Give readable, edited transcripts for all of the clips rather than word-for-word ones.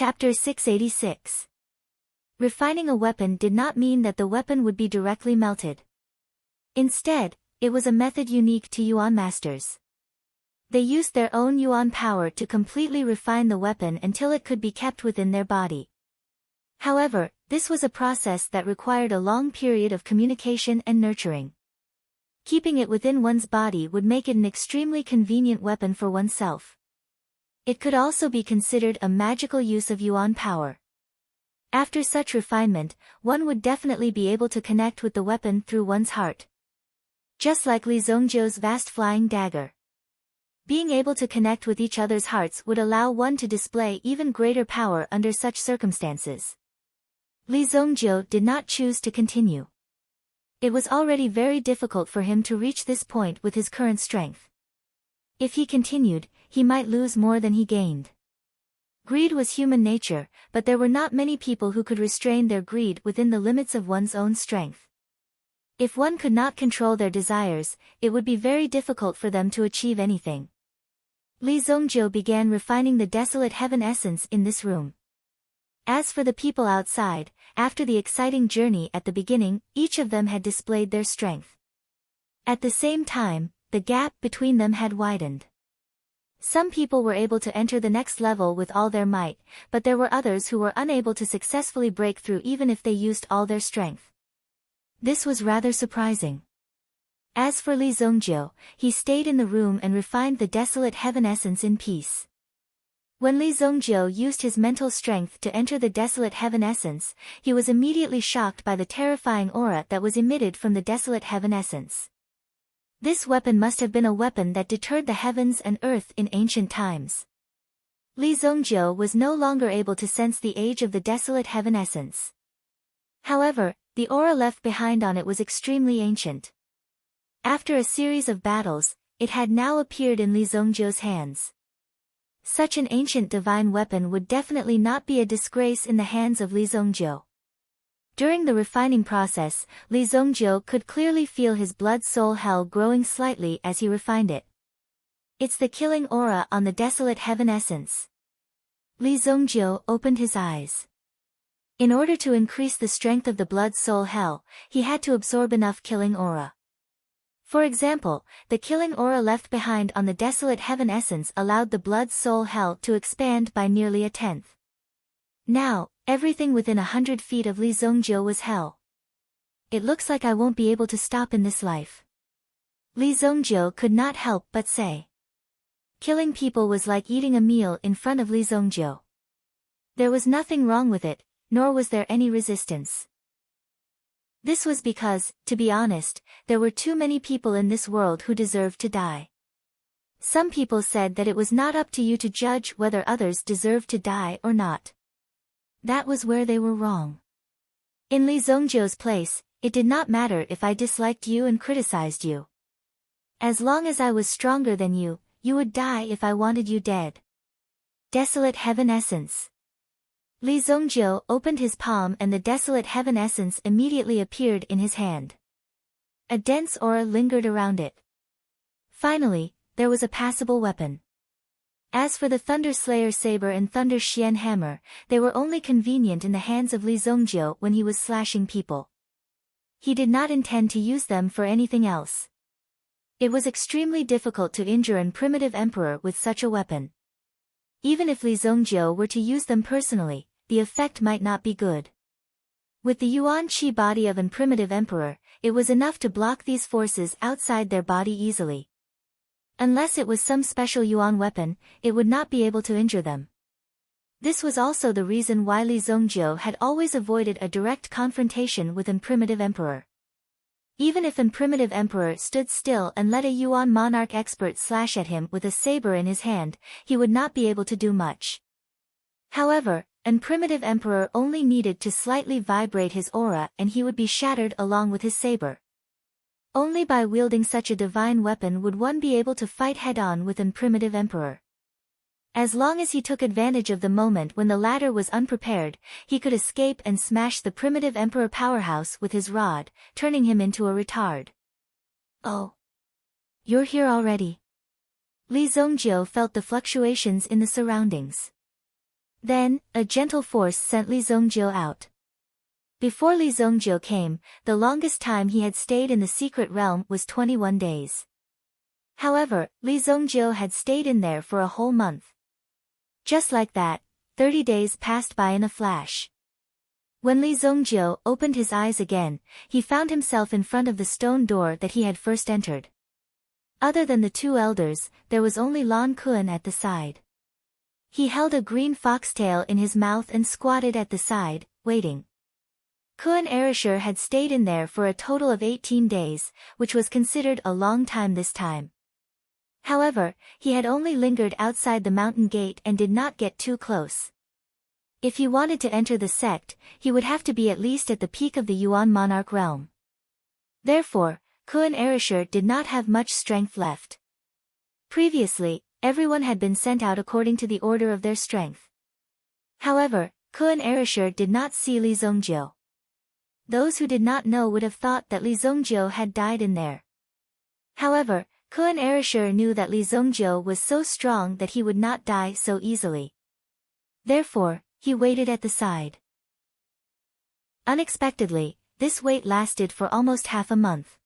Chapter 686. Refining a weapon did not mean that the weapon would be directly melted. Instead, it was a method unique to Yuan masters. They used their own Yuan power to completely refine the weapon until it could be kept within their body. However, this was a process that required a long period of communication and nurturing. Keeping it within one's body would make it an extremely convenient weapon for oneself. It could also be considered a magical use of Yuan power. After such refinement, one would definitely be able to connect with the weapon through one's heart. Just like Li Zongjiu's vast flying dagger. Being able to connect with each other's hearts would allow one to display even greater power under such circumstances. Li Zongjiu did not choose to continue. It was already very difficult for him to reach this point with his current strength. If he continued, he might lose more than he gained. Greed was human nature, but there were not many people who could restrain their greed within the limits of one's own strength. If one could not control their desires, it would be very difficult for them to achieve anything. Li Zongjiu began refining the desolate heaven essence in this room. As for the people outside, after the exciting journey at the beginning, each of them had displayed their strength. At the same time, the gap between them had widened. Some people were able to enter the next level with all their might, but there were others who were unable to successfully break through even if they used all their strength. This was rather surprising. As for Li Zongjiu, he stayed in the room and refined the desolate heaven essence in peace. When Li Zongjiu used his mental strength to enter the desolate heaven essence, he was immediately shocked by the terrifying aura that was emitted from the desolate heaven essence. This weapon must have been a weapon that deterred the heavens and earth in ancient times. Li Zongjiu was no longer able to sense the age of the desolate heaven essence. However, the aura left behind on it was extremely ancient. After a series of battles, it had now appeared in Li Zongjiu's hands. Such an ancient divine weapon would definitely not be a disgrace in the hands of Li Zongjiu. During the refining process, Li Zongjiu could clearly feel his blood-soul hell growing slightly as he refined it. It's the killing aura on the desolate heaven essence. Li Zongjiu opened his eyes. In order to increase the strength of the blood-soul hell, he had to absorb enough killing aura. For example, the killing aura left behind on the desolate heaven essence allowed the blood-soul hell to expand by nearly a tenth. Now, everything within 100 feet of Li Zongjiu was hell. It looks like I won't be able to stop in this life. Li Zongjiu could not help but say. Killing people was like eating a meal in front of Li Zongjiu. There was nothing wrong with it, nor was there any resistance. This was because, to be honest, there were too many people in this world who deserved to die. Some people said that it was not up to you to judge whether others deserved to die or not. That was where they were wrong. In Li Zongjiu's place, it did not matter if I disliked you and criticized you. As long as I was stronger than you, you would die if I wanted you dead. Desolate heaven essence. Li Zongjiu opened his palm and the desolate heaven essence immediately appeared in his hand. A dense aura lingered around it. Finally, there was a passable weapon. As for the Thunder Slayer saber and Thunder Xian hammer, they were only convenient in the hands of Li Zongjiu when he was slashing people. He did not intend to use them for anything else. It was extremely difficult to injure an primitive emperor with such a weapon. Even if Li Zongjiu were to use them personally, the effect might not be good. With the Yuan Qi body of an primitive emperor, it was enough to block these forces outside their body easily. Unless it was some special Yuan weapon, it would not be able to injure them. This was also the reason why Li Zongjiu had always avoided a direct confrontation with an primitive emperor. Even if an primitive emperor stood still and let a Yuan monarch expert slash at him with a saber in his hand, he would not be able to do much. However, an primitive emperor only needed to slightly vibrate his aura and he would be shattered along with his saber. Only by wielding such a divine weapon would one be able to fight head-on with an primitive emperor. As long as he took advantage of the moment when the latter was unprepared, he could escape and smash the primitive emperor powerhouse with his rod, turning him into a retard. Oh. You're here already. Li Zongjiu felt the fluctuations in the surroundings. Then, a gentle force sent Li Zongjio out. Before Li Zongjio came, the longest time he had stayed in the secret realm was 21 days. However, Li Zongjio had stayed in there for a whole month. Just like that, 30 days passed by in a flash. When Li Zongjio opened his eyes again, he found himself in front of the stone door that he had first entered. Other than the two elders, there was only Lan Kun at the side. He held a green foxtail in his mouth and squatted at the side, waiting. Kun Erishur had stayed in there for a total of 18 days, which was considered a long time this time. However, he had only lingered outside the mountain gate and did not get too close. If he wanted to enter the sect, he would have to be at least at the peak of the Yuan monarch realm. Therefore, Kun Erishur did not have much strength left. Previously, everyone had been sent out according to the order of their strength. However, Kun Erishur did not see Li Zongjio. Those who did not know would have thought that Li Zongjio had died in there. However, Kun Erishur knew that Li Zongjio was so strong that he would not die so easily. Therefore, he waited at the side. Unexpectedly, this wait lasted for almost half a month.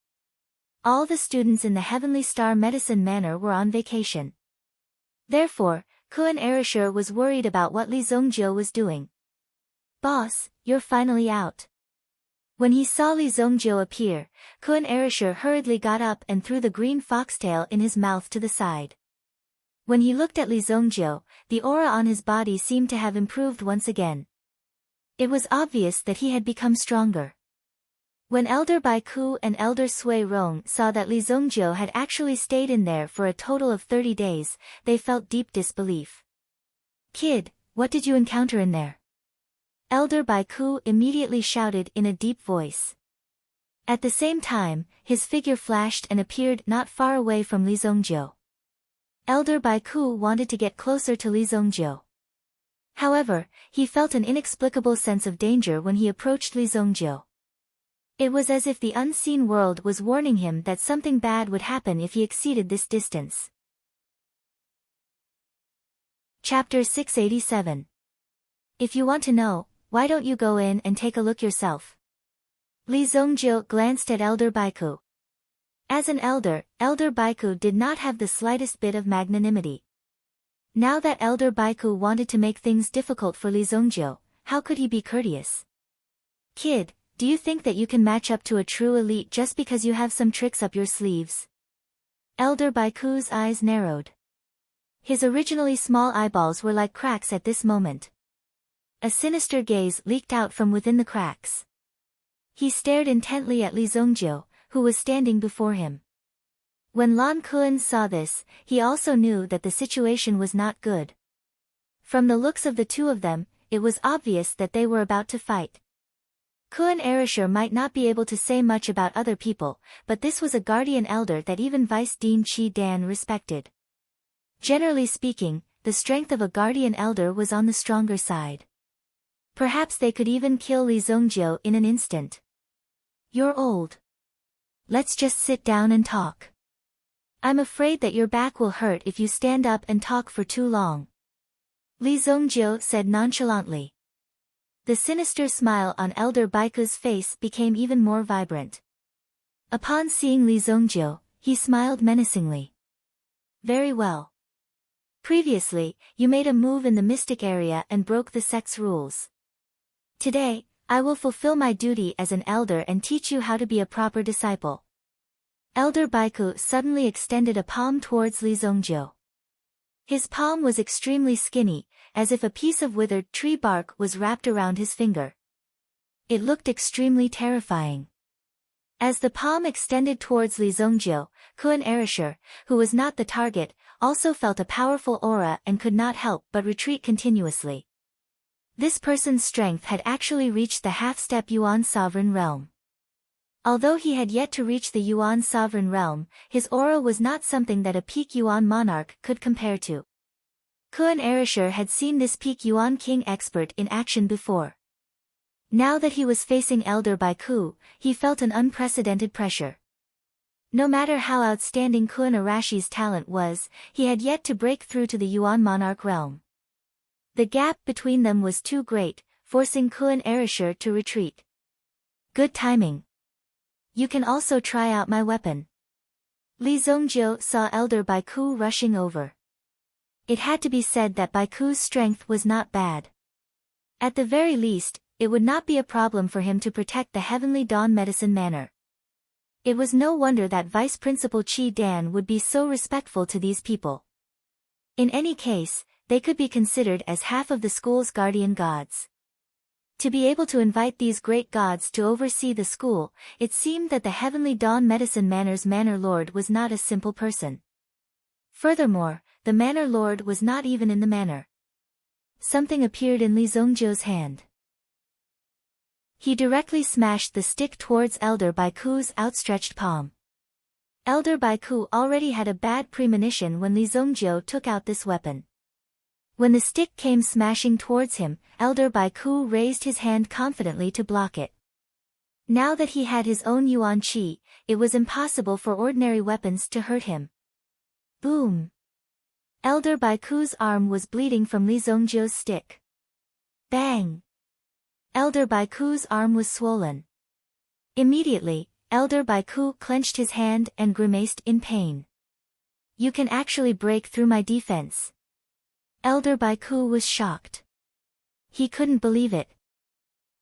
All the students in the Heavenly Star Medicine Manor were on vacation. Therefore, Kun Erishur was worried about what Li Zongjio was doing. "Boss, you're finally out." When he saw Li Zongjio appear, Kun Erishur hurriedly got up and threw the green foxtail in his mouth to the side. When he looked at Li Zongjio, the aura on his body seemed to have improved once again. It was obvious that he had become stronger. When Elder Bai Ku and Elder Sui Rong saw that Li Zongjio had actually stayed in there for a total of 30 days, they felt deep disbelief. "Kid, what did you encounter in there?" Elder Bai Ku immediately shouted in a deep voice. At the same time, his figure flashed and appeared not far away from Li Zongjio. Elder Bai Ku wanted to get closer to Li Zongjio. However, he felt an inexplicable sense of danger when he approached Li Zongjio. It was as if the unseen world was warning him that something bad would happen if he exceeded this distance. Chapter 687. If you want to know, why don't you go in and take a look yourself? Li Zongjio glanced at Elder Bai Ku. As an elder, Elder Bai Ku did not have the slightest bit of magnanimity. Now that Elder Bai Ku wanted to make things difficult for Li Zongjio, how could he be courteous? "Kid, do you think that you can match up to a true elite just because you have some tricks up your sleeves?" Elder Bai Ku's eyes narrowed. His originally small eyeballs were like cracks at this moment. A sinister gaze leaked out from within the cracks. He stared intently at Li Zongjio, who was standing before him. When Lan Kun saw this, he also knew that the situation was not good. From the looks of the two of them, it was obvious that they were about to fight. Kun Erishur might not be able to say much about other people, but this was a guardian elder that even Vice Dean Chi Dan respected. Generally speaking, the strength of a guardian elder was on the stronger side. Perhaps they could even kill Li Zongjio in an instant. "You're old. Let's just sit down and talk. I'm afraid that your back will hurt if you stand up and talk for too long," Li Zongjio said nonchalantly. The sinister smile on Elder Bai Ku's face became even more vibrant. Upon seeing Li Zongjio, he smiled menacingly. "Very well. Previously, you made a move in the mystic area and broke the sect's rules. Today, I will fulfill my duty as an elder and teach you how to be a proper disciple." Elder Bai Ku suddenly extended a palm towards Li Zongjio. His palm was extremely skinny, as if a piece of withered tree bark was wrapped around his finger. It looked extremely terrifying. As the palm extended towards Li Zongjio, Kun Erishur, who was not the target, also felt a powerful aura and could not help but retreat continuously. This person's strength had actually reached the half-step Yuan sovereign realm. Although he had yet to reach the Yuan sovereign realm, his aura was not something that a peak Yuan monarch could compare to. Kun Erishur had seen this peak Yuan king expert in action before. Now that he was facing Elder Bai Ku, he felt an unprecedented pressure. No matter how outstanding Kun Arashi's talent was, he had yet to break through to the Yuan monarch realm. The gap between them was too great, forcing Kun Erasure to retreat. Good timing. You can also try out my weapon. Li Zongjiu saw Elder Baiku rushing over. It had to be said that Baiku's strength was not bad. At the very least, it would not be a problem for him to protect the Heavenly Dawn Medicine Manor. It was no wonder that Vice Principal Qi Dan would be so respectful to these people. In any case, they could be considered as half of the school's guardian gods. To be able to invite these great gods to oversee the school, it seemed that the Heavenly Dawn Medicine Manor's Manor Lord was not a simple person. Furthermore, the Manor Lord was not even in the manor. Something appeared in Li Zongjiu's hand. He directly smashed the stick towards Elder Baiku's outstretched palm. Elder Baiku already had a bad premonition when Li Zongjiu took out this weapon. When the stick came smashing towards him, Elder Baiku raised his hand confidently to block it. Now that he had his own Yuan Qi, it was impossible for ordinary weapons to hurt him. Boom! Elder Baiku's arm was bleeding from Li Zongjiu's stick. Bang! Elder Baiku's arm was swollen. Immediately, Elder Baiku clenched his hand and grimaced in pain. You can actually break through my defense. Elder Baiku was shocked. He couldn't believe it.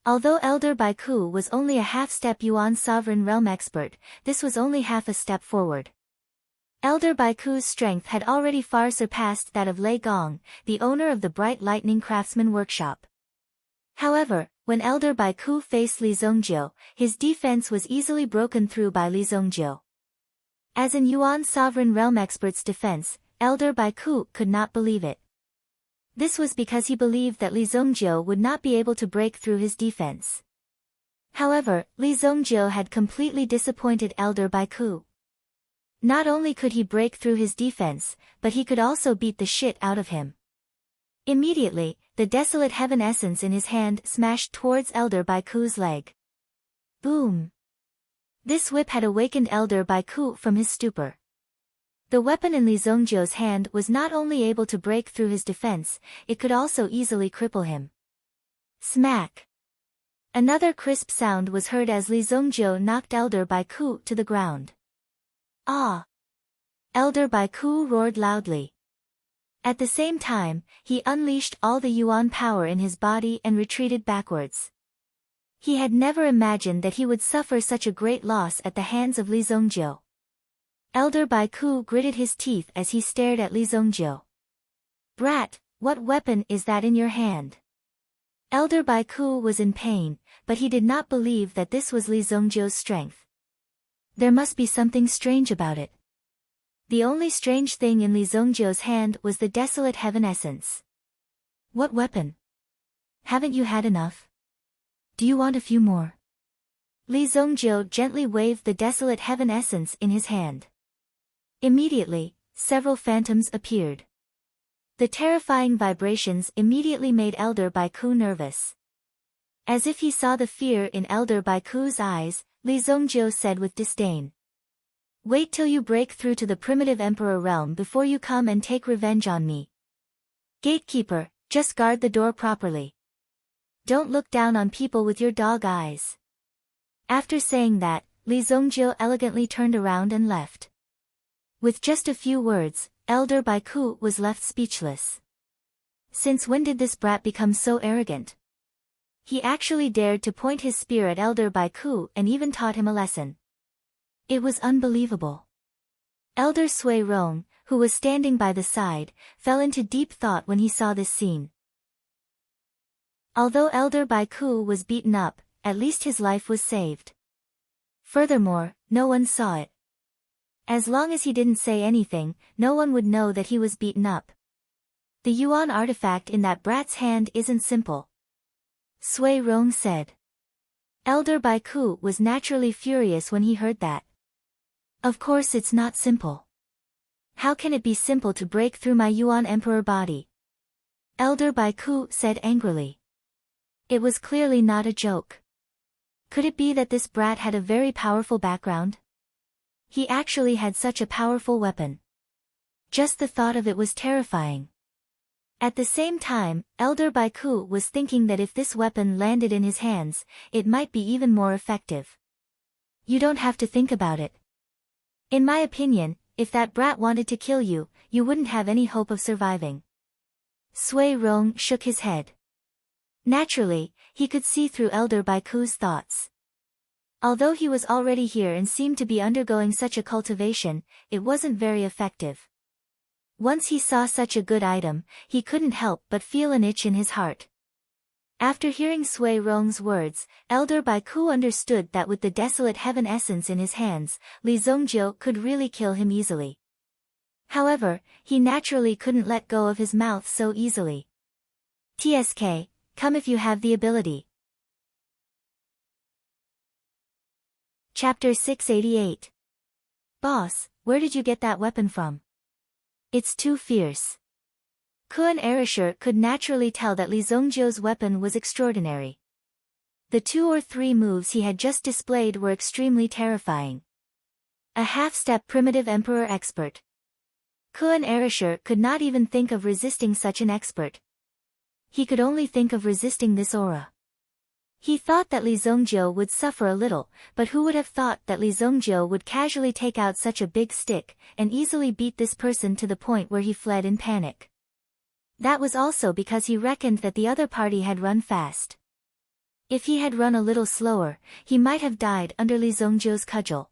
Although Elder Baiku was only a half-step Yuan Sovereign Realm expert, this was only half a step forward. Elder Baiku's strength had already far surpassed that of Lei Gong, the owner of the Bright Lightning Craftsman Workshop. However, when Elder Baiku faced Li Zongjiu, his defense was easily broken through by Li Zongjiu. As in Yuan Sovereign Realm expert's defense, Elder Baiku could not believe it. This was because he believed that Li Zongjiu would not be able to break through his defense. However, Li Zongjiu had completely disappointed Elder Baiku. Not only could he break through his defense, but he could also beat the shit out of him. Immediately, the desolate heaven essence in his hand smashed towards Elder Baiku's leg. Boom! This whip had awakened Elder Baiku from his stupor. The weapon in Li Zongjiu's hand was not only able to break through his defense, it could also easily cripple him. Smack! Another crisp sound was heard as Li Zongjiu knocked Elder Baiku to the ground. Ah! Elder Baiku roared loudly. At the same time, he unleashed all the Yuan power in his body and retreated backwards. He had never imagined that he would suffer such a great loss at the hands of Li Zongjiu. Elder Baiku gritted his teeth as he stared at Li Zongjiu. Brat, what weapon is that in your hand? Elder Baiku was in pain, but he did not believe that this was Li Zongjiu's strength. There must be something strange about it. The only strange thing in Li Zongjiu's hand was the desolate heaven essence. What weapon? Haven't you had enough? Do you want a few more? Li Zongjiu gently waved the desolate heaven essence in his hand. Immediately, several phantoms appeared. The terrifying vibrations immediately made Elder Baiku nervous. As if he saw the fear in Elder Baiku's eyes, Li Zongjiu said with disdain. Wait till you break through to the primitive emperor realm before you come and take revenge on me. Gatekeeper, just guard the door properly. Don't look down on people with your dog eyes. After saying that, Li Zongjiu elegantly turned around and left. With just a few words, Elder Baiku was left speechless. Since when did this brat become so arrogant? He actually dared to point his spear at Elder Baiku and even taught him a lesson. It was unbelievable. Elder Sui Rong, who was standing by the side, fell into deep thought when he saw this scene. Although Elder Baiku was beaten up, at least his life was saved. Furthermore, no one saw it. As long as he didn't say anything, no one would know that he was beaten up. The Yuan artifact in that brat's hand isn't simple. Sui Rong said. Elder Baiku was naturally furious when he heard that. Of course it's not simple. How can it be simple to break through my Yuan Emperor body? Elder Baiku said angrily. It was clearly not a joke. Could it be that this brat had a very powerful background? He actually had such a powerful weapon. Just the thought of it was terrifying. At the same time, Elder Baiku was thinking that if this weapon landed in his hands, it might be even more effective. You don't have to think about it. In my opinion, if that brat wanted to kill you, you wouldn't have any hope of surviving. Sui Rong shook his head. Naturally, he could see through Elder Baiku's thoughts. Although he was already here and seemed to be undergoing such a cultivation, it wasn't very effective. Once he saw such a good item, he couldn't help but feel an itch in his heart. After hearing Sui Rong's words, Elder Baiku understood that with the desolate heaven essence in his hands, Li Zongjiu could really kill him easily. However, he naturally couldn't let go of his mouth so easily. TSK, come if you have the ability. Chapter 688. Boss, where did you get that weapon from? It's too fierce. Kun Erasure could naturally tell that Li Zongjiu's weapon was extraordinary. The 2 or 3 moves he had just displayed were extremely terrifying. A half-step primitive emperor expert. Kun Erasure could not even think of resisting such an expert. He could only think of resisting this aura. He thought that Li Zongjiu would suffer a little, but who would have thought that Li Zongjiu would casually take out such a big stick, and easily beat this person to the point where he fled in panic. That was also because he reckoned that the other party had run fast. If he had run a little slower, he might have died under Li Zongjiu's cudgel.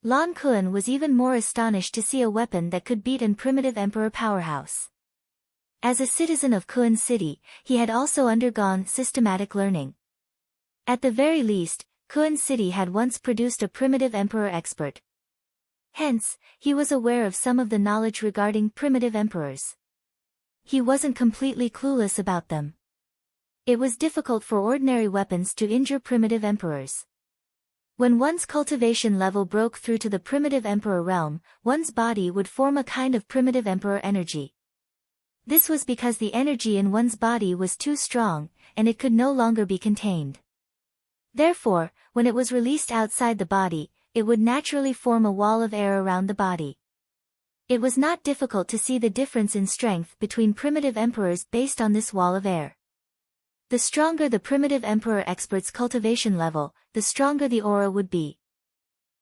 Lan Kun was even more astonished to see a weapon that could beat an primitive emperor powerhouse. As a citizen of Kun City, he had also undergone systematic learning. At the very least, Kun City had once produced a primitive emperor expert. Hence, he was aware of some of the knowledge regarding primitive emperors. He wasn't completely clueless about them. It was difficult for ordinary weapons to injure primitive emperors. When one's cultivation level broke through to the primitive emperor realm, one's body would form a kind of primitive emperor energy. This was because the energy in one's body was too strong, and it could no longer be contained. Therefore, when it was released outside the body, it would naturally form a wall of air around the body. It was not difficult to see the difference in strength between primitive emperors based on this wall of air. The stronger the primitive emperor expert's cultivation level, the stronger the aura would be.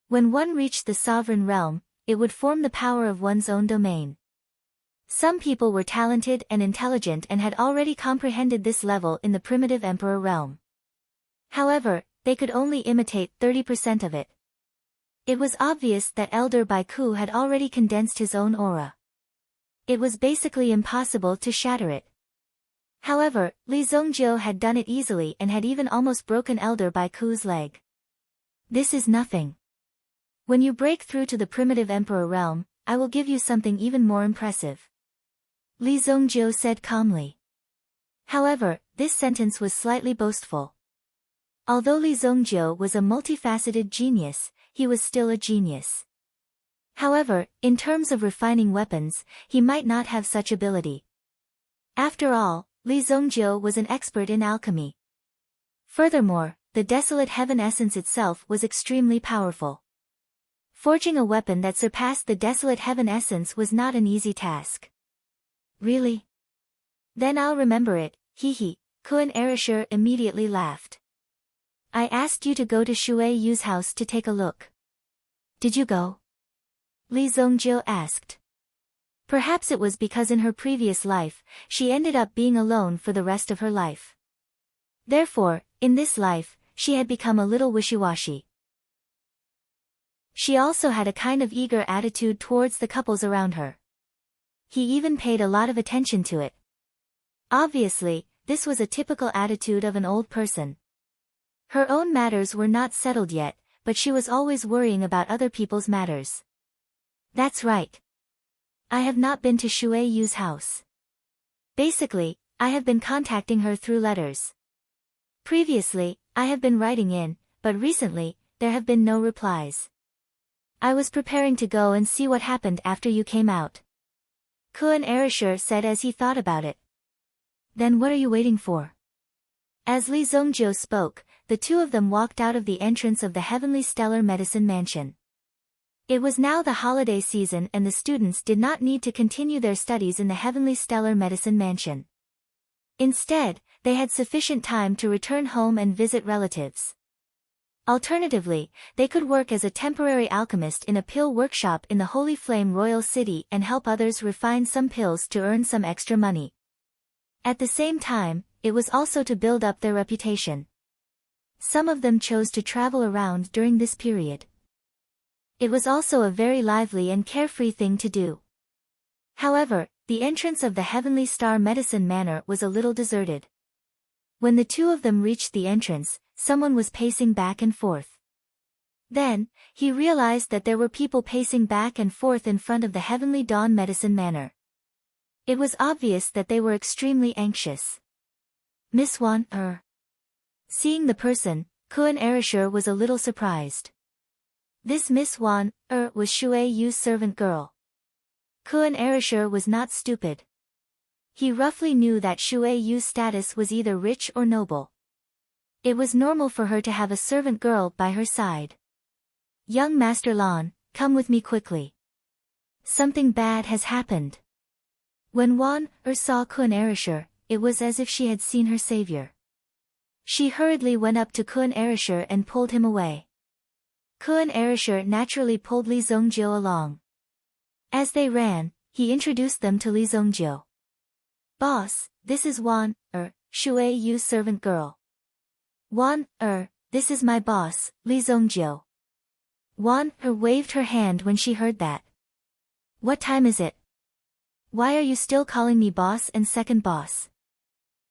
When one reached the sovereign realm, it would form the power of one's own domain. Some people were talented and intelligent and had already comprehended this level in the primitive emperor realm. However, they could only imitate 30% of it. It was obvious that Elder Baiku had already condensed his own aura. It was basically impossible to shatter it. However, Li Zongjiu had done it easily and had even almost broken Elder Baiku's leg. This is nothing. When you break through to the primitive emperor realm, I will give you something even more impressive. Li Zongjiu said calmly. However, this sentence was slightly boastful. Although Li Zongjiu was a multifaceted genius, he was still a genius. However, in terms of refining weapons, he might not have such ability. After all, Li Zongjiu was an expert in alchemy. Furthermore, the desolate heaven essence itself was extremely powerful. Forging a weapon that surpassed the desolate heaven essence was not an easy task. Really? Then I'll remember it, hee. Kun Erasure immediately laughed. I asked you to go to Shui Yu's house to take a look. Did you go? Li Zongjiu asked. Perhaps it was because in her previous life, she ended up being alone for the rest of her life. Therefore, in this life, she had become a little wishy-washy. She also had a kind of eager attitude towards the couples around her. He even paid a lot of attention to it. Obviously, this was a typical attitude of an old person. Her own matters were not settled yet, but she was always worrying about other people's matters. That's right. I have not been to Shui Yu's house. Basically, I have been contacting her through letters. Previously, I have been writing in, but recently, there have been no replies. I was preparing to go and see what happened after you came out. Kun Erasure said as he thought about it. Then what are you waiting for? As Li Zongjiu spoke, the two of them walked out of the entrance of the Heavenly Stellar Medicine Mansion. It was now the holiday season and the students did not need to continue their studies in the heavenly stellar medicine mansion. Instead, they had sufficient time to return home and visit relatives. Alternatively, they could work as a temporary alchemist in a pill workshop in the Holy Flame Royal City and help others refine some pills to earn some extra money. At the same time, it was also to build up their reputation. Some of them chose to travel around during this period. It was also a very lively and carefree thing to do. However, the entrance of the Heavenly Star Medicine Manor was a little deserted. When the two of them reached the entrance, someone was pacing back and forth. Then, he realized that there were people pacing back and forth in front of the Heavenly Dawn Medicine Manor. It was obvious that they were extremely anxious. Miss Wan, Seeing the person, Kuan Erishur was a little surprised. This Miss Wan, was Shui Yu's servant girl. Kuan Erishur was not stupid. He roughly knew that Shui Yu's status was either rich or noble. It was normal for her to have a servant girl by her side. Young Master Lan, come with me quickly. Something bad has happened. When Wan, saw Kuan Erishur, it was as if she had seen her savior. She hurriedly went up to Kuan Erishur and pulled him away. Kuan Erishur naturally pulled Li Zongjiu along. As they ran, he introduced them to Li Zongjiu. Boss, this is Wan, Shui Yu's servant girl. Wan, this is my boss, Li Zongjiu. Wan, waved her hand when she heard that. What time is it? Why are you still calling me boss and second boss?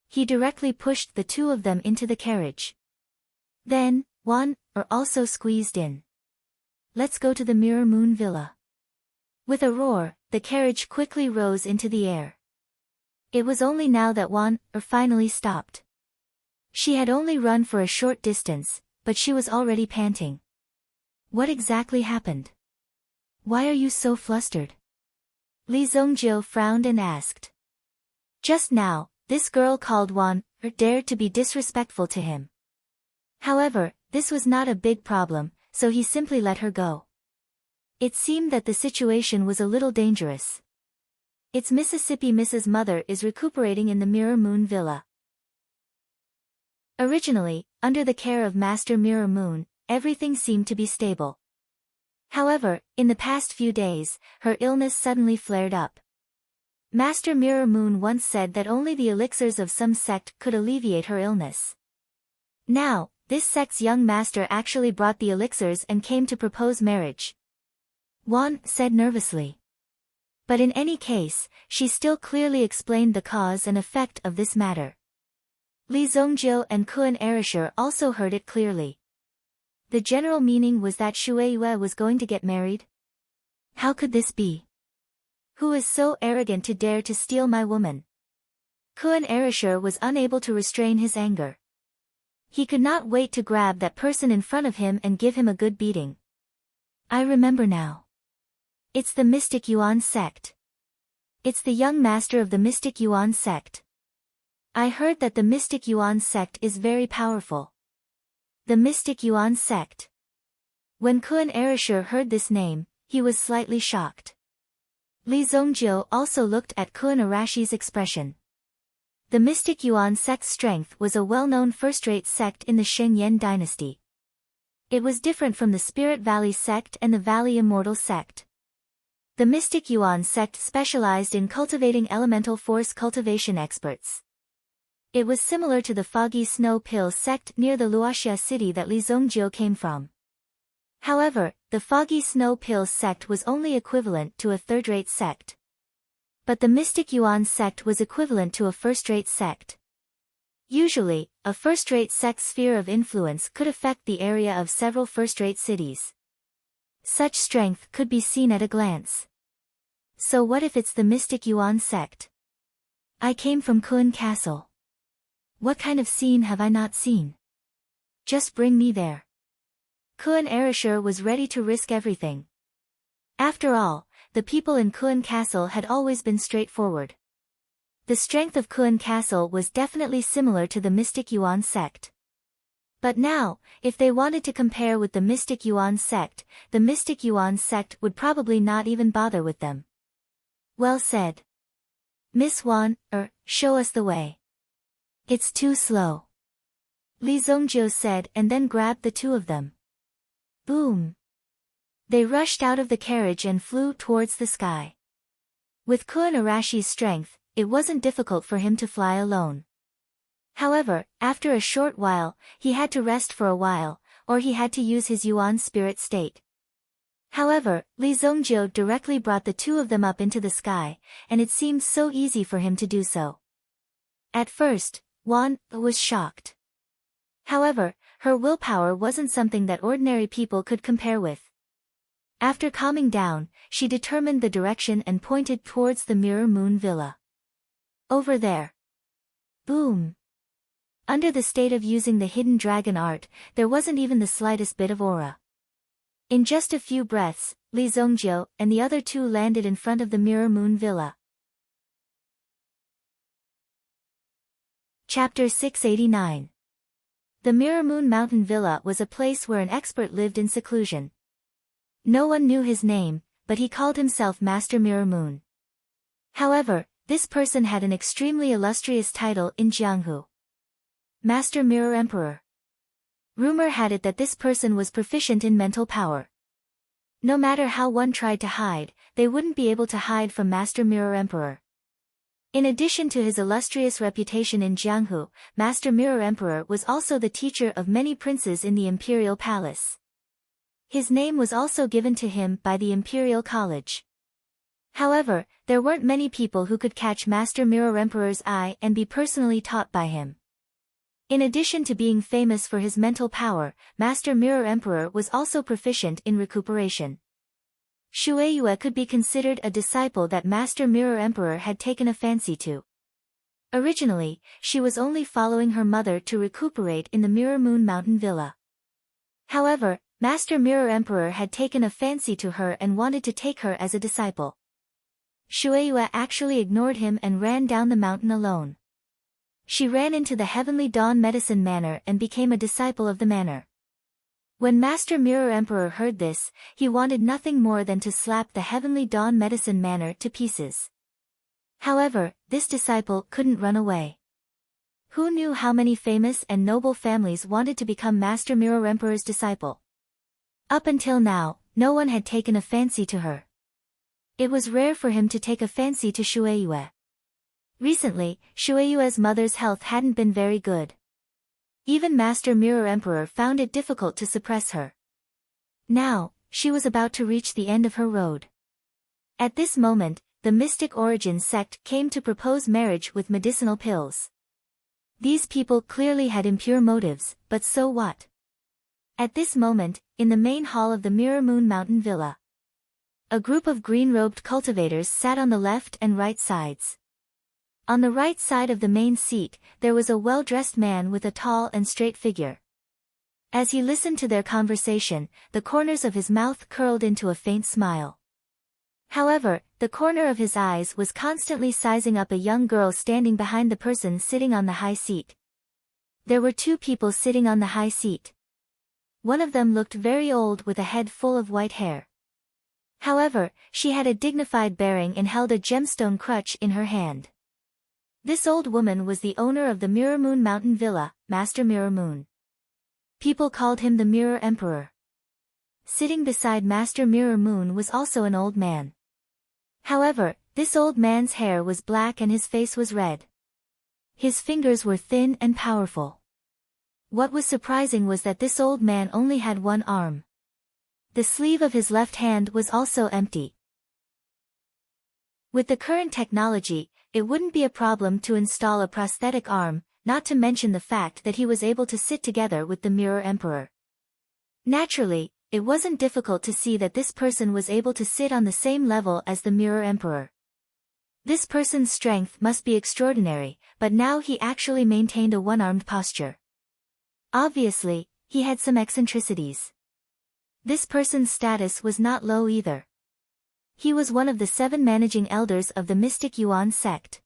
He directly pushed the two of them into the carriage. Then, Wan, also squeezed in. Let's go to the Mirror Moon Villa. With a roar, the carriage quickly rose into the air. It was only now that Wan, finally stopped. She had only run for a short distance, but she was already panting. What exactly happened? Why are you so flustered? Li Zongjiu frowned and asked. Just now, this girl called Wan, dared to be disrespectful to him. However, this was not a big problem, so he simply let her go. It seemed that the situation was a little dangerous. It's Mississippi Mrs. Mother is recuperating in the Mirror Moon Villa. Originally, under the care of Master Mirror Moon, everything seemed to be stable. However, in the past few days, her illness suddenly flared up. Master Mirror Moon once said that only the elixirs of some sect could alleviate her illness. Now, this sect's young master actually brought the elixirs and came to propose marriage. Wan said nervously. But in any case, she still clearly explained the cause and effect of this matter. Li Zongjiu and Kuan Erishur also heard it clearly. The general meaning was that Shui Yue was going to get married. How could this be? Who is so arrogant to dare to steal my woman? Kuan Erishur was unable to restrain his anger. He could not wait to grab that person in front of him and give him a good beating. I remember now. It's the Mystic Yuan sect. It's the young master of the Mystic Yuan sect. I heard that the Mystic Yuan sect is very powerful. The Mystic Yuan sect. When Kuan Erishur heard this name, he was slightly shocked. Li Zongjiu also looked at Kuan Arashi's expression. The Mystic Yuan sect's strength was a well-known first-rate sect in the Shengyan dynasty. It was different from the Spirit Valley sect and the Valley Immortal sect. The Mystic Yuan sect specialized in cultivating elemental force cultivation experts. It was similar to the Foggy Snow Pill sect near the Luoxia city that Li Zongjiu came from. However, the Foggy Snow Pill sect was only equivalent to a third-rate sect. But the Mystic Yuan sect was equivalent to a first-rate sect. Usually, a first-rate sect's sphere of influence could affect the area of several first-rate cities. Such strength could be seen at a glance. So what if it's the Mystic Yuan sect? I came from Kuan Castle. What kind of scene have I not seen? Just bring me there. Kuan Erishur was ready to risk everything. After all, the people in Kuan Castle had always been straightforward. The strength of Kuan Castle was definitely similar to the Mystic Yuan sect. But now, if they wanted to compare with the Mystic Yuan sect, the Mystic Yuan sect would probably not even bother with them. Well said. Miss Wan, show us the way. It's too slow. Li Zongjiu said and then grabbed the two of them. Boom! They rushed out of the carriage and flew towards the sky. With Kun Arashi's strength, it wasn't difficult for him to fly alone. However, after a short while, he had to rest for a while, or he had to use his Yuan spirit state. However, Li Zongjiu directly brought the two of them up into the sky, and it seemed so easy for him to do so. At first, Wan was shocked. However, her willpower wasn't something that ordinary people could compare with. After calming down, she determined the direction and pointed towards the Mirror Moon Villa. Over there. Boom! Under the state of using the hidden dragon art, there wasn't even the slightest bit of aura. In just a few breaths, Li Zongjiu and the other two landed in front of the Mirror Moon Villa. Chapter 689. The Mirror Moon Mountain Villa was a place where an expert lived in seclusion. No one knew his name, but he called himself Master Mirror Moon. However, this person had an extremely illustrious title in Jianghu. Master Mirror Emperor. Rumor had it that this person was proficient in mental power. No matter how one tried to hide, they wouldn't be able to hide from Master Mirror Emperor. In addition to his illustrious reputation in Jianghu, Master Mirror Emperor was also the teacher of many princes in the Imperial Palace. His name was also given to him by the Imperial College. However, there weren't many people who could catch Master Mirror Emperor's eye and be personally taught by him. In addition to being famous for his mental power, Master Mirror Emperor was also proficient in recuperation. Shueiyue could be considered a disciple that Master Mirror Emperor had taken a fancy to. Originally, she was only following her mother to recuperate in the Mirror Moon Mountain Villa. However, Master Mirror Emperor had taken a fancy to her and wanted to take her as a disciple. Shueiyue actually ignored him and ran down the mountain alone. She ran into the Heavenly Dawn Medicine Manor and became a disciple of the manor. When Master Mirror Emperor heard this, he wanted nothing more than to slap the Heavenly Dawn Medicine Manor to pieces. However, this disciple couldn't run away. Who knew how many famous and noble families wanted to become Master Mirror Emperor's disciple? Up until now, no one had taken a fancy to her. It was rare for him to take a fancy to Shueiyue. Recently, Shueiyue's mother's health hadn't been very good. Even Master Mirror Emperor found it difficult to suppress her. Now, she was about to reach the end of her road. At this moment, the Mystic Origin sect came to propose marriage with medicinal pills. These people clearly had impure motives, but so what? At this moment, in the main hall of the Mirror Moon Mountain Villa, a group of green-robed cultivators sat on the left and right sides. On the right side of the main seat, there was a well-dressed man with a tall and straight figure. As he listened to their conversation, the corners of his mouth curled into a faint smile. However, the corner of his eyes was constantly sizing up a young girl standing behind the person sitting on the high seat. There were two people sitting on the high seat. One of them looked very old with a head full of white hair. However, she had a dignified bearing and held a gemstone crutch in her hand. This old woman was the owner of the Mirror Moon Mountain Villa, Master Mirror Moon. People called him the Mirror Emperor. Sitting beside Master Mirror Moon was also an old man. However, this old man's hair was black and his face was red. His fingers were thin and powerful. What was surprising was that this old man only had one arm. The sleeve of his left hand was also empty. With the current technology, it wouldn't be a problem to install a prosthetic arm, not to mention the fact that he was able to sit together with the Mirror Emperor. Naturally, it wasn't difficult to see that this person was able to sit on the same level as the Mirror Emperor. This person's strength must be extraordinary, but now he actually maintained a one-armed posture. Obviously, he had some eccentricities. This person's status was not low either. He was one of the 7 managing elders of the Mystic Yuan sect.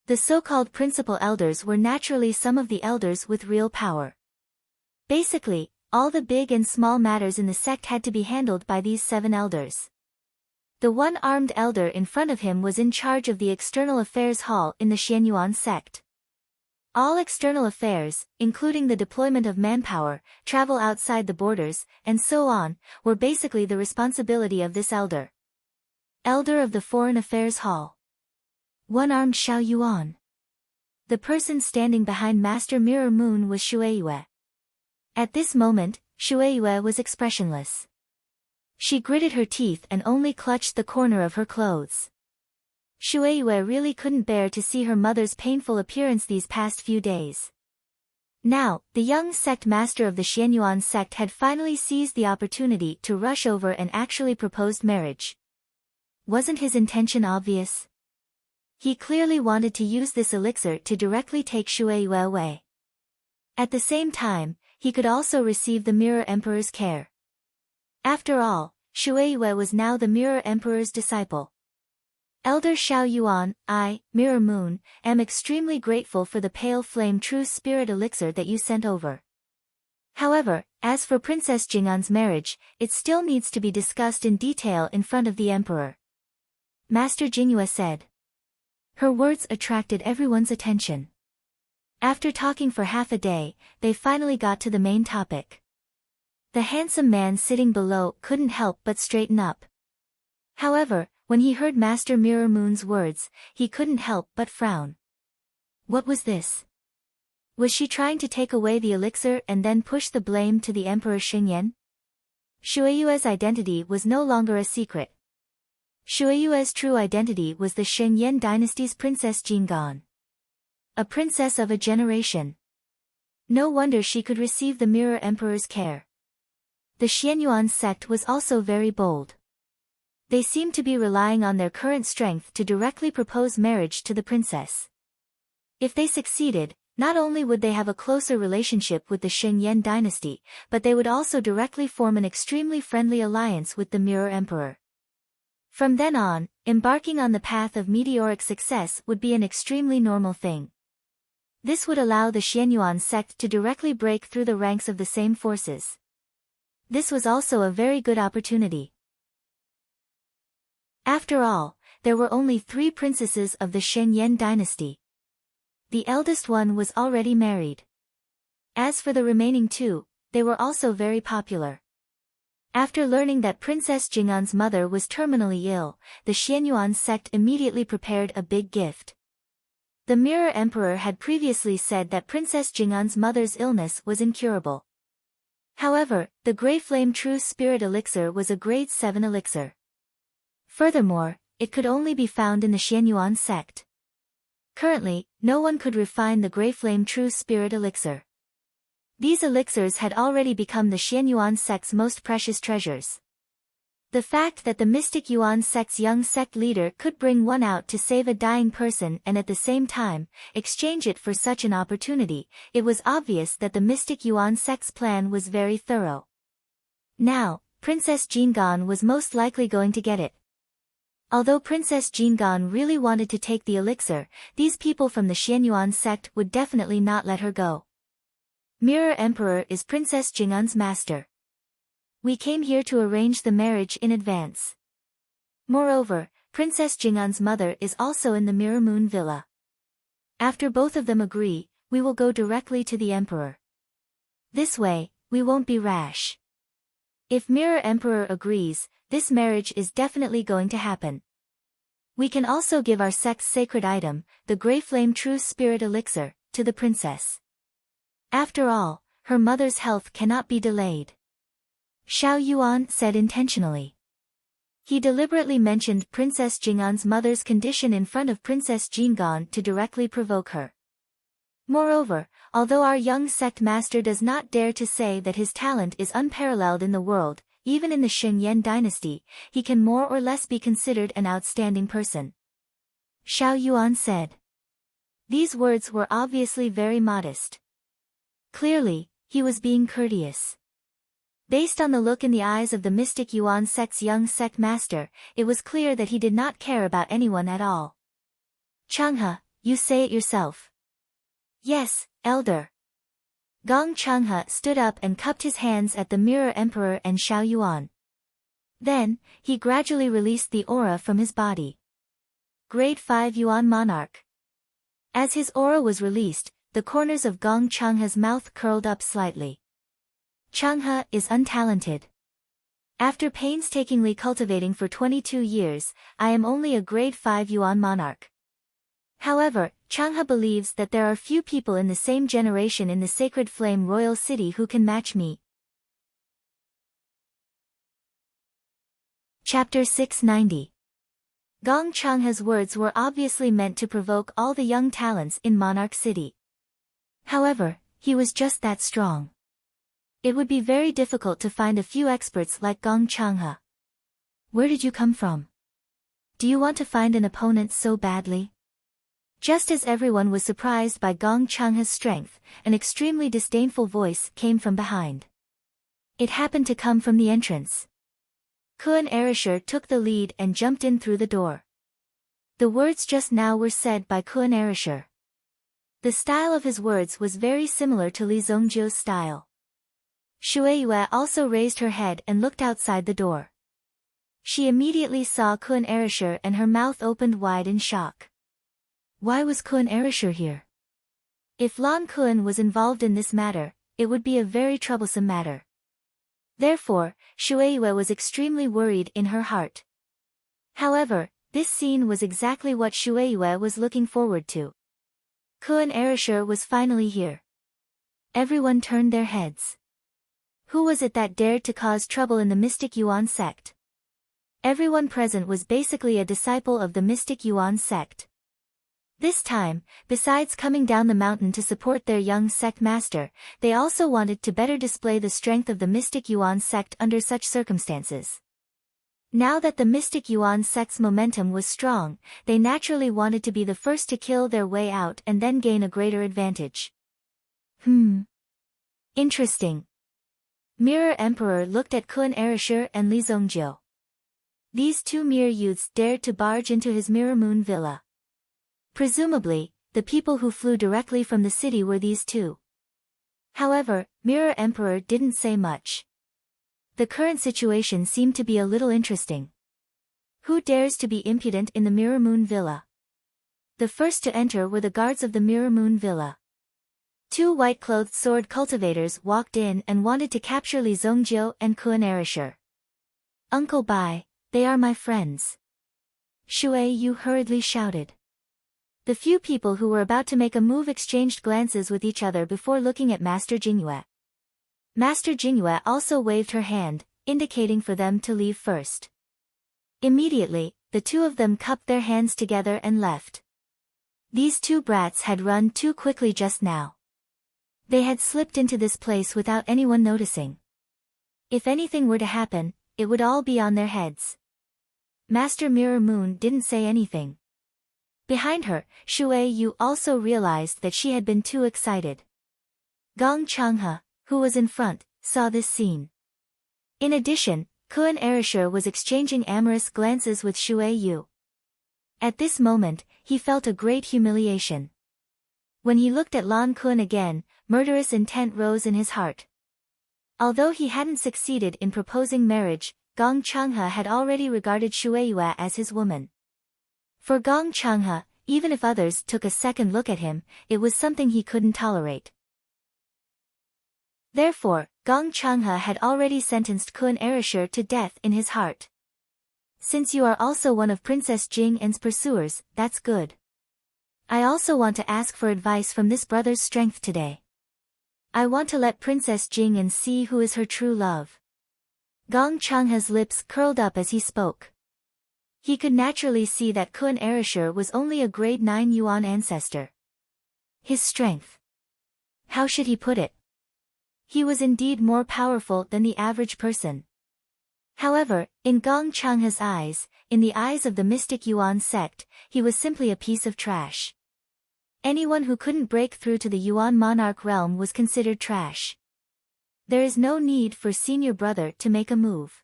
The so-called principal elders were naturally some of the elders with real power. Basically, all the big and small matters in the sect had to be handled by these 7 elders. The one-armed elder in front of him was in charge of the external affairs hall in the Xianyuan sect. All external affairs, including the deployment of manpower, travel outside the borders, and so on, were basically the responsibility of this elder. Elder of the Foreign Affairs Hall. One-armed Xiao Yuan. The person standing behind Master Mirror Moon was Shueiyue. At this moment, Shueiyue was expressionless. She gritted her teeth and only clutched the corner of her clothes. Shueiyue really couldn't bear to see her mother's painful appearance these past few days. Now, the young sect master of the Xianyuan sect had finally seized the opportunity to rush over and actually proposed marriage. Wasn't his intention obvious? He clearly wanted to use this elixir to directly take Shueiyue away. At the same time, he could also receive the Mirror Emperor's care. After all, Shueiyue was now the Mirror Emperor's disciple. Elder Xiao Yuan, I, Mirror Moon, am extremely grateful for the Pale Flame True Spirit elixir that you sent over. However, as for Princess Jing'an's marriage, it still needs to be discussed in detail in front of the Emperor. Master Jingyue said. Her words attracted everyone's attention. After talking for half a day, they finally got to the main topic. The handsome man sitting below couldn't help but straighten up. However, when he heard Master Mirror Moon's words, he couldn't help but frown. What was this? Was she trying to take away the elixir and then push the blame to the Emperor Xingyan? Shueiyue's identity was no longer a secret. Shueiyue's true identity was the Xingyan dynasty's Princess Jing'an. A princess of a generation. No wonder she could receive the Mirror Emperor's care. The Xianyuan sect was also very bold. They seemed to be relying on their current strength to directly propose marriage to the princess. If they succeeded, not only would they have a closer relationship with the Xingyan dynasty, but they would also directly form an extremely friendly alliance with the Mirror Emperor. From then on, embarking on the path of meteoric success would be an extremely normal thing. This would allow the Xianyuan sect to directly break through the ranks of the same forces. This was also a very good opportunity. After all, there were only 3 princesses of the Xingyan dynasty. The eldest one was already married. As for the remaining 2, they were also very popular. After learning that Princess Jing'an's mother was terminally ill, the Xianyuan sect immediately prepared a big gift. The Mirror Emperor had previously said that Princess Jing'an's mother's illness was incurable. However, the Grey Flame True Spirit elixir was a grade 7 elixir. Furthermore, it could only be found in the Xianyuan sect. Currently, no one could refine the Grey Flame True Spirit elixir. These elixirs had already become the Xianyuan sect's most precious treasures. The fact that the Mystic Yuan sect's young sect leader could bring one out to save a dying person and at the same time, exchange it for such an opportunity, it was obvious that the Mystic Yuan sect's plan was very thorough. Now, Princess Jing'an was most likely going to get it. Although Princess Jing'an really wanted to take the elixir, these people from the Xianyuan sect would definitely not let her go. Mirror Emperor is Princess Jing'an's master. We came here to arrange the marriage in advance. Moreover, Princess Jing'an's mother is also in the Mirror Moon Villa. After both of them agree, we will go directly to the Emperor. This way, we won't be rash. If Mirror Emperor agrees, this marriage is definitely going to happen. We can also give our sect's sacred item, the Grey Flame True Spirit elixir, to the princess. After all, her mother's health cannot be delayed. Xiao Yuan said intentionally. He deliberately mentioned Princess Jing'an's mother's condition in front of Princess Jing'an to directly provoke her. Moreover, although our young sect master does not dare to say that his talent is unparalleled in the world, even in the Xingyan dynasty, he can more or less be considered an outstanding person. Xiao Yuan said. These words were obviously very modest. Clearly, he was being courteous. Based on the look in the eyes of the Mystic Yuan sect's young sect master, it was clear that he did not care about anyone at all. Changhe, you say it yourself. Yes, elder. Gong Changhe stood up and cupped his hands at the Mirror Emperor and Xiao Yuan. Then, he gradually released the aura from his body. Grade 5 Yuan Monarch. As his aura was released, the corners of Gong Changhe's mouth curled up slightly. Changhe is untalented. After painstakingly cultivating for 22 years, I am only a grade 5 Yuan Monarch. However, Changhe believes that there are few people in the same generation in the Sacred Flame Royal City who can match me. Chapter 690. Gong Changhe's words were obviously meant to provoke all the young talents in Monarch City. However, he was just that strong. It would be very difficult to find a few experts like Gong Changhe. Where did you come from? Do you want to find an opponent so badly? Just as everyone was surprised by Gong Changhe's strength, an extremely disdainful voice came from behind. It happened to come from the entrance. Kun Erisher took the lead and jumped in through the door. The words just now were said by Kun Erisher. The style of his words was very similar to Li Zongjiu's style. Shueiyue also raised her head and looked outside the door. She immediately saw Kun Erisher and her mouth opened wide in shock. Why was Kun Erisher here? If Lan Kun was involved in this matter, it would be a very troublesome matter. Therefore, Shueiyue was extremely worried in her heart. However, this scene was exactly what Shueiyue was looking forward to. Kun Erisher was finally here. Everyone turned their heads. Who was it that dared to cause trouble in the Mystic Yuan sect? Everyone present was basically a disciple of the Mystic Yuan sect. This time, besides coming down the mountain to support their young sect master, they also wanted to better display the strength of the Mystic Yuan sect under such circumstances. Now that the Mystic Yuan sect's momentum was strong, they naturally wanted to be the first to kill their way out and then gain a greater advantage. Interesting. Mirror Emperor looked at Kun Erisher and Li Zongjiu. These two mere youths dared to barge into his Mirror Moon Villa. Presumably, the people who flew directly from the city were these two. However, Mirror Emperor didn't say much. The current situation seemed to be a little interesting. Who dares to be impudent in the Mirror Moon Villa? The first to enter were the guards of the Mirror Moon Villa. Two white-clothed sword cultivators walked in and wanted to capture Li Zongjiu and Kun Erisher. Uncle Bai, they are my friends. Shueiyue hurriedly shouted. The few people who were about to make a move exchanged glances with each other before looking at Master Jingyue. Master Jingyue also waved her hand, indicating for them to leave first. Immediately, the two of them cupped their hands together and left. These two brats had run too quickly just now. They had slipped into this place without anyone noticing. If anything were to happen, it would all be on their heads. Master Mirror Moon didn't say anything. Behind her, Shueiyue also realized that she had been too excited. Gong Changhe, who was in front, saw this scene. In addition, Kun Erisher was exchanging amorous glances with Shueiyue. At this moment, he felt a great humiliation. When he looked at Lan Kun again, murderous intent rose in his heart. Although he hadn't succeeded in proposing marriage, Gong Changhe had already regarded Shueiyue as his woman. For Gong Changhe, even if others took a second look at him, it was something he couldn't tolerate. Therefore, Gong Changhe had already sentenced Kun Erisher to death in his heart. Since you are also one of Princess Jing En's pursuers, that's good. I also want to ask for advice from this brother's strength today. I want to let Princess Jing En see who is her true love. Gong Changhe's lips curled up as he spoke. He could naturally see that Kun Erisher was only a grade 9 Yuan ancestor. His strength. How should he put it? He was indeed more powerful than the average person. However, in Gong Changhe's eyes, in the eyes of the Mystic Yuan sect, he was simply a piece of trash. Anyone who couldn't break through to the Yuan monarch realm was considered trash. There is no need for senior brother to make a move.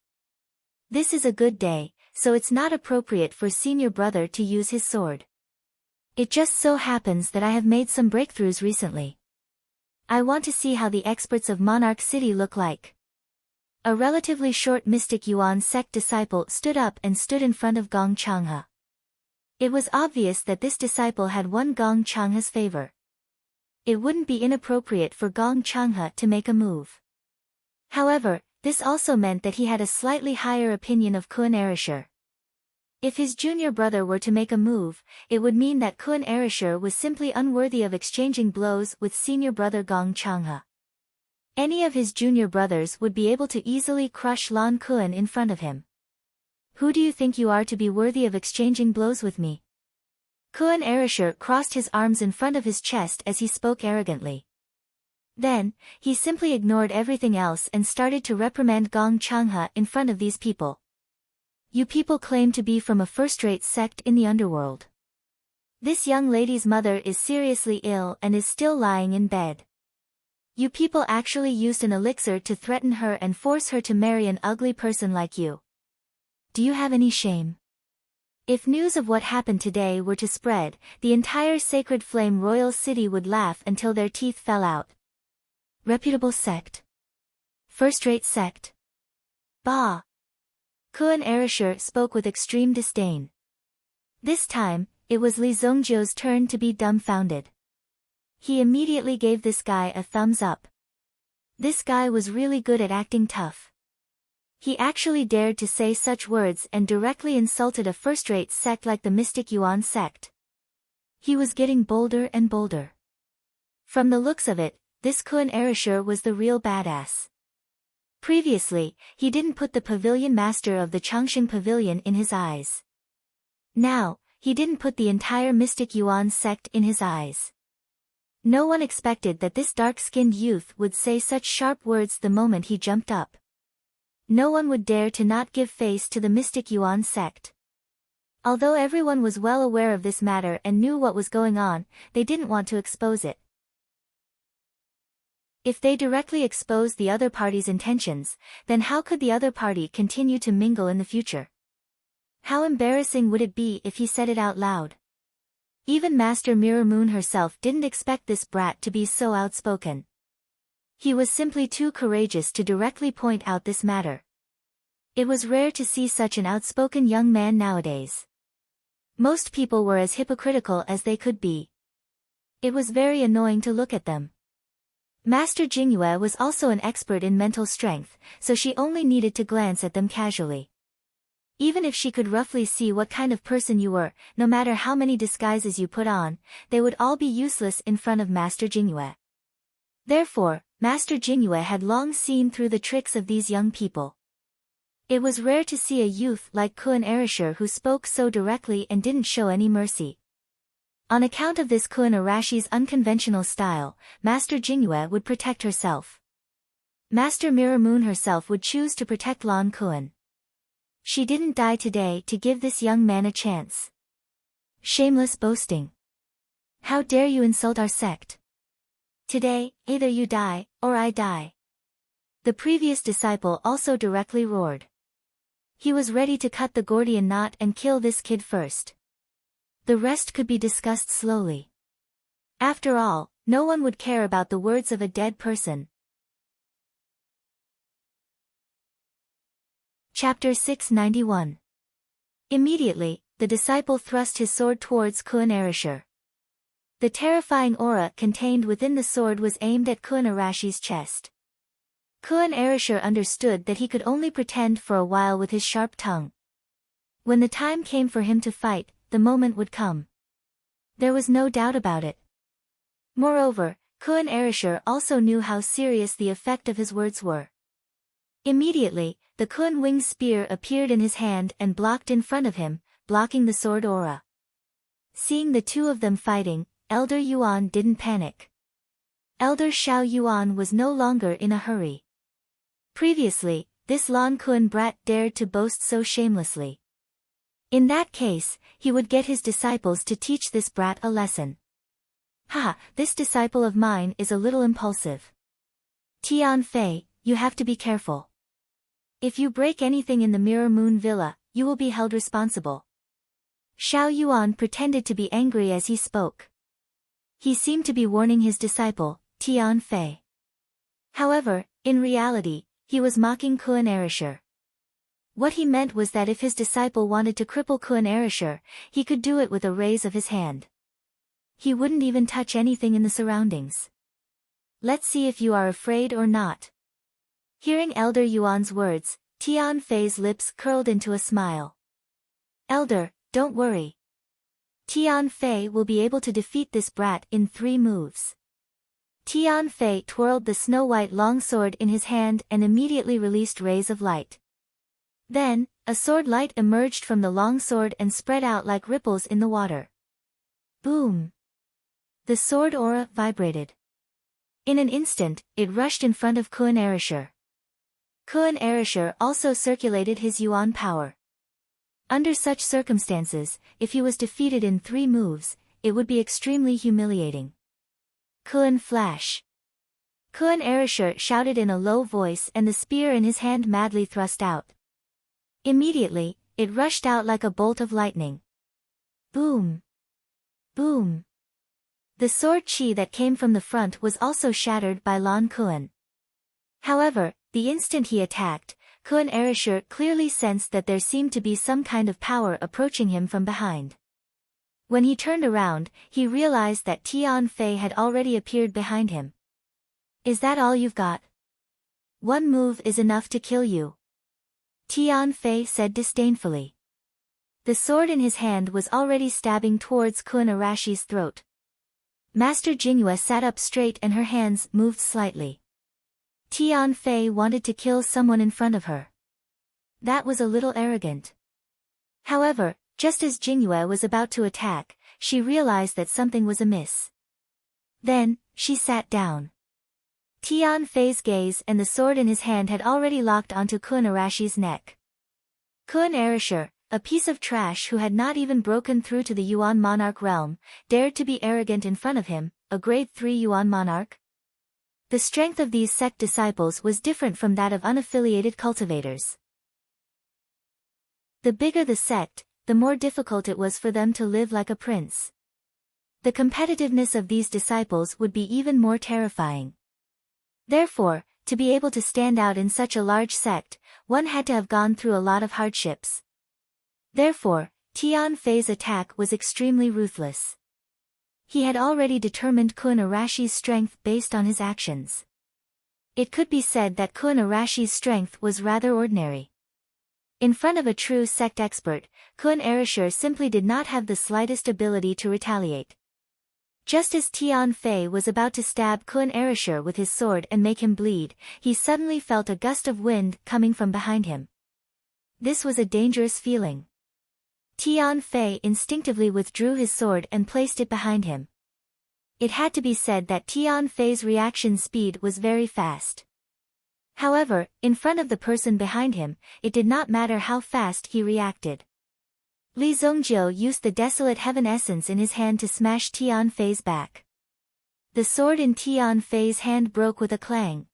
This is a good day, so it's not appropriate for senior brother to use his sword. It just so happens that I have made some breakthroughs recently. I want to see how the experts of Monarch City look like. A relatively short mystic Yuan sect disciple stood up and stood in front of Gong Changhe. It was obvious that this disciple had won Gong Changhe's favor. It wouldn't be inappropriate for Gong Changhe to make a move. However, this also meant that he had a slightly higher opinion of Kun Erasure. If his junior brother were to make a move, it would mean that Kun Erasure was simply unworthy of exchanging blows with senior brother Gong Changhe. Any of his junior brothers would be able to easily crush Lan Kun in front of him. Who do you think you are to be worthy of exchanging blows with me? Kun Erasure crossed his arms in front of his chest as he spoke arrogantly. Then, he simply ignored everything else and started to reprimand Gong Changhe in front of these people. You people claim to be from a first-rate sect in the underworld. This young lady's mother is seriously ill and is still lying in bed. You people actually used an elixir to threaten her and force her to marry an ugly person like you. Do you have any shame? If news of what happened today were to spread, the entire Sacred Flame Royal City would laugh until their teeth fell out. Reputable sect. First-rate sect. Bah! Kun Erasure spoke with extreme disdain. This time, it was Li Zongjiu's turn to be dumbfounded. He immediately gave this guy a thumbs up. This guy was really good at acting tough. He actually dared to say such words and directly insulted a first-rate sect like the Mystic Yuan sect. He was getting bolder and bolder. From the looks of it, this Kun Erasure was the real badass. Previously, he didn't put the pavilion master of the Changxing Pavilion in his eyes. Now, he didn't put the entire Mystic Yuan sect in his eyes. No one expected that this dark-skinned youth would say such sharp words the moment he jumped up. No one would dare to not give face to the Mystic Yuan sect. Although everyone was well aware of this matter and knew what was going on, they didn't want to expose it. If they directly exposed the other party's intentions, then how could the other party continue to mingle in the future? How embarrassing would it be if he said it out loud? Even Master Mirror Moon herself didn't expect this brat to be so outspoken. He was simply too courageous to directly point out this matter. It was rare to see such an outspoken young man nowadays. Most people were as hypocritical as they could be. It was very annoying to look at them. Master Jingyue was also an expert in mental strength, so she only needed to glance at them casually. Even if she could roughly see what kind of person you were, no matter how many disguises you put on, they would all be useless in front of Master Jingyue. Therefore, Master Jingyue had long seen through the tricks of these young people. It was rare to see a youth like Kun Erasure who spoke so directly and didn't show any mercy. On account of this Kun Arashi's unconventional style, Master Jingyue would protect herself. Master Mirror Moon herself would choose to protect Lan Kun. She didn't die today to give this young man a chance. Shameless boasting. How dare you insult our sect? Today, either you die, or I die. The previous disciple also directly roared. He was ready to cut the Gordian knot and kill this kid first. The rest could be discussed slowly. After all, no one would care about the words of a dead person. Chapter 691. Immediately, the disciple thrust his sword towards Kun Erasure. The terrifying aura contained within the sword was aimed at Kun Arashi's chest. Kun Erasure understood that he could only pretend for a while with his sharp tongue. When the time came for him to fight, the moment would come. There was no doubt about it. Moreover, Kun Erasure also knew how serious the effect of his words were. Immediately, the Kun Wing spear appeared in his hand and blocked in front of him, blocking the sword aura. Seeing the two of them fighting, Elder Yuan didn't panic. Elder Xiao Yuan was no longer in a hurry. Previously, this Lan Kun brat dared to boast so shamelessly. In that case, he would get his disciples to teach this brat a lesson. Haha, this disciple of mine is a little impulsive. Tian Fei, you have to be careful. If you break anything in the Mirror Moon Villa, you will be held responsible. Xiao Yuan pretended to be angry as he spoke. He seemed to be warning his disciple, Tian Fei. However, in reality, he was mocking Kun Erasure. What he meant was that if his disciple wanted to cripple Kun Erasure, he could do it with a raise of his hand. He wouldn't even touch anything in the surroundings. Let's see if you are afraid or not. Hearing Elder Yuan's words, Tian Fei's lips curled into a smile. Elder, don't worry. Tian Fei will be able to defeat this brat in 3 moves. Tian Fei twirled the snow-white longsword in his hand and immediately released rays of light. Then, a sword light emerged from the longsword and spread out like ripples in the water. Boom! The sword aura vibrated. In an instant, it rushed in front of Kun Erasure. Kun Erasure also circulated his Yuan power. Under such circumstances, if he was defeated in 3 moves, it would be extremely humiliating. Kun Flash. Kun Erasure shouted in a low voice and the spear in his hand madly thrust out. Immediately, it rushed out like a bolt of lightning. Boom! Boom! The sword chi that came from the front was also shattered by Lan Kun. However, the instant he attacked, Kun Erasure clearly sensed that there seemed to be some kind of power approaching him from behind. When he turned around, he realized that Tian Fei had already appeared behind him. Is that all you've got? 1 move is enough to kill you. Tian Fei said disdainfully. The sword in his hand was already stabbing towards Kun Arashi's throat. Master Jingyue sat up straight and her hands moved slightly. Tian Fei wanted to kill someone in front of her. That was a little arrogant. However, just as Jingyue was about to attack, she realized that something was amiss. Then, she sat down. Tian Fei's gaze and the sword in his hand had already locked onto Kun Arashi's neck. Kun Erasure, a piece of trash who had not even broken through to the Yuan monarch realm, dared to be arrogant in front of him, a grade 3 Yuan monarch? The strength of these sect disciples was different from that of unaffiliated cultivators. The bigger the sect, the more difficult it was for them to live like a prince. The competitiveness of these disciples would be even more terrifying. Therefore, to be able to stand out in such a large sect, one had to have gone through a lot of hardships. Therefore, Tian Fei's attack was extremely ruthless. He had already determined Kun Arashi's strength based on his actions. It could be said that Kun Arashi's strength was rather ordinary. In front of a true sect expert, Kun Erasure simply did not have the slightest ability to retaliate. Just as Tian Fei was about to stab Kun Erasure with his sword and make him bleed, he suddenly felt a gust of wind coming from behind him. This was a dangerous feeling. Tian Fei instinctively withdrew his sword and placed it behind him. It had to be said that Tian Fei's reaction speed was very fast. However, in front of the person behind him, it did not matter how fast he reacted. Li Zongjiu used the Desolate Heaven essence in his hand to smash Tian Fei's back. The sword in Tian Fei's hand broke with a clang.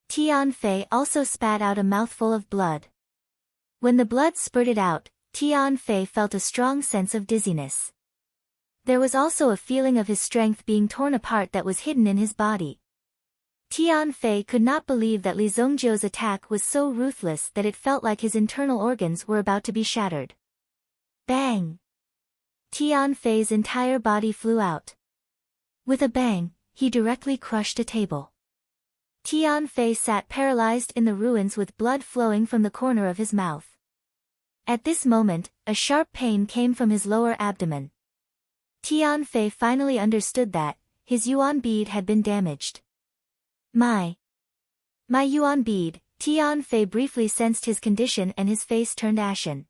Tian Fei also spat out a mouthful of blood. When the blood spurted out, Tian Fei felt a strong sense of dizziness. There was also a feeling of his strength being torn apart that was hidden in his body. Tian Fei could not believe that Li Zongjiu's attack was so ruthless that it felt like his internal organs were about to be shattered. Bang! Tian Fei's entire body flew out. With a bang, he directly crushed a table. Tian Fei sat paralyzed in the ruins with blood flowing from the corner of his mouth. At this moment, a sharp pain came from his lower abdomen. Tian Fei finally understood that his Yuan bead had been damaged. My Yuan bead. Tian Fei briefly sensed his condition and his face turned ashen.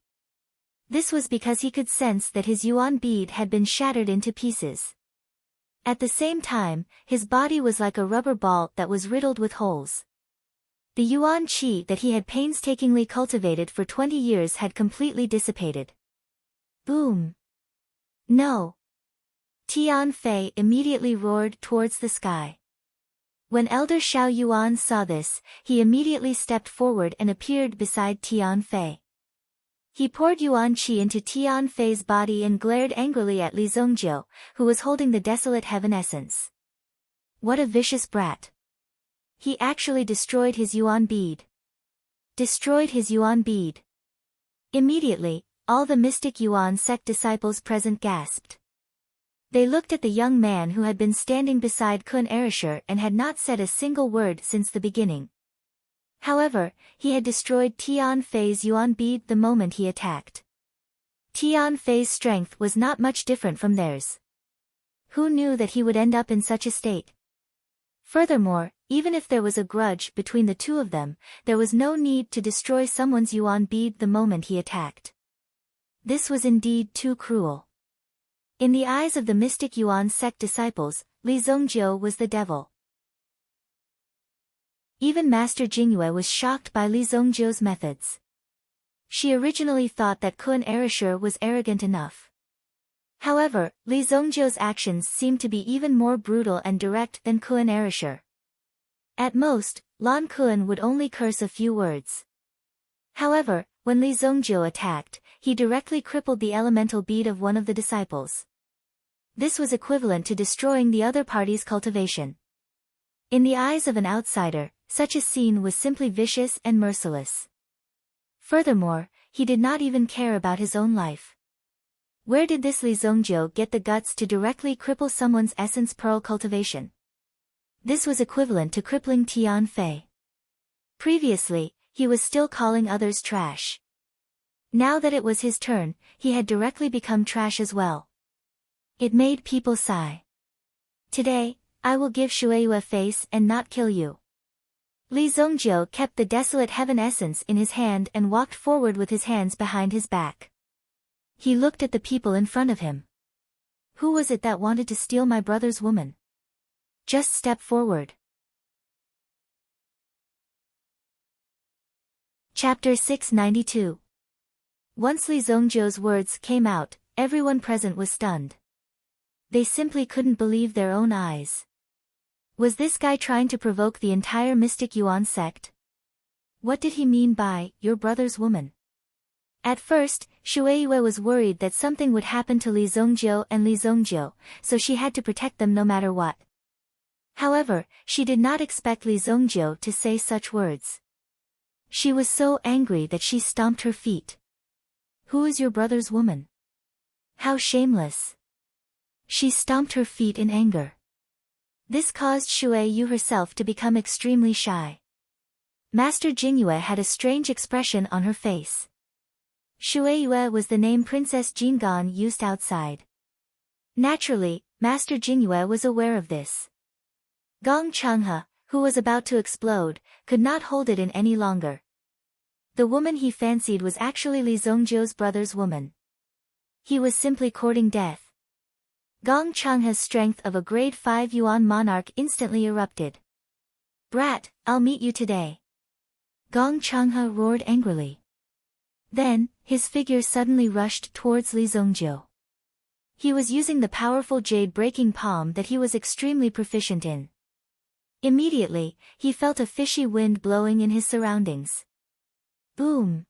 This was because he could sense that his Yuan bead had been shattered into pieces. At the same time, his body was like a rubber ball that was riddled with holes. The Yuan qi that he had painstakingly cultivated for 20 years had completely dissipated. Boom! No! Tian Fei immediately roared towards the sky. When Elder Xiao Yuan saw this, he immediately stepped forward and appeared beside Tian Fei. He poured Yuan qi into Tian Fei's body and glared angrily at Li Zongjiu, who was holding the Desolate Heaven essence. What a vicious brat. He actually destroyed his yuan bead. Destroyed his yuan bead. Immediately, all the mystic yuan sect disciples present gasped. They looked at the young man who had been standing beside Kun Erasure and had not said a single word since the beginning. However, he had destroyed Tian Fei's yuan bead the moment he attacked. Tian Fei's strength was not much different from theirs. Who knew that he would end up in such a state? Furthermore, even if there was a grudge between the two of them, there was no need to destroy someone's yuan bead the moment he attacked. This was indeed too cruel. In the eyes of the mystic yuan sect disciples, Li Zongjiu was the devil. Even Master Jingyue was shocked by Li Zongjiu's methods. She originally thought that Kun Erasure was arrogant enough. However, Li Zongjiu's actions seemed to be even more brutal and direct than Kun Erasure. At most, Lan Kun would only curse a few words. However, when Li Zongjiu attacked, he directly crippled the elemental bead of one of the disciples. This was equivalent to destroying the other party's cultivation. In the eyes of an outsider, such a scene was simply vicious and merciless. Furthermore, he did not even care about his own life. Where did this Li Zongjiu get the guts to directly cripple someone's essence pearl cultivation? This was equivalent to crippling Tian Fei. Previously, he was still calling others trash. Now that it was his turn, he had directly become trash as well. It made people sigh. Today, I will give Shueyu a face and not kill you. Li Zongjiu kept the desolate heaven essence in his hand and walked forward with his hands behind his back. He looked at the people in front of him. Who was it that wanted to steal my brother's woman? Just step forward. Chapter 692. Once Li Zongjiu's words came out, everyone present was stunned. They simply couldn't believe their own eyes. Was this guy trying to provoke the entire mystic yuan sect? What did he mean by, your brother's woman? At first, Shueiyue was worried that something would happen to Li Zongjiu and Li Zongjiu, so she had to protect them no matter what. However, she did not expect Li Zongjiu to say such words. She was so angry that she stomped her feet. Who is your brother's woman? How shameless! She stomped her feet in anger. This caused Shueyu herself to become extremely shy. Master Jingyue had a strange expression on her face. Shueyu was the name Princess Jingan used outside. Naturally, Master Jingyue was aware of this. Gong Changhe, who was about to explode, could not hold it in any longer. The woman he fancied was actually Li Zongjiu's brother's woman. He was simply courting death. Gong Changhe's strength of a grade 5 yuan monarch instantly erupted. Brat, I'll meet you today. Gong Changhe roared angrily. Then, his figure suddenly rushed towards Li Zongjiu. He was using the powerful jade-breaking palm that he was extremely proficient in. Immediately, he felt a fishy wind blowing in his surroundings. Boom!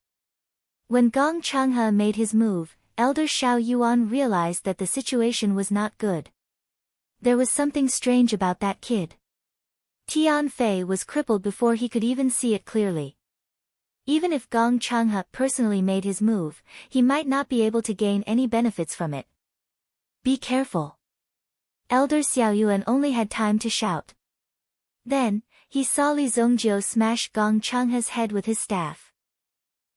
When Gong Changhe made his move, Elder Xiao Yuan realized that the situation was not good. There was something strange about that kid. Tian Fei was crippled before he could even see it clearly. Even if Gong Changhe personally made his move, he might not be able to gain any benefits from it. Be careful. Elder Xiao Yuan only had time to shout. Then, he saw Li Zongjiu smash Gong Changhe's head with his staff.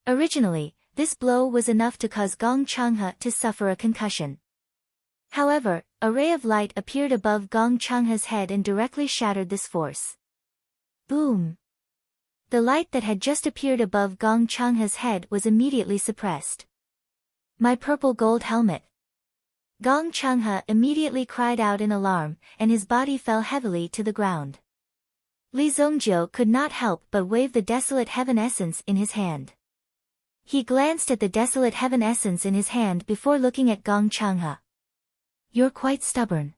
Originally, this blow was enough to cause Gong Changhe to suffer a concussion. However, a ray of light appeared above Gong Changhe's head and directly shattered this force. Boom! The light that had just appeared above Gong Changhe's head was immediately suppressed. My purple gold helmet! Gong Changhe immediately cried out in alarm, and his body fell heavily to the ground. Li Zongjiu could not help but wave the desolate heaven essence in his hand. He glanced at the desolate heaven essence in his hand before looking at Gong Changhe. You're quite stubborn.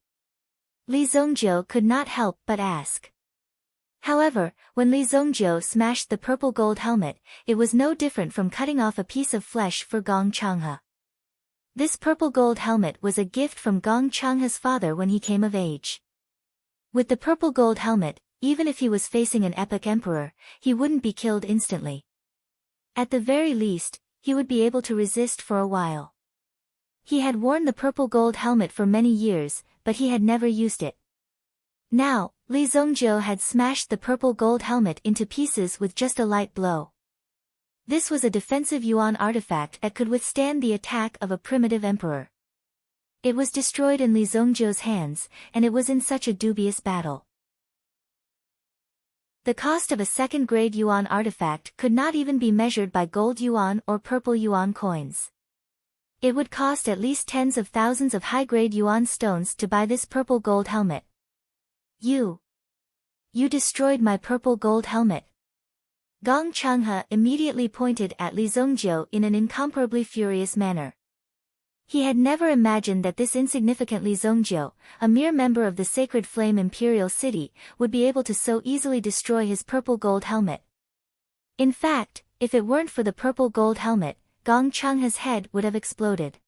Li Zongjiu could not help but ask. However, when Li Zongjiu smashed the purple gold helmet, it was no different from cutting off a piece of flesh for Gong Changhe. This purple gold helmet was a gift from Gong Changhe's father when he came of age. With the purple gold helmet, even if he was facing an epic emperor, he wouldn't be killed instantly. At the very least, he would be able to resist for a while. He had worn the purple gold helmet for many years, but he had never used it. Now, Li Zongjiu had smashed the purple gold helmet into pieces with just a light blow. This was a defensive yuan artifact that could withstand the attack of a primitive emperor. It was destroyed in Li Zongjiu's hands, and it was in such a dubious battle. The cost of a second-grade yuan artifact could not even be measured by gold yuan or purple yuan coins. It would cost at least tens of thousands of high-grade yuan stones to buy this purple gold helmet. You destroyed my purple gold helmet. Gong Changhe immediately pointed at Li Zongjiu in an incomparably furious manner. He had never imagined that this insignificant Li Zongjiu, a mere member of the Sacred Flame Imperial City, would be able to so easily destroy his purple gold helmet. In fact, if it weren't for the purple gold helmet, Gong Changhe's head would have exploded.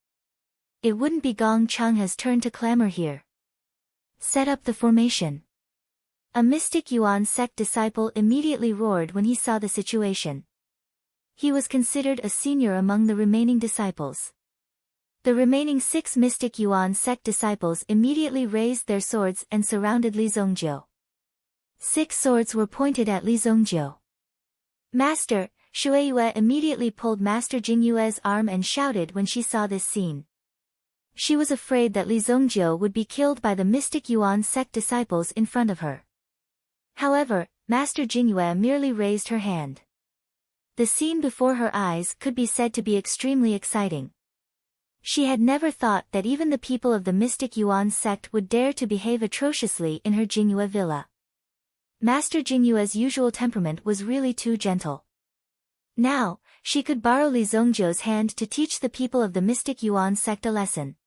It wouldn't be Gong Changhe's turn to clamor here. Set up the formation. A mystic Yuan sect disciple immediately roared when he saw the situation. He was considered a senior among the remaining disciples. The remaining 6 mystic Yuan sect disciples immediately raised their swords and surrounded Li Zongjiu. 6 swords were pointed at Li Zongjiu. Master, Shueiyue immediately pulled Master Jingyue's arm and shouted when she saw this scene. She was afraid that Li Zongjiu would be killed by the mystic Yuan sect disciples in front of her. However, Master Jingyue merely raised her hand. The scene before her eyes could be said to be extremely exciting. She had never thought that even the people of the mystic Yuan sect would dare to behave atrociously in her Jingyue villa. Master Jingyue's usual temperament was really too gentle. Now, she could borrow Li Zongjiu's hand to teach the people of the mystic Yuan sect a lesson.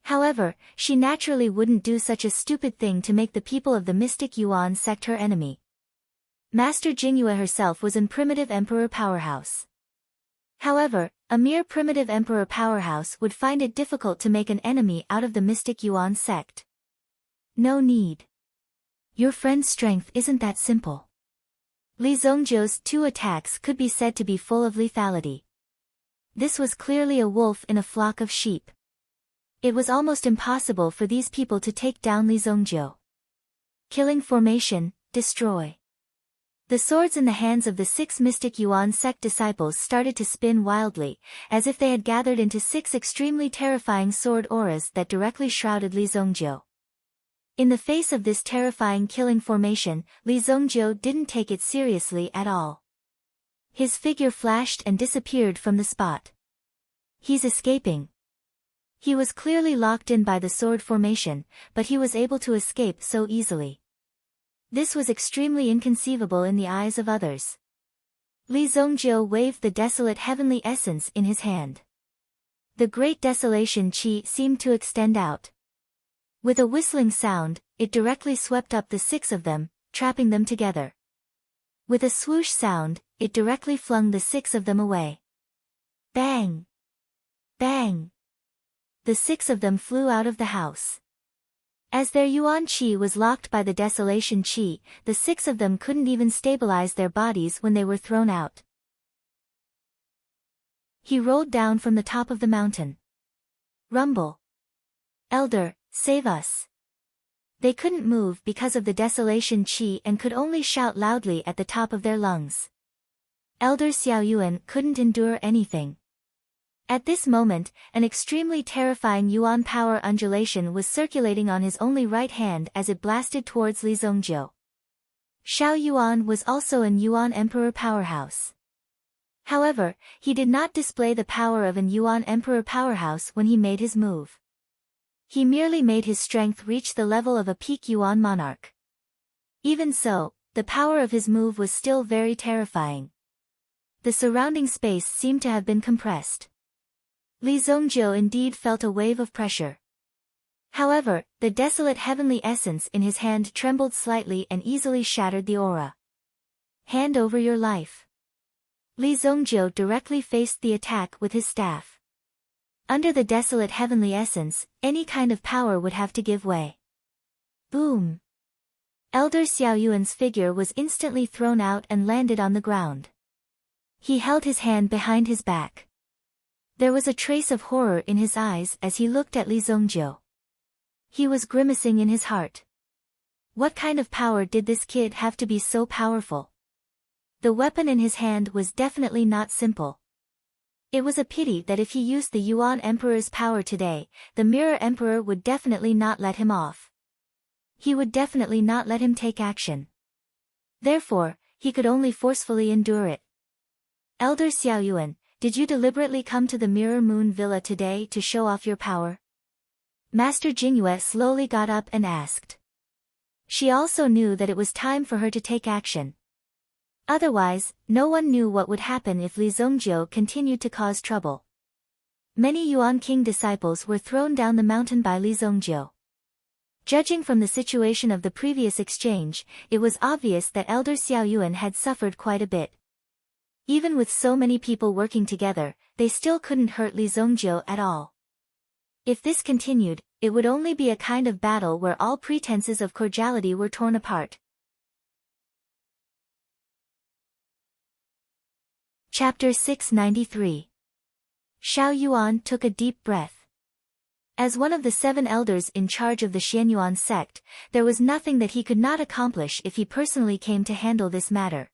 However, she naturally wouldn't do such a stupid thing to make the people of the mystic Yuan sect her enemy. Master Jingyue herself was an primitive emperor powerhouse. However, a mere primitive emperor powerhouse would find it difficult to make an enemy out of the mystic Yuan sect. No need. Your friend's strength isn't that simple. Li Zongjiu's 2 attacks could be said to be full of lethality. This was clearly a wolf in a flock of sheep. It was almost impossible for these people to take down Li Zongjiu. Killing formation, destroy. The swords in the hands of the 6 mystic Yuan sect disciples started to spin wildly, as if they had gathered into 6 extremely terrifying sword auras that directly shrouded Li Zongjiu. In the face of this terrifying killing formation, Li Zongjiu didn't take it seriously at all. His figure flashed and disappeared from the spot. He's escaping. He was clearly locked in by the sword formation, but he was able to escape so easily. This was extremely inconceivable in the eyes of others. Li Zongjiu waved the desolate heavenly essence in his hand. The great desolation qi seemed to extend out. With a whistling sound, it directly swept up the 6 of them, trapping them together. With a swoosh sound, it directly flung the 6 of them away. Bang! Bang! The 6 of them flew out of the house. As their yuan qi was locked by the desolation qi, the 6 of them couldn't even stabilize their bodies when they were thrown out. He rolled down from the top of the mountain. Rumble! Elder, save us! They couldn't move because of the desolation qi and could only shout loudly at the top of their lungs. Elder Xiaoyuan couldn't endure anything. At this moment, an extremely terrifying yuan power undulation was circulating on his only right hand as it blasted towards Li Zongjiu. Xiao Yuan was also an yuan emperor powerhouse. However, he did not display the power of an yuan emperor powerhouse when he made his move. He merely made his strength reach the level of a peak yuan monarch. Even so, the power of his move was still very terrifying. The surrounding space seemed to have been compressed. Li Zongjiu indeed felt a wave of pressure. However, the desolate heavenly essence in his hand trembled slightly and easily shattered the aura. Hand over your life. Li Zongjiu directly faced the attack with his staff. Under the desolate heavenly essence, any kind of power would have to give way. Boom! Elder Xiaoyuan's figure was instantly thrown out and landed on the ground. He held his hand behind his back. There was a trace of horror in his eyes as he looked at Li Zongjiu. He was grimacing in his heart. What kind of power did this kid have to be so powerful? The weapon in his hand was definitely not simple. It was a pity that if he used the Yuan Emperor's power today, the Mirror Emperor would definitely not let him off. He would definitely not let him take action. Therefore, he could only forcefully endure it. Elder Xiaoyuan, did you deliberately come to the Mirror Moon Villa today to show off your power? Master Jingyue slowly got up and asked. She also knew that it was time for her to take action. Otherwise, no one knew what would happen if Li Zongjiu continued to cause trouble. Many Yuan King disciples were thrown down the mountain by Li Zongjiu. Judging from the situation of the previous exchange, it was obvious that Elder Xiaoyuan had suffered quite a bit. Even with so many people working together, they still couldn't hurt Li Zongjiu at all. If this continued, it would only be a kind of battle where all pretenses of cordiality were torn apart. Chapter 693. Xiao Yuan took a deep breath. As one of the 7 elders in charge of the Xianyuan sect, there was nothing that he could not accomplish if he personally came to handle this matter.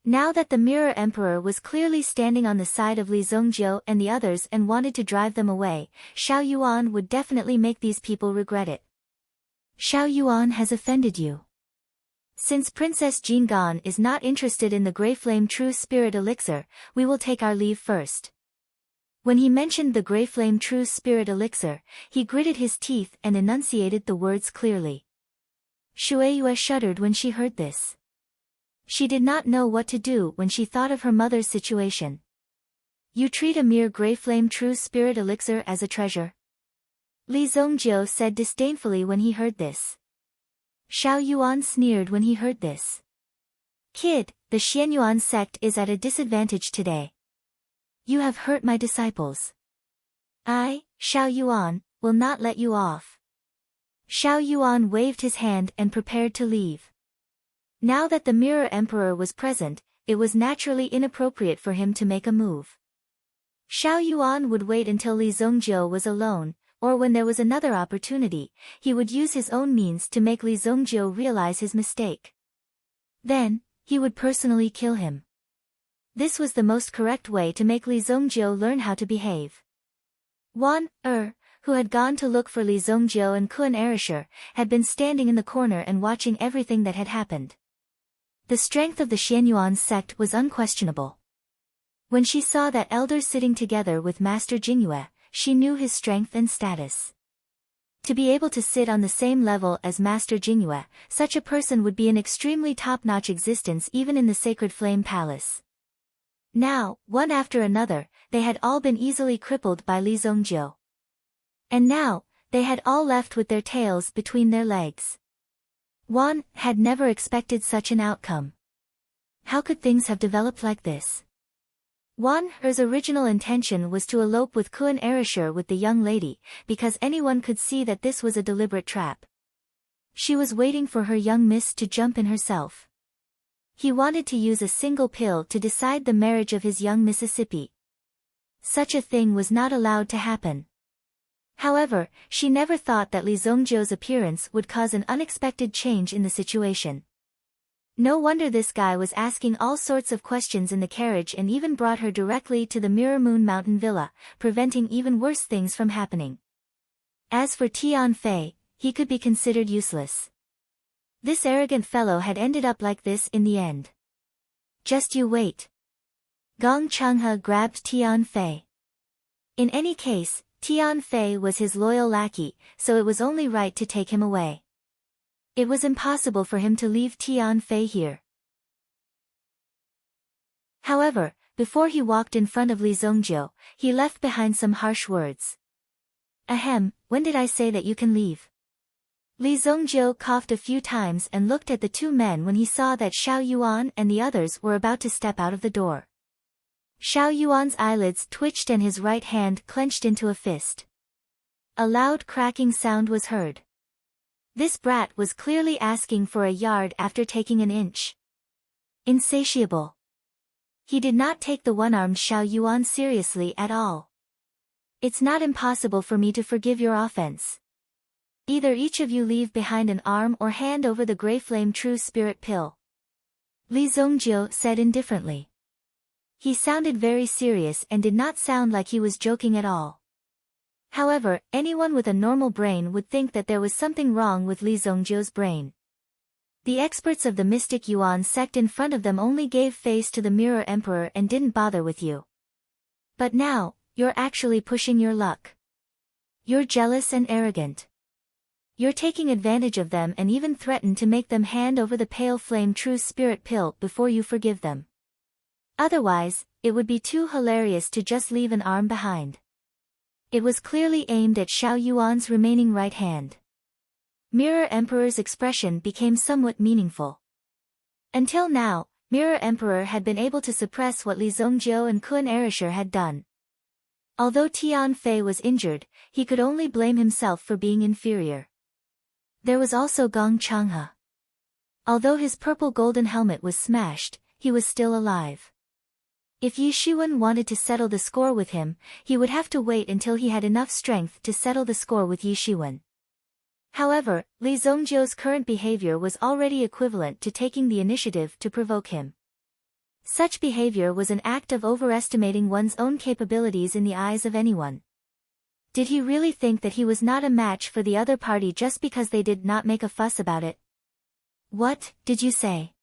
Now that the Mirror Emperor was clearly standing on the side of Li Zongjiu and the others and wanted to drive them away, Xiao Yuan would definitely make these people regret it. Xiao Yuan has offended you. Since Princess Jin Gan is not interested in the Grey Flame True Spirit Elixir, we will take our leave first. When he mentioned the Grey Flame True Spirit Elixir, he gritted his teeth and enunciated the words clearly. Shueiyue shuddered when she heard this. She did not know what to do when she thought of her mother's situation. You treat a mere Grey Flame True Spirit Elixir as a treasure? Li Zongjiu said disdainfully when he heard this. Xiao Yuan sneered when he heard this. Kid, the Xianyuan sect is at a disadvantage today. You have hurt my disciples. I, Xiao Yuan, will not let you off. Xiao Yuan waved his hand and prepared to leave. Now that the Mirror Emperor was present, it was naturally inappropriate for him to make a move. Xiao Yuan would wait until Li Zongjiu was alone, or when there was another opportunity, he would use his own means to make Li Zongjiu realize his mistake. Then, he would personally kill him. This was the most correct way to make Li Zongjiu learn how to behave. Wan who had gone to look for Li Zongjiu and Kun Erisher, had been standing in the corner and watching everything that had happened. The strength of the Xianyuan sect was unquestionable. When she saw that elders sitting together with Master Jingyue, she knew his strength and status. To be able to sit on the same level as Master Jingyue, such a person would be an extremely top-notch existence even in the Sacred Flame Palace. Now, one after another, they had all been easily crippled by Li Zongjiu. And now, they had all left with their tails between their legs. Wan had never expected such an outcome. How could things have developed like this? Wan's original intention was to elope with Kun Erisher with the young lady, because anyone could see that this was a deliberate trap. She was waiting for her young miss to jump in herself. He wanted to use a single pill to decide the marriage of his young Mississippi. Such a thing was not allowed to happen. However, she never thought that Li Zongjiu's appearance would cause an unexpected change in the situation. No wonder this guy was asking all sorts of questions in the carriage and even brought her directly to the Mirror Moon Mountain Villa, preventing even worse things from happening. As for Tian Fei, he could be considered useless. This arrogant fellow had ended up like this in the end. Just you wait. Gong Changhe grabbed Tian Fei. In any case, Tian Fei was his loyal lackey, so it was only right to take him away. It was impossible for him to leave Tian Fei here. However, before he walked in front of Li Zongjiu, he left behind some harsh words. Ahem, when did I say that you can leave? Li Zongjiu coughed a few times and looked at the 2 men when he saw that Xiao Yuan and the others were about to step out of the door. Xiao Yuan's eyelids twitched and his right hand clenched into a fist. A loud cracking sound was heard. This brat was clearly asking for a yard after taking an inch. Insatiable. He did not take the one-armed Xiao Yuan seriously at all. It's not impossible for me to forgive your offense. Either each of you leave behind an arm or hand over the Grey Flame True Spirit Pill. Li Zongjiu said indifferently. He sounded very serious and did not sound like he was joking at all. However, anyone with a normal brain would think that there was something wrong with Li Zongjiu's brain. The experts of the Mystic Yuan sect in front of them only gave face to the Mirror Emperor and didn't bother with you. But now, you're actually pushing your luck. You're jealous and arrogant. You're taking advantage of them and even threaten to make them hand over the Pale Flame True Spirit Pill before you forgive them. Otherwise, it would be too hilarious to just leave an arm behind. It was clearly aimed at Xiao Yuan's remaining right hand. Mirror Emperor's expression became somewhat meaningful. Until now, Mirror Emperor had been able to suppress what Li Zongjiu and Kun Erisher had done. Although Tian Fei was injured, he could only blame himself for being inferior. There was also Gong Changhe. Although his purple golden helmet was smashed, he was still alive. If Yi Shiwen wanted to settle the score with him, he would have to wait until he had enough strength to settle the score with Yi Shiwen. However, Li Zongjiu's current behavior was already equivalent to taking the initiative to provoke him. Such behavior was an act of overestimating one's own capabilities in the eyes of anyone. Did he really think that he was not a match for the other party just because they did not make a fuss about it? What did you say?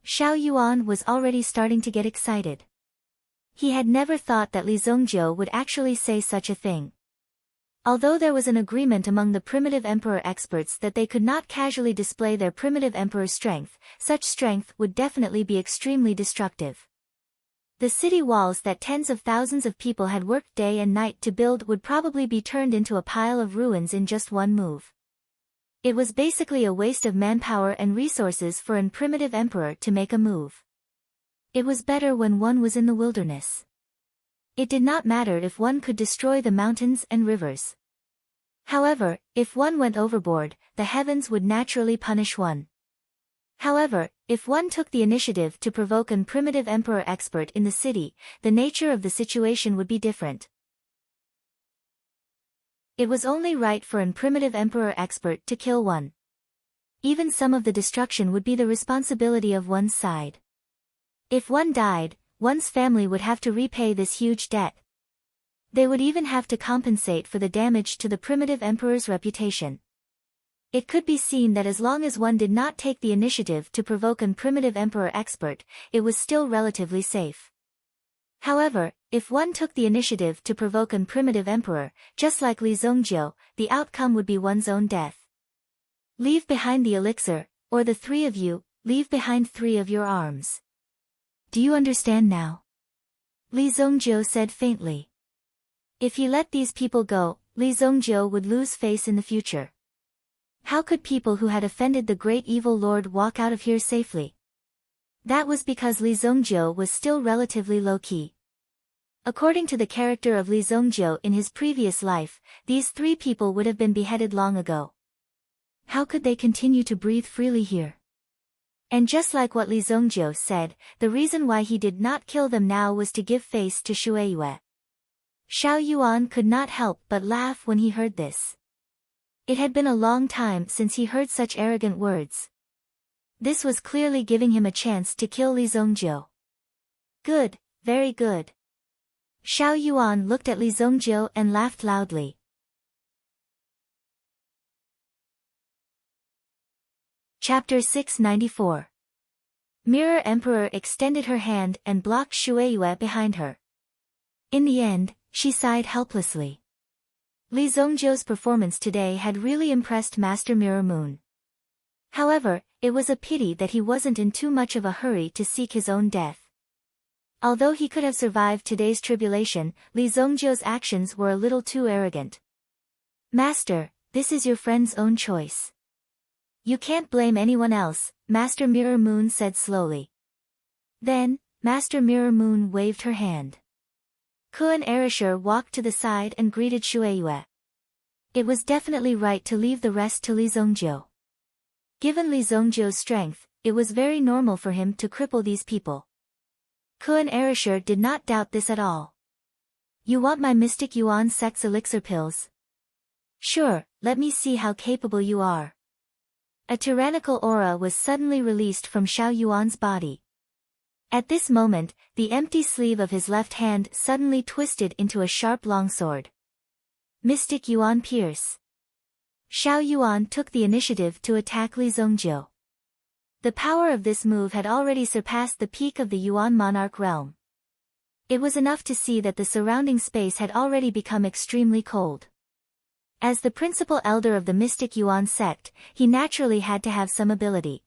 Xiao Yuan was already starting to get excited. He had never thought that Li Zongjiu would actually say such a thing. Although there was an agreement among the primitive emperor experts that they could not casually display their primitive emperor strength, such strength would definitely be extremely destructive. The city walls that tens of thousands of people had worked day and night to build would probably be turned into a pile of ruins in just one move. It was basically a waste of manpower and resources for an primitive emperor to make a move. It was better when one was in the wilderness. It did not matter if one could destroy the mountains and rivers. However, if one went overboard, the heavens would naturally punish one. However, if one took the initiative to provoke an primitive emperor expert in the city, the nature of the situation would be different. It was only right for an primitive emperor expert to kill one. Even some of the destruction would be the responsibility of one's side. If one died, one's family would have to repay this huge debt. They would even have to compensate for the damage to the primitive emperor's reputation. It could be seen that as long as one did not take the initiative to provoke an primitive emperor expert, it was still relatively safe. However, if one took the initiative to provoke an primitive emperor, just like Li Zongjiu, the outcome would be one's own death. Leave behind the elixir, or the three of you, leave behind 3 of your arms. Do you understand now? Li Zongjiu said faintly. If he let these people go, Li Zongjiu would lose face in the future. How could people who had offended the great evil lord walk out of here safely? That was because Li Zongjiu was still relatively low-key. According to the character of Li Zongjiu in his previous life, these 3 people would have been beheaded long ago. How could they continue to breathe freely here? And just like what Li Zongjiu said, the reason why he did not kill them now was to give face to Shueiyue. Xiao Yuan could not help but laugh when he heard this. It had been a long time since he heard such arrogant words. This was clearly giving him a chance to kill Li Zongjiu. Good, very good. Xiao Yuan looked at Li Zongjiu and laughed loudly. Chapter 694. Mirror Emperor extended her hand and blocked Shueiyue behind her. In the end, she sighed helplessly. Li Zongjiu's performance today had really impressed Master Mirror Moon. However, it was a pity that he wasn't in too much of a hurry to seek his own death. Although he could have survived today's tribulation, Li Zongjiu's actions were a little too arrogant. Master, this is your friend's own choice. You can't blame anyone else, Master Mirror Moon said slowly. Then, Master Mirror Moon waved her hand. Kun Erisher walked to the side and greeted Shueiyue. It was definitely right to leave the rest to Li Zongjiu. Given Li Zongjiu's strength, it was very normal for him to cripple these people. Kuan Erisher did not doubt this at all. You want my mystic Yuan sect's elixir pills? Sure, let me see how capable you are. A tyrannical aura was suddenly released from Xiao Yuan's body. At this moment, the empty sleeve of his left hand suddenly twisted into a sharp longsword. Mystic Yuan Pierce. Xiao Yuan took the initiative to attack Li Zongjiu. The power of this move had already surpassed the peak of the Yuan monarch realm. It was enough to see that the surrounding space had already become extremely cold. As the principal elder of the Mystic Yuan sect, he naturally had to have some ability.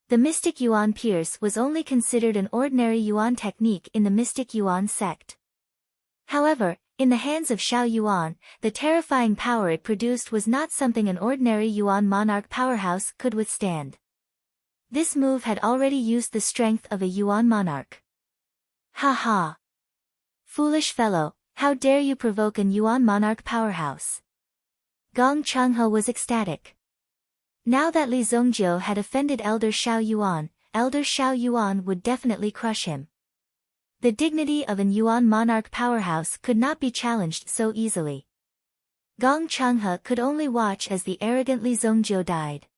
The Mystic Yuan Pierce was only considered an ordinary Yuan technique in the Mystic Yuan sect. However, in the hands of Xiao Yuan, the terrifying power it produced was not something an ordinary Yuan monarch powerhouse could withstand. This move had already used the strength of a Yuan monarch. Ha ha! Foolish fellow, how dare you provoke an Yuan monarch powerhouse? Gong Chenghe was ecstatic. Now that Li Zongjiu had offended Elder Xiao Yuan would definitely crush him. The dignity of an Yuan monarch powerhouse could not be challenged so easily. Gong Chenghe could only watch as the arrogant Li Zongjiu died.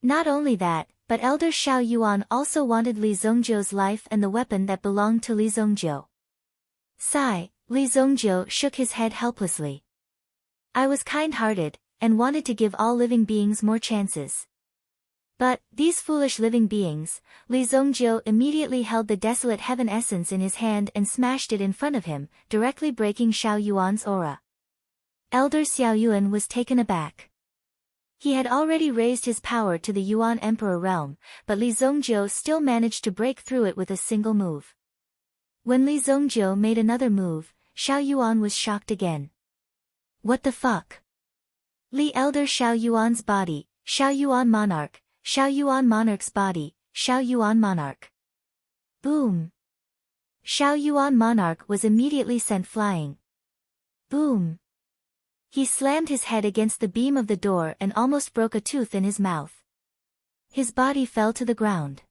Not only that, but Elder Xiao Yuan also wanted Li Zongjiu's life and the weapon that belonged to Li Zongjiu. Sigh, Li Zongjiu shook his head helplessly. I was kind-hearted, and wanted to give all living beings more chances. But, these foolish living beings, Li Zongjiu immediately held the desolate heaven essence in his hand and smashed it in front of him, directly breaking Xiao Yuan's aura. Elder Xiao Yuan was taken aback. He had already raised his power to the Yuan Emperor realm, but Li Zongjiu still managed to break through it with a single move. When Li Zongjiu made another move, Xiao Yuan was shocked again. What the fuck? Li Elder Xiao Yuan's body, Xiao Yuan Monarch's body, Xiao Yuan Monarch. Boom! Xiao Yuan Monarch was immediately sent flying. Boom! He slammed his head against the beam of the door and almost broke a tooth in his mouth. His body fell to the ground.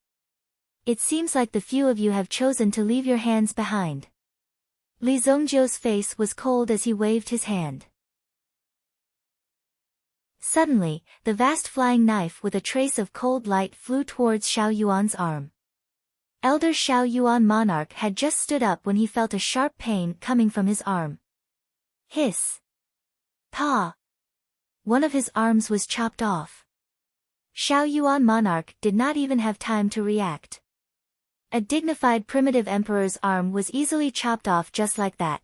It seems like the few of you have chosen to leave your hands behind. Li Zongjiu's face was cold as he waved his hand. Suddenly, the vast flying knife with a trace of cold light flew towards Xiao Yuan's arm. Elder Xiao Yuan Monarch had just stood up when he felt a sharp pain coming from his arm. Hiss! Pa! One of his arms was chopped off. Xiao Yuan Monarch did not even have time to react. A dignified primitive emperor's arm was easily chopped off just like that.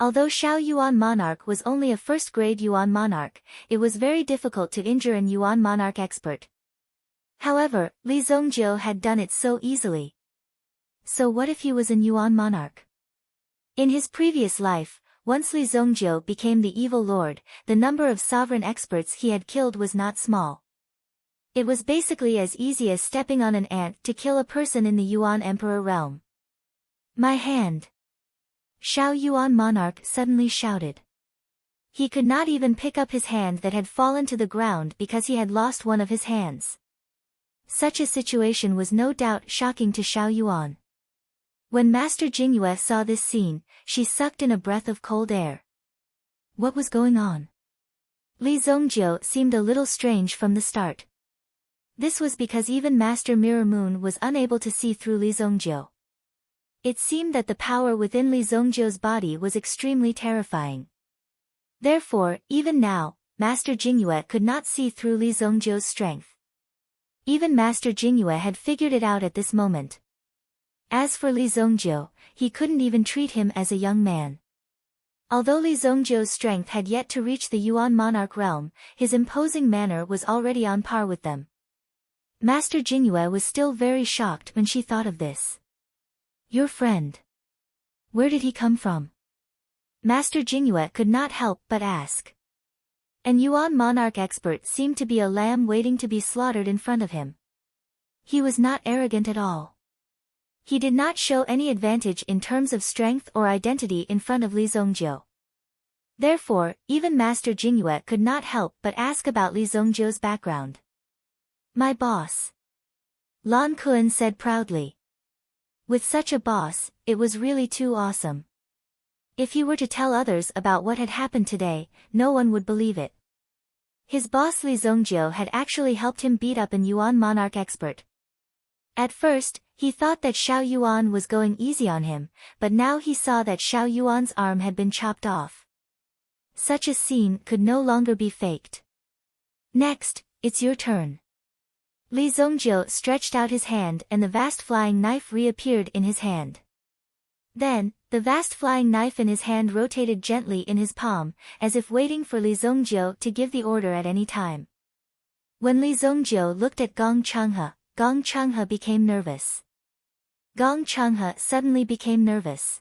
Although Xiao Yuan Monarch was only a first-grade Yuan monarch, it was very difficult to injure an Yuan monarch expert. However, Li Zongjiu had done it so easily. So what if he was an Yuan monarch? In his previous life, once Li Zongjiu became the evil lord, the number of sovereign experts he had killed was not small. It was basically as easy as stepping on an ant to kill a person in the Yuan Emperor realm. My hand! Xiao Yuan Monarch suddenly shouted. He could not even pick up his hand that had fallen to the ground because he had lost one of his hands. Such a situation was no doubt shocking to Xiao Yuan. When Master Jingyue saw this scene, she sucked in a breath of cold air. What was going on? Li Zongjiu seemed a little strange from the start. This was because even Master Mirror Moon was unable to see through Li Zongjiu. It seemed that the power within Li Zongjiu's body was extremely terrifying. Therefore, even now, Master Jingyue could not see through Li Zongjiu's strength. Even Master Jingyue had figured it out at this moment. As for Li Zongjiu, he couldn't even treat him as a young man. Although Li Zongjiu's strength had yet to reach the Yuan monarch realm, his imposing manner was already on par with them. Master Jingyue was still very shocked when she thought of this. Your friend. Where did he come from? Master Jingyue could not help but ask. An Yuan monarch expert seemed to be a lamb waiting to be slaughtered in front of him. He was not arrogant at all. He did not show any advantage in terms of strength or identity in front of Li Zongjiu. Therefore, even Master Jingyue could not help but ask about Li Zongjiu's background. My boss. Lan Kun said proudly. With such a boss, it was really too awesome. If he were to tell others about what had happened today, no one would believe it. His boss Li Zongjiu had actually helped him beat up an Yuan monarch expert. At first, he thought that Xiao Yuan was going easy on him, but now he saw that Xiao Yuan's arm had been chopped off. Such a scene could no longer be faked. Next, it's your turn. Li Zongjiu stretched out his hand and the vast flying knife reappeared in his hand. Then, the vast flying knife in his hand rotated gently in his palm, as if waiting for Li Zongjiu to give the order at any time. When Li Zongjiu looked at Gong Changhe became nervous. Gong Changhe suddenly became nervous.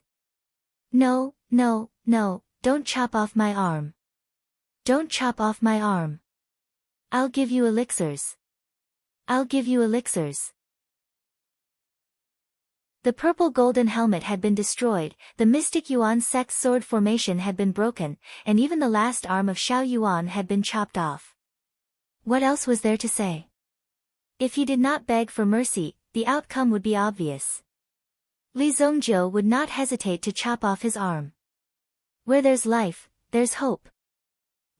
No, don't chop off my arm. Don't chop off my arm. I'll give you elixirs. I'll give you elixirs. The purple golden helmet had been destroyed, the mystic Yuan sect's sword formation had been broken, and even the last arm of Xiao Yuan had been chopped off. What else was there to say? If he did not beg for mercy, the outcome would be obvious. Li Zongjiu would not hesitate to chop off his arm. Where there's life, there's hope.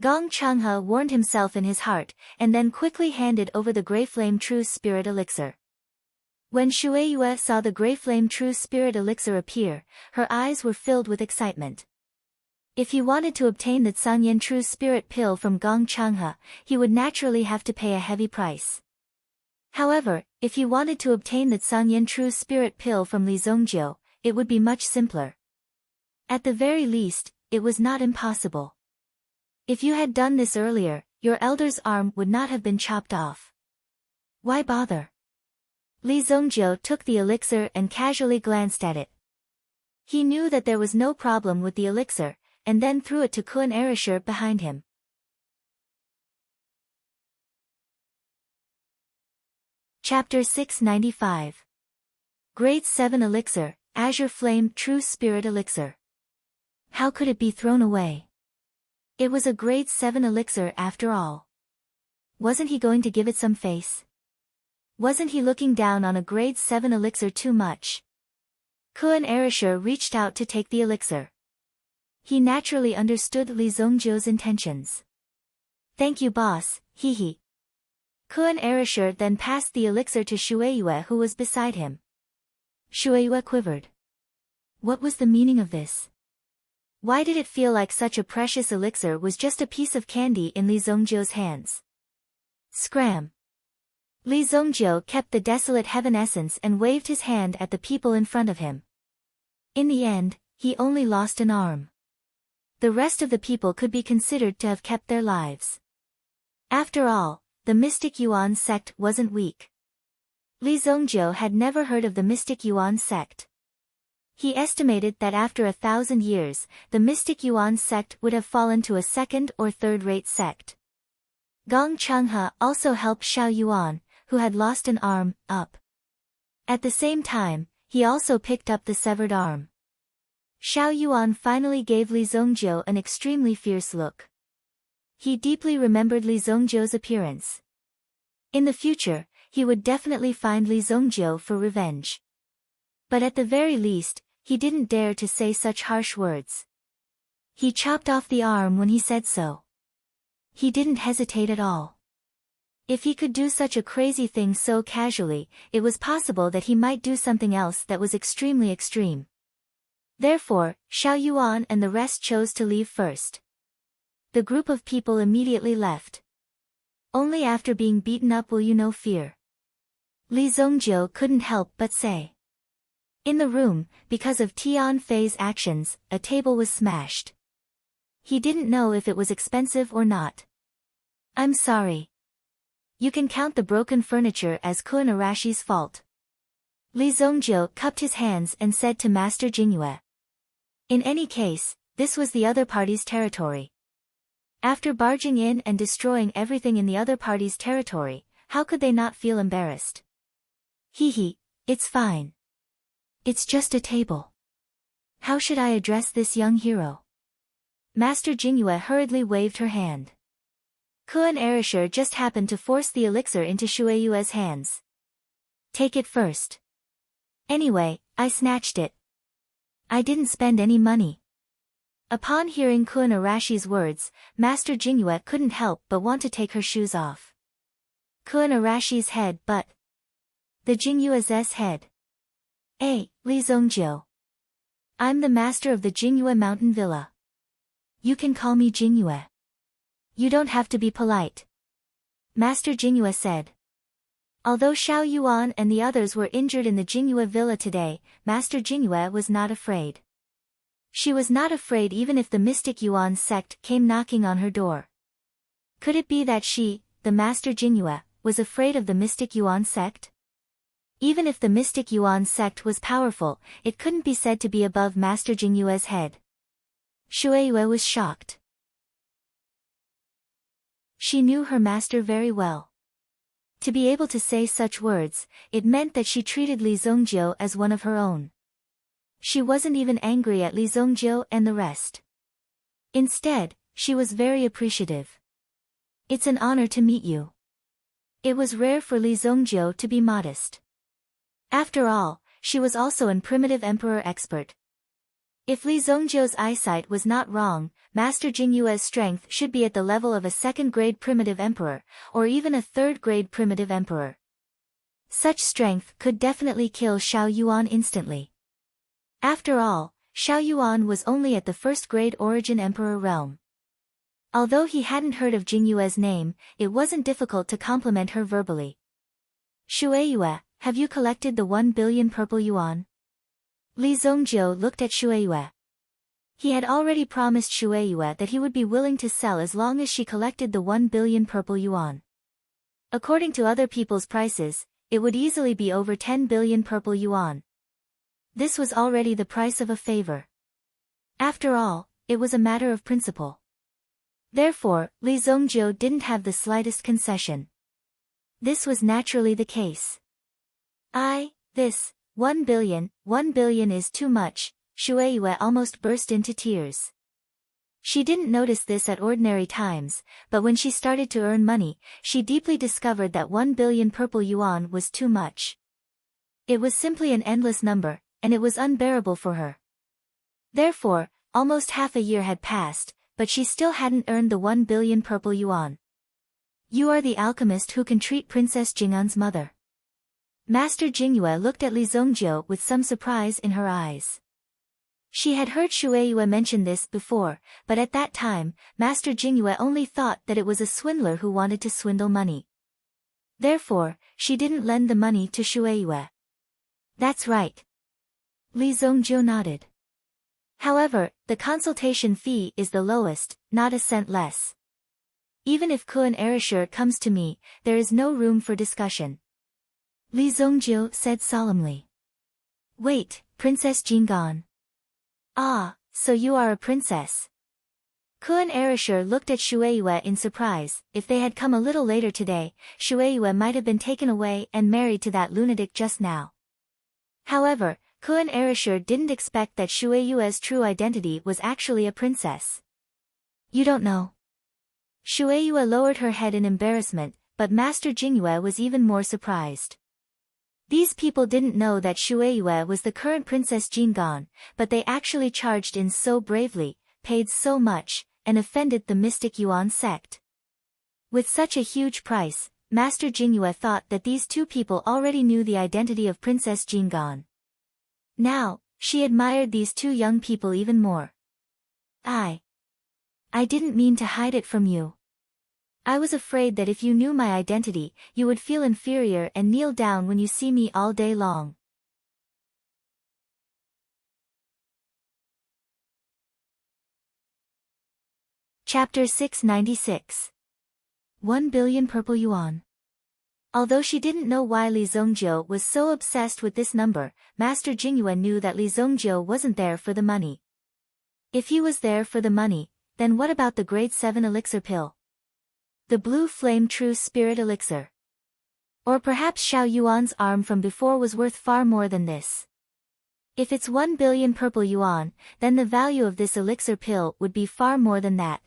Gong Changhe warned himself in his heart, and then quickly handed over the Grey Flame True Spirit Elixir. When Shueiyue saw the Grey Flame True Spirit Elixir appear, her eyes were filled with excitement. If he wanted to obtain the Canyan True Spirit Pill from Gong Changhe, he would naturally have to pay a heavy price. However, if he wanted to obtain the Canyan True Spirit Pill from Li Zongjiu, it would be much simpler. At the very least, it was not impossible. If you had done this earlier, your elder's arm would not have been chopped off. Why bother? Li Zongjiu took the elixir and casually glanced at it. He knew that there was no problem with the elixir, and then threw it to Kun Erasure behind him. Chapter 695. Grade 7 Elixir, Azure Flame True Spirit Elixir. How could it be thrown away? It was a grade 7 elixir after all. Wasn't he going to give it some face? Wasn't he looking down on a grade 7 elixir too much? Kun Erasure reached out to take the elixir. He naturally understood Li Zongjiu's intentions. Thank you boss, hehe. Kun Erasure then passed the elixir to Shueiyue who was beside him. Shueiyue quivered. What was the meaning of this? Why did it feel like such a precious elixir was just a piece of candy in Li Zongjiu's hands? Scram! Li Zongjiu kept the desolate heaven essence and waved his hand at the people in front of him. In the end, he only lost an arm. The rest of the people could be considered to have kept their lives. After all, the Mystic Yuan sect wasn't weak. Li Zongjiu had never heard of the Mystic Yuan sect. He estimated that after 1,000 years, the Mystic Yuan sect would have fallen to a second or third-rate sect. Gong Changhe also helped Xiao Yuan, who had lost an arm, up. At the same time, he also picked up the severed arm. Xiao Yuan finally gave Li Zongjiu an extremely fierce look. He deeply remembered Li Zongjiu's appearance. In the future, he would definitely find Li Zongjiu for revenge. But at the very least, he didn't dare to say such harsh words. He chopped off the arm when he said so. He didn't hesitate at all. If he could do such a crazy thing so casually, it was possible that he might do something else that was extremely extreme. Therefore, Xiao Yuan and the rest chose to leave first. The group of people immediately left. Only after being beaten up will you know fear. Li Zongjiu couldn't help but say. In the room, because of Tian Fei's actions, a table was smashed. He didn't know if it was expensive or not. I'm sorry. You can count the broken furniture as Kun Arashi's fault. Li Zongjiu cupped his hands and said to Master Jingyue. In any case, this was the other party's territory. After barging in and destroying everything in the other party's territory, how could they not feel embarrassed? Hehe, it's fine. It's just a table. How should I address this young hero? Master Jingyue hurriedly waved her hand. Kuan Erasure just happened to force the elixir into Shueiyue's hands. Take it first. Anyway, I snatched it. I didn't spend any money. Upon hearing Kuan Arashi's words, Master Jingyue couldn't help but want to take her shoes off. Kuan Arashi's head but the Jingyue's head. Hey, Li Zongjio. I'm the master of the Jingyue Mountain Villa. You can call me Jingyue. You don't have to be polite. Master Jingyue said. Although Xiao Yuan and the others were injured in the Jingyue Villa today, Master Jingyue was not afraid. She was not afraid even if the Mystic Yuan sect came knocking on her door. Could it be that she, the Master Jingyue, was afraid of the Mystic Yuan sect? Even if the Mystic Yuan sect was powerful, it couldn't be said to be above Master Jingyue's head. Shueiyue was shocked. She knew her master very well. To be able to say such words, it meant that she treated Li Zongjio as one of her own. She wasn't even angry at Li Zongjio and the rest. Instead, she was very appreciative. It's an honor to meet you. It was rare for Li Zongjio to be modest. After all, she was also an primitive emperor expert. If Li Zongjio's eyesight was not wrong, Master Jingyue's strength should be at the level of a second-grade primitive emperor, or even a third-grade primitive emperor. Such strength could definitely kill Xiao Yuan instantly. After all, Xiao Yuan was only at the first-grade origin emperor realm. Although he hadn't heard of Jingyue's name, it wasn't difficult to compliment her verbally. Shueiyue, have you collected the 1 billion purple yuan? Li Zongjio looked at Shueiyue. He had already promised Shueiyue that he would be willing to sell as long as she collected the 1 billion purple yuan. According to other people's prices, it would easily be over 10 billion purple yuan. This was already the price of a favor. After all, it was a matter of principle. Therefore, Li Zongjio didn't have the slightest concession. This was naturally the case. This, 1 billion is too much, Shueiyue almost burst into tears. She didn't notice this at ordinary times, but when she started to earn money, she deeply discovered that 1 billion purple yuan was too much. It was simply an endless number, and it was unbearable for her. Therefore, almost half a year had passed, but she still hadn't earned the 1 billion purple yuan. You are the alchemist who can treat Princess Jing'an's mother. Master Jingyue looked at Li Zongjio with some surprise in her eyes. She had heard Shueiyue mention this before, but at that time, Master Jingyue only thought that it was a swindler who wanted to swindle money. Therefore, she didn't lend the money to Shueiyue. That's right. Li Zongjio nodded. However, the consultation fee is the lowest, not a cent less. Even if Kuan Erasure comes to me, there is no room for discussion. Li Zongjio said solemnly. Wait, Princess Jing'an. Ah, so you are a princess. Kuan Erasure looked at Shueiyue in surprise. If they had come a little later today, Shueiyue might have been taken away and married to that lunatic just now. However, Kuan Erasure didn't expect that Shueiyue's true identity was actually a princess. You don't know. Shueiyue lowered her head in embarrassment, but Master Jingyue was even more surprised. These people didn't know that Shueiyue was the current Princess Jing'an, but they actually charged in so bravely, paid so much, and offended the Mystic Yuan sect. With such a huge price, Master Jingyue thought that these two people already knew the identity of Princess Jing'an. Now, she admired these two young people even more. I didn't mean to hide it from you. I was afraid that if you knew my identity, you would feel inferior and kneel down when you see me all day long. Chapter 696. 1 billion purple yuan. Although she didn't know why Li Zongjio was so obsessed with this number, Master Jingyue knew that Li Zongjio wasn't there for the money. If he was there for the money, then what about the grade 7 elixir pill? The blue flame true spirit elixir. Or perhaps Xiao Yuan's arm from before was worth far more than this. If it's 1 billion purple yuan, then the value of this elixir pill would be far more than that.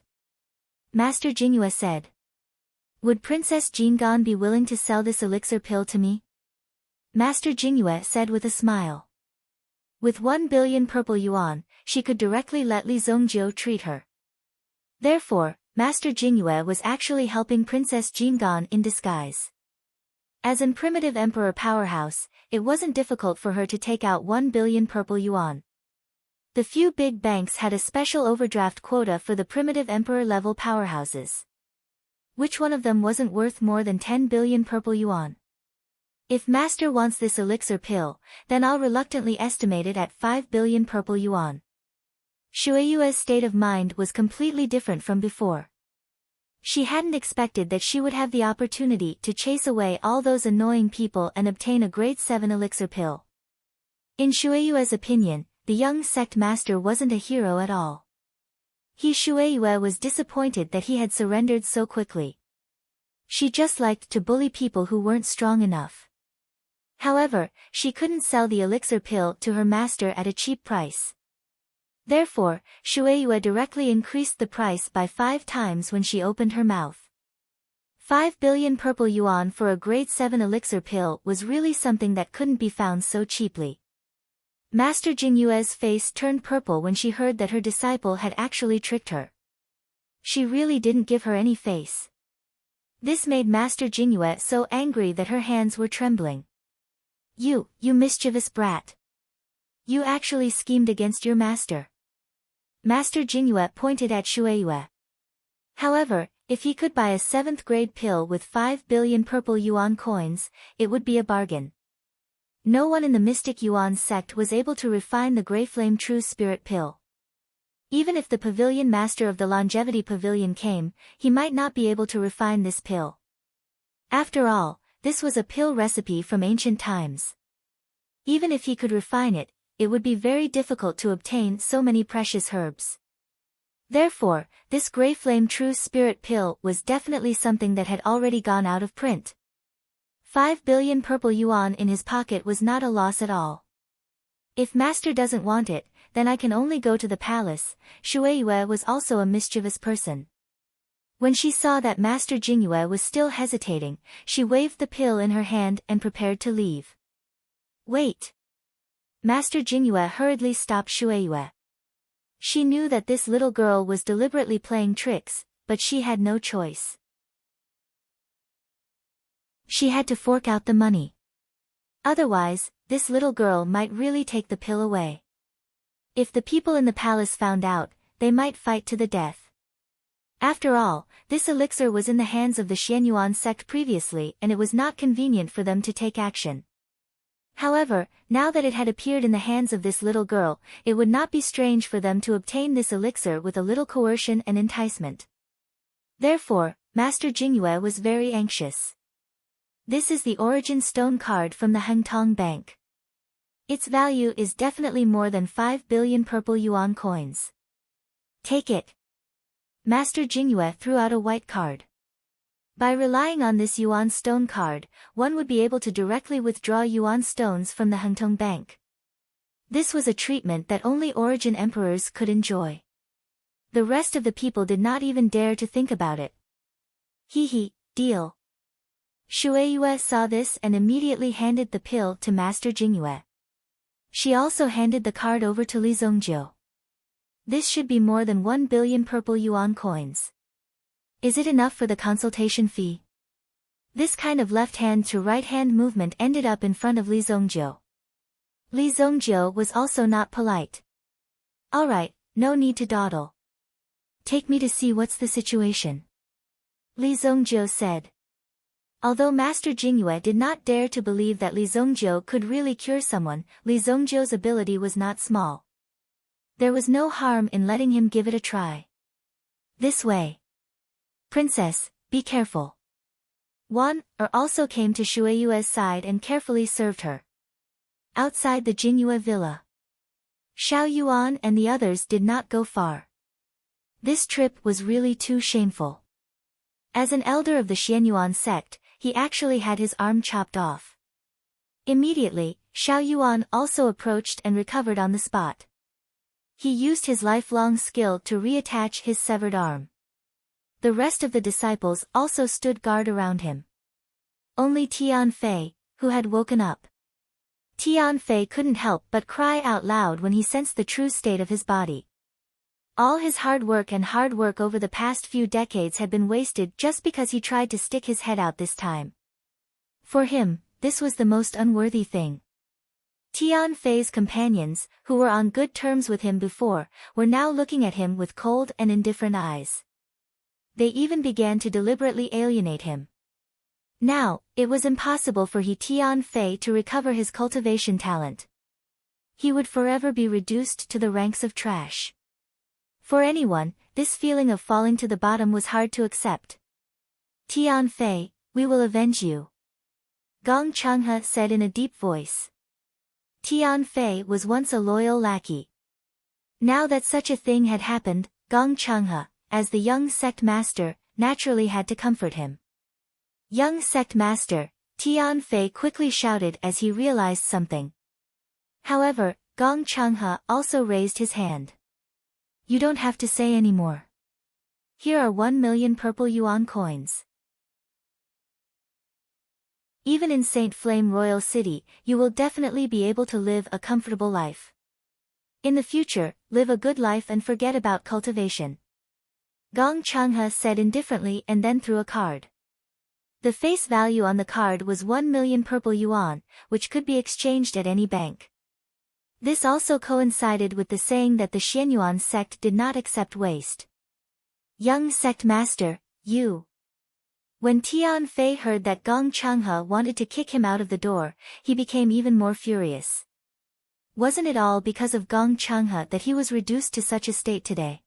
Master Jingyue said. Would Princess Jingan be willing to sell this elixir pill to me? Master Jingyue said with a smile. With 1 billion purple yuan, she could directly let Li Zongjiu treat her. Therefore, Master Jingyue was actually helping Princess Jingan in disguise. As an primitive emperor powerhouse, it wasn't difficult for her to take out 1 billion purple yuan. The few big banks had a special overdraft quota for the primitive emperor-level powerhouses. Which one of them wasn't worth more than 10 billion purple yuan? If Master wants this elixir pill, then I'll reluctantly estimate it at 5 billion purple yuan. Shueiyue's state of mind was completely different from before. She hadn't expected that she would have the opportunity to chase away all those annoying people and obtain a grade 7 elixir pill. In Shueiyue's opinion, the young sect master wasn't a hero at all. Shueiyue was disappointed that he had surrendered so quickly. She just liked to bully people who weren't strong enough. However, she couldn't sell the elixir pill to her master at a cheap price. Therefore, Shueiyue directly increased the price by 5 times when she opened her mouth. 5 billion purple yuan for a grade 7 elixir pill was really something that couldn't be found so cheaply. Master Jingyue's face turned purple when she heard that her disciple had actually tricked her. She really didn't give her any face. This made Master Jingyue so angry that her hands were trembling. You mischievous brat. You actually schemed against your master. Master Jingyue pointed at Shueiyue. However, if he could buy a 7th grade pill with 5 billion purple yuan coins, it would be a bargain. No one in the Mystic Yuan sect was able to refine the Grey Flame True Spirit pill. Even if the pavilion master of the Longevity Pavilion came, he might not be able to refine this pill. After all, this was a pill recipe from ancient times. Even if he could refine it, it would be very difficult to obtain so many precious herbs. Therefore, this Grey Flame True Spirit pill was definitely something that had already gone out of print. 5 billion purple yuan in his pocket was not a loss at all. If Master doesn't want it, then I can only go to the palace. Shueiyue was also a mischievous person. When she saw that Master Jingyue was still hesitating, she waved the pill in her hand and prepared to leave. Wait! Master Jingyue hurriedly stopped Shueiyue. She knew that this little girl was deliberately playing tricks, but she had no choice. She had to fork out the money. Otherwise, this little girl might really take the pill away. If the people in the palace found out, they might fight to the death. After all, this elixir was in the hands of the Xianyuan sect previously and it was not convenient for them to take action. However, now that it had appeared in the hands of this little girl, it would not be strange for them to obtain this elixir with a little coercion and enticement. Therefore, Master Jingyue was very anxious. This is the origin stone card from the Hengtong Bank. Its value is definitely more than 5 billion purple yuan coins. Take it. Master Jingyue threw out a white card. By relying on this yuan stone card, one would be able to directly withdraw yuan stones from the Hengtong Bank. This was a treatment that only origin emperors could enjoy. The rest of the people did not even dare to think about it. Deal. Shueiyue saw this and immediately handed the pill to Master Jingyue. She also handed the card over to Li Zongjiu. This should be more than 1 billion purple yuan coins. Is it enough for the consultation fee? This kind of left hand to right hand movement ended up in front of Li Zongjiu. Li Zongjiu was also not polite. Alright, no need to dawdle. Take me to see what's the situation. Li Zongjiu said. Although Master Jingyue did not dare to believe that Li Zongjiu could really cure someone, Li Zongjiu's ability was not small. There was no harm in letting him give it a try. This way. Princess, be careful. Also came to Shueiyue's side and carefully served her. Outside the Jinyue villa, Xiao Yuan and the others did not go far. This trip was really too shameful. As an elder of the Xianyuan sect, he actually had his arm chopped off. Immediately, Xiao Yuan also approached and recovered on the spot. He used his lifelong skill to reattach his severed arm. The rest of the disciples also stood guard around him. Only Tianfei, who had woken up. Tianfei couldn't help but cry out loud when he sensed the true state of his body. All his hard work over the past few decades had been wasted just because he tried to stick his head out this time. For him, this was the most unworthy thing. Tianfei's companions, who were on good terms with him before, were now looking at him with cold and indifferent eyes. They even began to deliberately alienate him. Now, it was impossible for Tianfei to recover his cultivation talent. He would forever be reduced to the ranks of trash. For anyone, this feeling of falling to the bottom was hard to accept. Tianfei, we will avenge you. Gong Changhe said in a deep voice. Tianfei was once a loyal lackey. Now that such a thing had happened, Gong Changhe, as the young sect master, naturally had to comfort him. Young sect master, Tianfei quickly shouted as he realized something. However, Gong Changhe also raised his hand. You don't have to say any more. Here are 1 million purple yuan coins. Even in Saint Flame Royal City, you will definitely be able to live a comfortable life. In the future, live a good life and forget about cultivation. Gong Changhe said indifferently and then threw a card. The face value on the card was 1 million purple yuan, which could be exchanged at any bank. This also coincided with the saying that the Xianyuan sect did not accept waste. Young sect master, you. When Tianfei heard that Gong Changhe wanted to kick him out of the door, he became even more furious. Wasn't it all because of Gong Changhe that he was reduced to such a state today?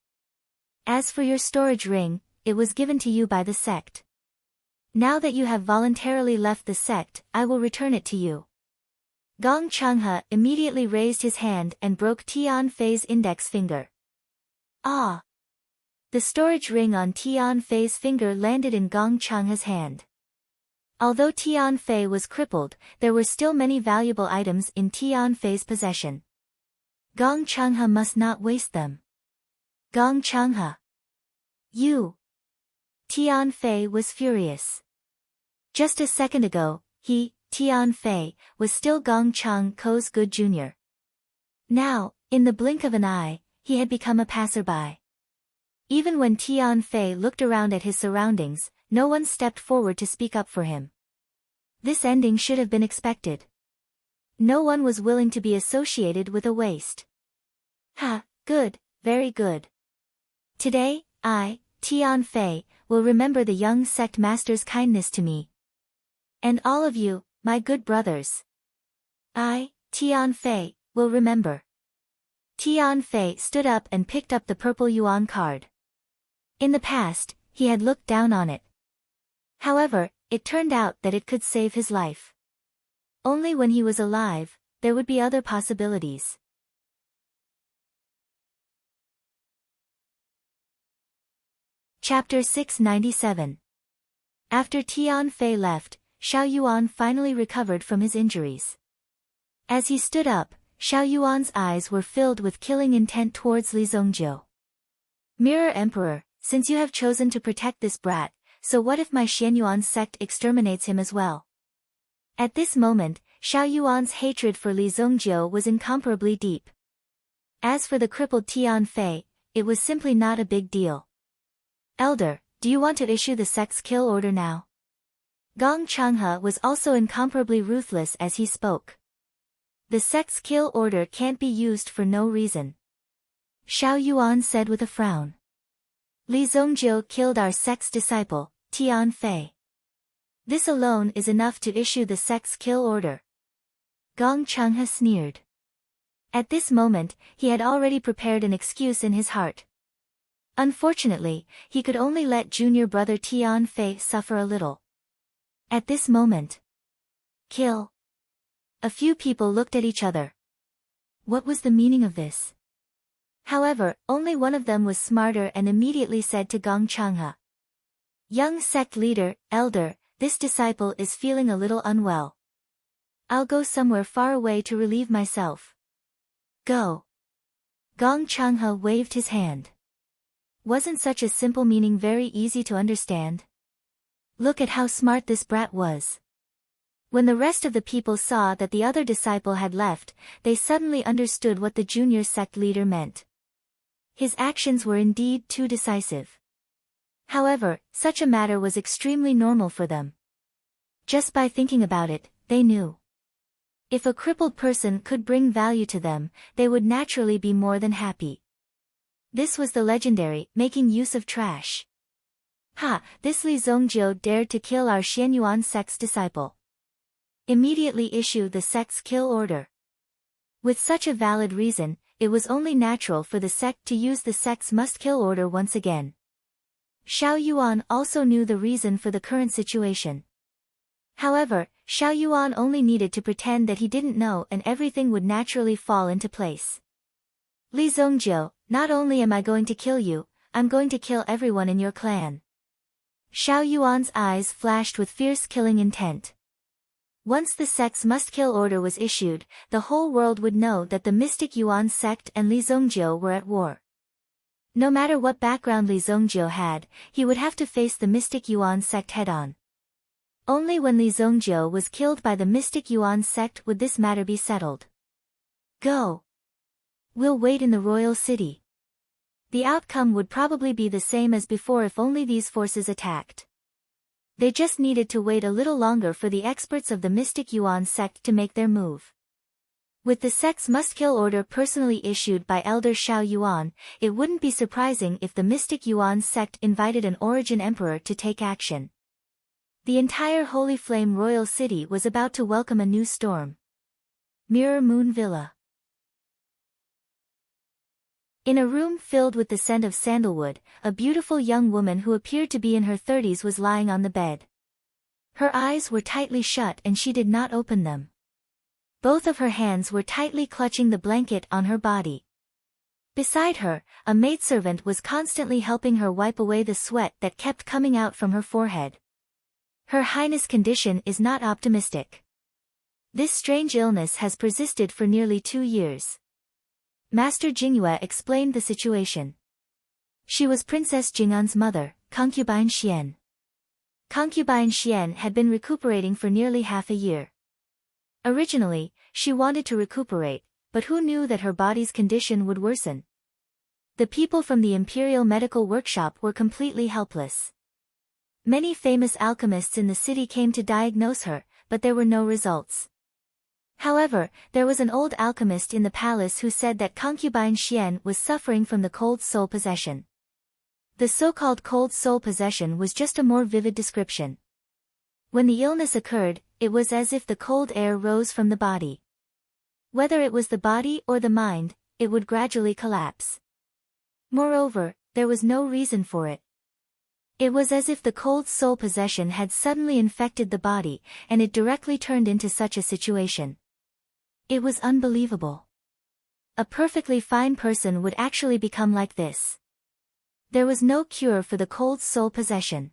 As for your storage ring, it was given to you by the sect. Now that you have voluntarily left the sect, I will return it to you. Gong Changhe immediately raised his hand and broke Tianfei's index finger. Ah! The storage ring on Tianfei's finger landed in Gong Changhe's hand. Although Tianfei was crippled, there were still many valuable items in Tianfei's possession. Gong Changhe must not waste them. Gong Changhe! You! Tianfei was furious. Just a second ago, he, Tianfei, was still Gong Changhe's good junior. Now, in the blink of an eye, he had become a passerby. Even when Tianfei looked around at his surroundings, no one stepped forward to speak up for him. This ending should have been expected. No one was willing to be associated with a waste. Ha, good, very good. Today, I, Tianfei, will remember the young sect master's kindness to me. And all of you, my good brothers. I, Tianfei, will remember. Tianfei stood up and picked up the purple yuan card. In the past, he had looked down on it. However, it turned out that it could save his life. Only when he was alive, there would be other possibilities. Chapter 697. After Tianfei left, Xiao Yuan finally recovered from his injuries. As he stood up, Xiao Yuan's eyes were filled with killing intent towards Li Zongjiu. Mirror Emperor, since you have chosen to protect this brat, so what if my Xianyuan sect exterminates him as well? At this moment, Xiao Yuan's hatred for Li Zongjiu was incomparably deep. As for the crippled Tianfei, it was simply not a big deal. Elder, do you want to issue the sect's kill order now? Gong Changhe was also incomparably ruthless as he spoke. The sect's kill order can't be used for no reason. Xiao Yuan said with a frown. Li Zongjiu killed our sect's disciple, Tianfei. This alone is enough to issue the sect's kill order. Gong Changhe sneered. At this moment, he had already prepared an excuse in his heart. Unfortunately, he could only let junior brother Tianfei suffer a little. At this moment. Kill. A few people looked at each other. What was the meaning of this? However, only one of them was smarter and immediately said to Gong Changhe. Young sect leader, elder, this disciple is feeling a little unwell. I'll go somewhere far away to relieve myself. Go. Gong Changhe waved his hand. Wasn't such a simple meaning very easy to understand? Look at how smart this brat was. When the rest of the people saw that the other disciple had left, they suddenly understood what the junior sect leader meant. His actions were indeed too decisive. However, such a matter was extremely normal for them. Just by thinking about it, they knew. If a crippled person could bring value to them, they would naturally be more than happy. This was the legendary, making use of trash. Ha, this Li Zongjiu dared to kill our Xianyuan sect's disciple. Immediately issue the sect's kill order. With such a valid reason, it was only natural for the sect to use the sect's must-kill order once again. Xiao Yuan also knew the reason for the current situation. However, Xiao Yuan only needed to pretend that he didn't know and everything would naturally fall into place. Li Zongjiu, not only am I going to kill you, I'm going to kill everyone in your clan. Xiao Yuan's eyes flashed with fierce killing intent. Once the sect's must-kill order was issued, the whole world would know that the mystic Yuan sect and Li Zongjiu were at war. No matter what background Li Zongjiu had, he would have to face the mystic Yuan sect head-on. Only when Li Zongjiu was killed by the mystic Yuan sect would this matter be settled. Go. We'll wait in the royal city. The outcome would probably be the same as before if only these forces attacked. They just needed to wait a little longer for the experts of the mystic Yuan sect to make their move. With the sect's must-kill order personally issued by Elder Xiao Yuan, it wouldn't be surprising if the mystic Yuan sect invited an origin emperor to take action. The entire Holy Flame Royal City was about to welcome a new storm. Mirror Moon Villa. In a room filled with the scent of sandalwood, a beautiful young woman who appeared to be in her 30s was lying on the bed. Her eyes were tightly shut and she did not open them. Both of her hands were tightly clutching the blanket on her body. Beside her, a maidservant was constantly helping her wipe away the sweat that kept coming out from her forehead. Her Highness' condition is not optimistic. This strange illness has persisted for nearly 2 years. Master Jingyue explained the situation. She was Princess Jing'an's mother, concubine Xian. Concubine Xian had been recuperating for nearly half a year. Originally, she wanted to recuperate, but who knew that her body's condition would worsen? The people from the Imperial Medical Workshop were completely helpless. Many famous alchemists in the city came to diagnose her, but there were no results. However, there was an old alchemist in the palace who said that concubine Xian was suffering from the cold soul possession. The so-called cold soul possession was just a more vivid description. When the illness occurred, it was as if the cold air rose from the body. Whether it was the body or the mind, it would gradually collapse. Moreover, there was no reason for it. It was as if the cold soul possession had suddenly infected the body, and it directly turned into such a situation. It was unbelievable. A perfectly fine person would actually become like this. There was no cure for the cold soul possession.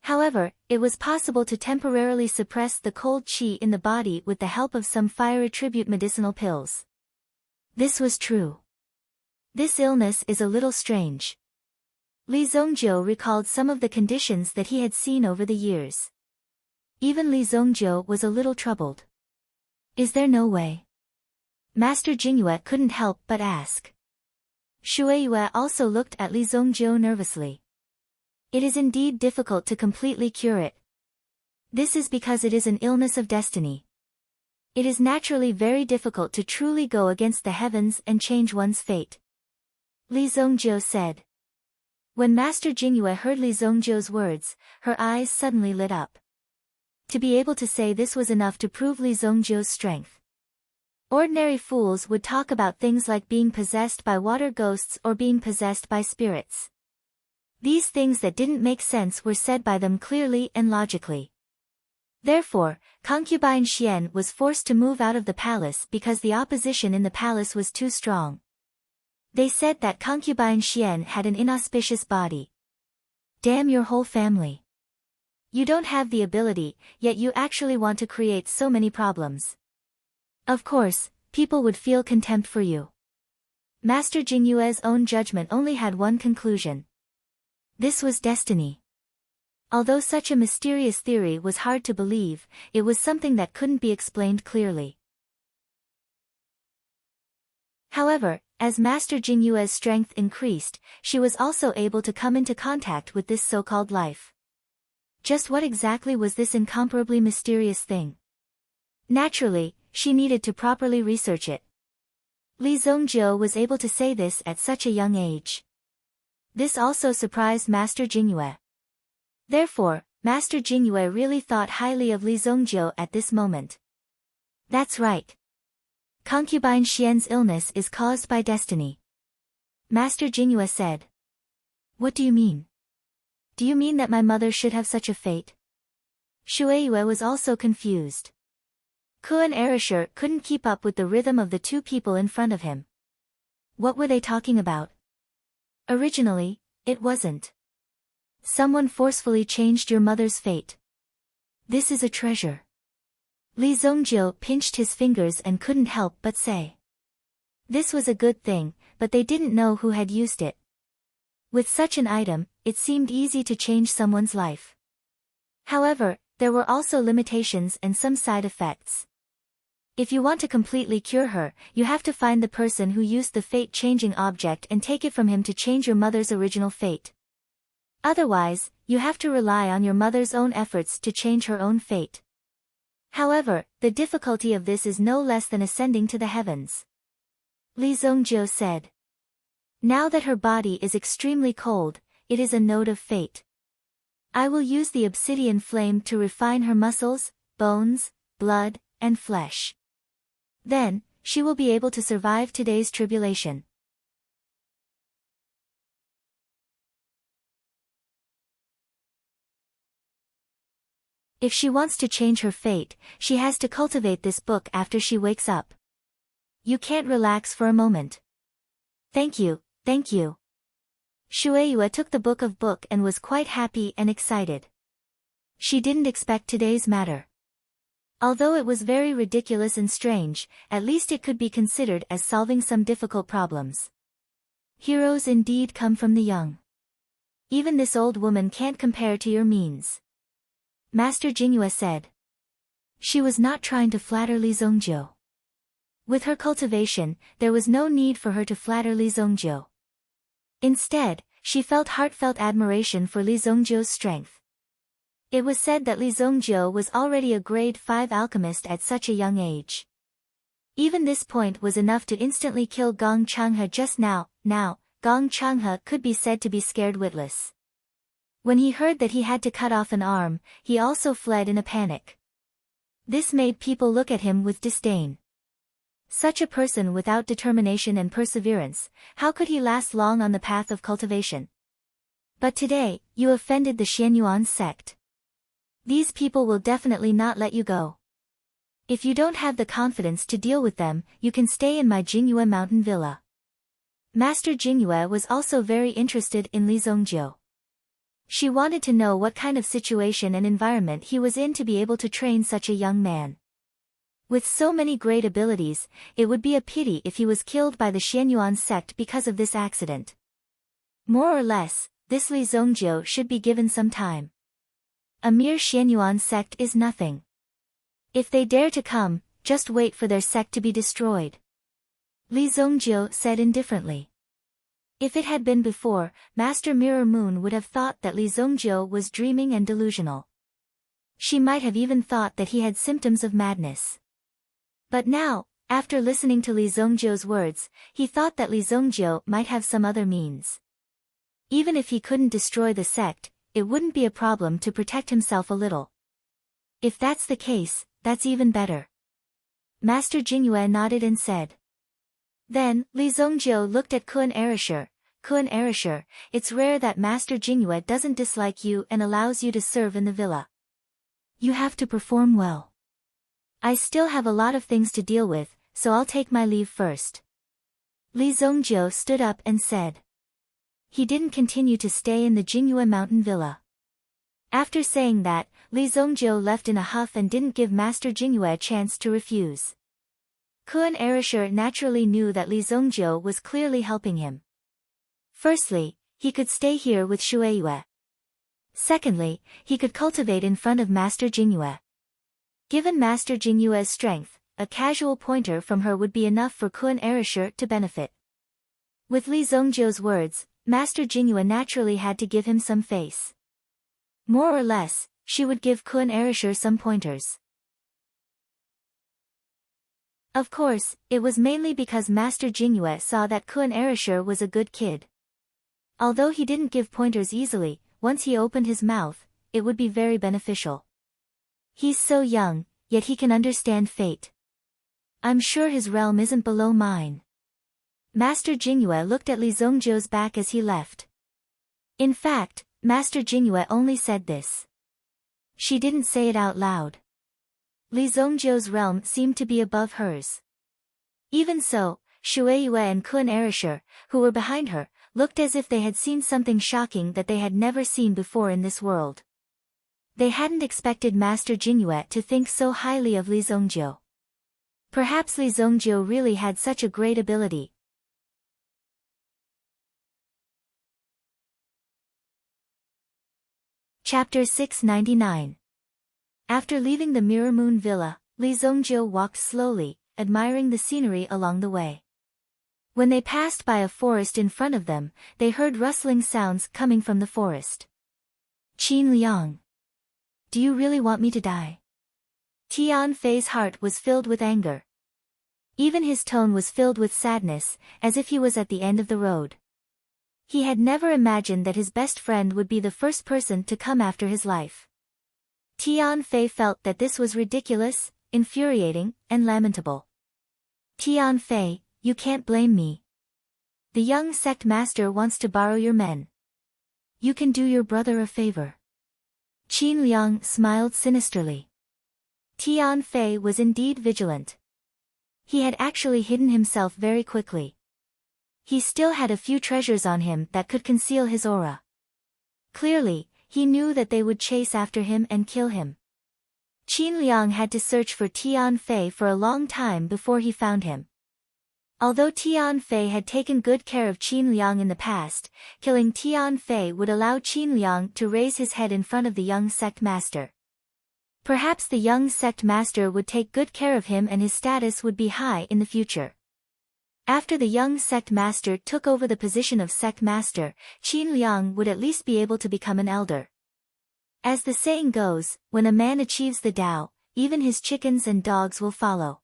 However, it was possible to temporarily suppress the cold qi in the body with the help of some fire attribute medicinal pills. This was true. This illness is a little strange. Li Zongjiu recalled some of the conditions that he had seen over the years. Even Li Zongjiu was a little troubled. Is there no way? Master Jingyue couldn't help but ask. Shueiyue also looked at Li Zongjiu nervously. It is indeed difficult to completely cure it. This is because it is an illness of destiny. It is naturally very difficult to truly go against the heavens and change one's fate. Li Zongjiu said. When Master Jingyue heard Li Zongjiu's words, her eyes suddenly lit up. To be able to say this was enough to prove Li Zongjiu's strength. Ordinary fools would talk about things like being possessed by water ghosts or being possessed by spirits. These things that didn't make sense were said by them clearly and logically. Therefore, concubine Xian was forced to move out of the palace because the opposition in the palace was too strong. They said that concubine Xian had an inauspicious body. Damn your whole family. You don't have the ability, yet you actually want to create so many problems. Of course, people would feel contempt for you. Master Jingyue's own judgment only had one conclusion. This was destiny. Although such a mysterious theory was hard to believe, it was something that couldn't be explained clearly. However, as Master Jingyue's strength increased, she was also able to come into contact with this so-called life. Just what exactly was this incomparably mysterious thing? Naturally, she needed to properly research it. Li Zhongjiu was able to say this at such a young age. This also surprised Master Jingyue. Therefore, Master Jingyue really thought highly of Li Zhongjiu at this moment. That's right. Concubine Xian's illness is caused by destiny. Master Jingyue said. What do you mean? Do you mean that my mother should have such a fate? Shueiyue was also confused. Kuan Erasure couldn't keep up with the rhythm of the two people in front of him. What were they talking about? Originally, it wasn't. Someone forcefully changed your mother's fate. This is a treasure. Li Zhongjiu pinched his fingers and couldn't help but say. This was a good thing, but they didn't know who had used it. With such an item, it seemed easy to change someone's life. However, there were also limitations and some side effects. If you want to completely cure her, you have to find the person who used the fate-changing object and take it from him to change your mother's original fate. Otherwise, you have to rely on your mother's own efforts to change her own fate. However, the difficulty of this is no less than ascending to the heavens. Li Zhongjiu said. Now that her body is extremely cold, it is a node of fate. I will use the obsidian flame to refine her muscles, bones, blood, and flesh. Then, she will be able to survive today's tribulation. If she wants to change her fate, she has to cultivate this book after she wakes up. You can't relax for a moment. Thank you, thank you. Shueiyue took the book and was quite happy and excited. She didn't expect today's matter. Although it was very ridiculous and strange, at least it could be considered as solving some difficult problems. Heroes indeed come from the young. Even this old woman can't compare to your means. Master Jingyue said. She was not trying to flatter Li Zhongjiu. With her cultivation, there was no need for her to flatter Li Zhongjiu. Instead, she felt heartfelt admiration for Li Zhongjiu's strength. It was said that Li Zhongjiu was already a grade 5 alchemist at such a young age. Even this point was enough to instantly kill Gong Changhe just now. Gong Changhe could be said to be scared witless. When he heard that he had to cut off an arm, he also fled in a panic. This made people look at him with disdain. Such a person without determination and perseverance, how could he last long on the path of cultivation? But today, you offended the Xianyuan sect. These people will definitely not let you go. If you don't have the confidence to deal with them, you can stay in my Jingyue mountain villa. Master Jingyue was also very interested in Li Zhongjiu. She wanted to know what kind of situation and environment he was in to be able to train such a young man. With so many great abilities, it would be a pity if he was killed by the Xianyuan sect because of this accident. More or less, this Li Zhongjiu should be given some time. A mere Xianyuan sect is nothing. If they dare to come, just wait for their sect to be destroyed. Li Zhongjiu said indifferently. If it had been before, Master Mirror Moon would have thought that Li Zhongjiu was dreaming and delusional. She might have even thought that he had symptoms of madness. But now, after listening to Li Zhongjiu's words, he thought that Li Zhongjiu might have some other means. Even if he couldn't destroy the sect, it wouldn't be a problem to protect himself a little. If that's the case, that's even better. Master Jingyue nodded and said. Then, Li Zhongjiu looked at Kuan Erasure. Kuan Erasure, it's rare that Master Jingyue doesn't dislike you and allows you to serve in the villa. You have to perform well. I still have a lot of things to deal with, so I'll take my leave first. Li Zhongjiu stood up and said. He didn't continue to stay in the Jingyue mountain villa. After saying that, Li Zongjiu left in a huff and didn't give Master Jingyue a chance to refuse. Kun Erisher naturally knew that Li Zongjiu was clearly helping him. Firstly, he could stay here with Shueiyue. Secondly, he could cultivate in front of Master Jingyue. Given Master Jingyue's strength, a casual pointer from her would be enough for Kun Erisher to benefit. With Li Zongjiu's words, Master Jingyue naturally had to give him some face. More or less, she would give Kun Erisher some pointers. Of course, it was mainly because Master Jingyue saw that Kun Erisher was a good kid. Although he didn't give pointers easily, once he opened his mouth, it would be very beneficial. He's so young, yet he can understand fate. I'm sure his realm isn't below mine. Master Jingyue looked at Li Zongjiu's back as he left. In fact, Master Jingyue only said this. She didn't say it out loud. Li Zongjiu's realm seemed to be above hers. Even so, Shueiyue and Kun Erisher, who were behind her, looked as if they had seen something shocking that they had never seen before in this world. They hadn't expected Master Jingyue to think so highly of Li Zongjiu. Perhaps Li Zongjiu really had such a great ability. Chapter 699. After leaving the Mirror Moon Villa, Li Zongjiu walked slowly, admiring the scenery along the way. When they passed by a forest in front of them, they heard rustling sounds coming from the forest. Qin Liang. Do you really want me to die? Tian Fei's heart was filled with anger. Even his tone was filled with sadness, as if he was at the end of the road. He had never imagined that his best friend would be the first person to come after his life. Tian Fei felt that this was ridiculous, infuriating, and lamentable. Tian Fei, you can't blame me. The young sect master wants to borrow your men. You can do your brother a favor. Qin Liang smiled sinisterly. Tian Fei was indeed vigilant. He had actually hidden himself very quickly. He still had a few treasures on him that could conceal his aura. Clearly, he knew that they would chase after him and kill him. Qin Liang had to search for Tian Fei for a long time before he found him. Although Tian Fei had taken good care of Qin Liang in the past, killing Tian Fei would allow Qin Liang to raise his head in front of the young sect master. Perhaps the young sect master would take good care of him and his status would be high in the future. After the young sect master took over the position of sect master, Qin Liang would at least be able to become an elder. As the saying goes, when a man achieves the Tao, even his chickens and dogs will follow.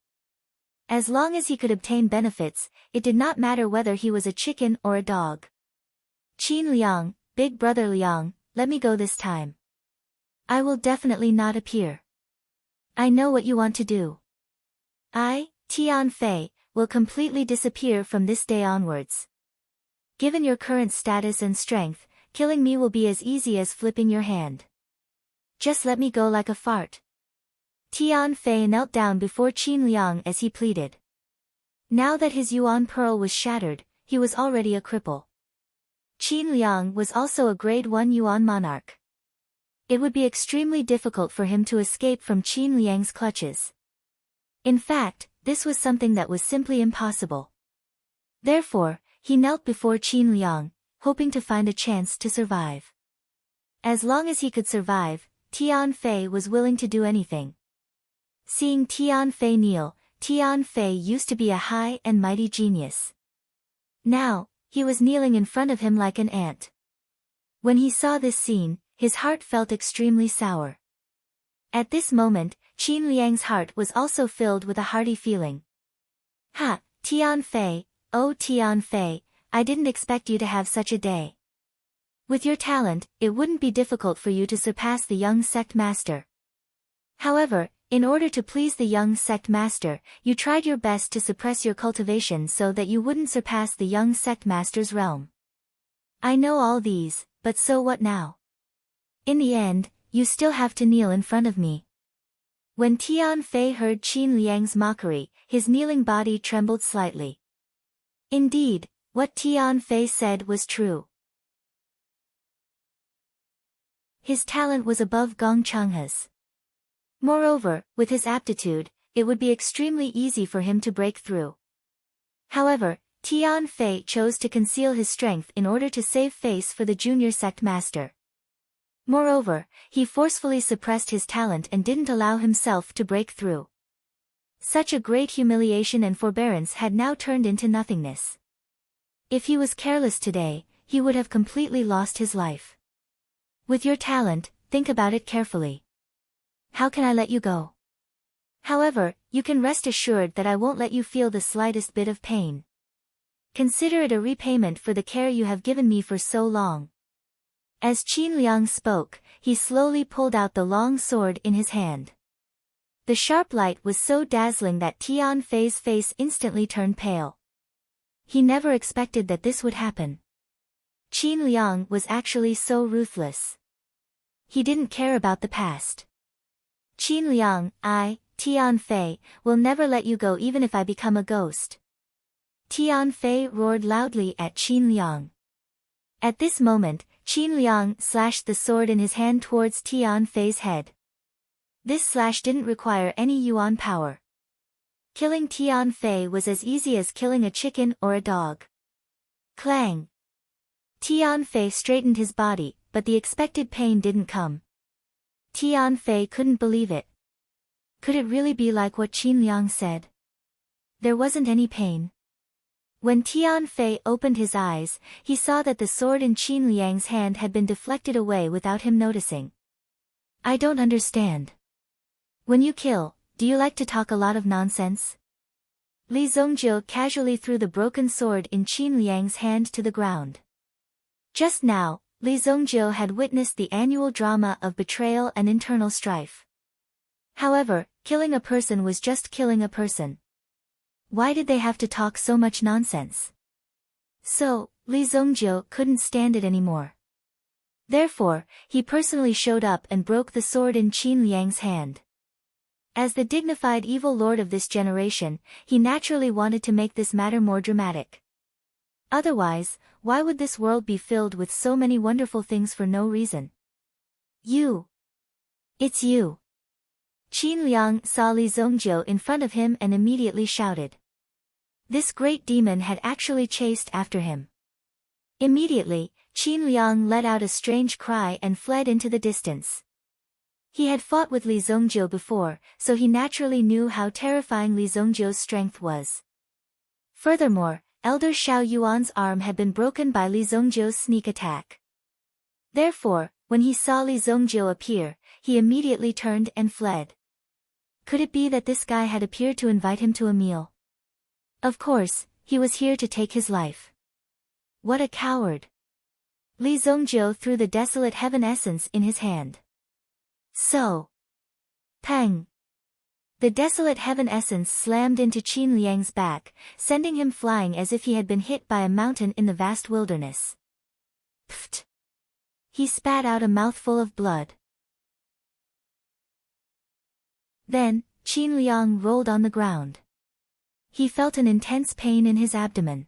As long as he could obtain benefits, it did not matter whether he was a chicken or a dog. Qin Liang, big brother Liang, let me go this time. I will definitely not appear. I know what you want to do. I, Tian Fei, will completely disappear from this day onwards. Given your current status and strength, killing me will be as easy as flipping your hand. Just let me go like a fart. Tian Fei knelt down before Qin Liang as he pleaded. Now that his Yuan Pearl was shattered, he was already a cripple. Qin Liang was also a grade 1 Yuan monarch. It would be extremely difficult for him to escape from Qin Liang's clutches. In fact, this was something that was simply impossible. Therefore, he knelt before Qin Liang, hoping to find a chance to survive. As long as he could survive, Tian Fei was willing to do anything. Seeing Tian Fei kneel, Tian Fei used to be a high and mighty genius. Now, he was kneeling in front of him like an ant. When he saw this scene, his heart felt extremely sour. At this moment, Qin Liang's heart was also filled with a hearty feeling. Ha, Tian Fei, oh Tian Fei, I didn't expect you to have such a day. With your talent, it wouldn't be difficult for you to surpass the young sect master. However, in order to please the young sect master, you tried your best to suppress your cultivation so that you wouldn't surpass the young sect master's realm. I know all these, but so what now? In the end, you still have to kneel in front of me. When Tian Fei heard Qin Liang's mockery, his kneeling body trembled slightly. Indeed, what Tian Fei said was true. His talent was above Gong Changhe's. Moreover, with his aptitude, it would be extremely easy for him to break through. However, Tian Fei chose to conceal his strength in order to save face for the junior sect master. Moreover, he forcefully suppressed his talent and didn't allow himself to break through. Such a great humiliation and forbearance had now turned into nothingness. If he was careless today, he would have completely lost his life. With your talent, think about it carefully. How can I let you go? However, you can rest assured that I won't let you feel the slightest bit of pain. Consider it a repayment for the care you have given me for so long. As Qin Liang spoke, he slowly pulled out the long sword in his hand. The sharp light was so dazzling that Tian Fei's face instantly turned pale. He never expected that this would happen. Qin Liang was actually so ruthless. He didn't care about the past. Qin Liang, Tian Fei, will never let you go even if I become a ghost. Tian Fei roared loudly at Qin Liang. At this moment, Qin Liang slashed the sword in his hand towards Tian Fei's head. This slash didn't require any yuan power. Killing Tian Fei was as easy as killing a chicken or a dog. Clang! Tian Fei straightened his body, but the expected pain didn't come. Tian Fei couldn't believe it. Could it really be like what Qin Liang said? There wasn't any pain. When Tian Fei opened his eyes, he saw that the sword in Qin Liang's hand had been deflected away without him noticing. I don't understand. When you kill, do you like to talk a lot of nonsense? Li Zongjiu casually threw the broken sword in Qin Liang's hand to the ground. Just now, Li Zongjiu had witnessed the annual drama of betrayal and internal strife. However, killing a person was just killing a person. Why did they have to talk so much nonsense? So, Li Zongjiu couldn't stand it anymore. Therefore, he personally showed up and broke the sword in Qin Liang's hand. As the dignified evil lord of this generation, he naturally wanted to make this matter more dramatic. Otherwise, why would this world be filled with so many wonderful things for no reason? You! It's you! Qin Liang saw Li Zongjiu in front of him and immediately shouted. This great demon had actually chased after him. Immediately, Qin Liang let out a strange cry and fled into the distance. He had fought with Li Zongjiu before, so he naturally knew how terrifying Li Zongjiu's strength was. Furthermore, Elder Xiao Yuan's arm had been broken by Li Zongjiu's sneak attack. Therefore, when he saw Li Zongjiu appear, he immediately turned and fled. Could it be that this guy had appeared to invite him to a meal? Of course, he was here to take his life. What a coward! Li Zongjiu threw the desolate heaven essence in his hand. So. Peng! The desolate heaven essence slammed into Qin Liang's back, sending him flying as if he had been hit by a mountain in the vast wilderness. Pfft! He spat out a mouthful of blood. Then, Qin Liang rolled on the ground. He felt an intense pain in his abdomen.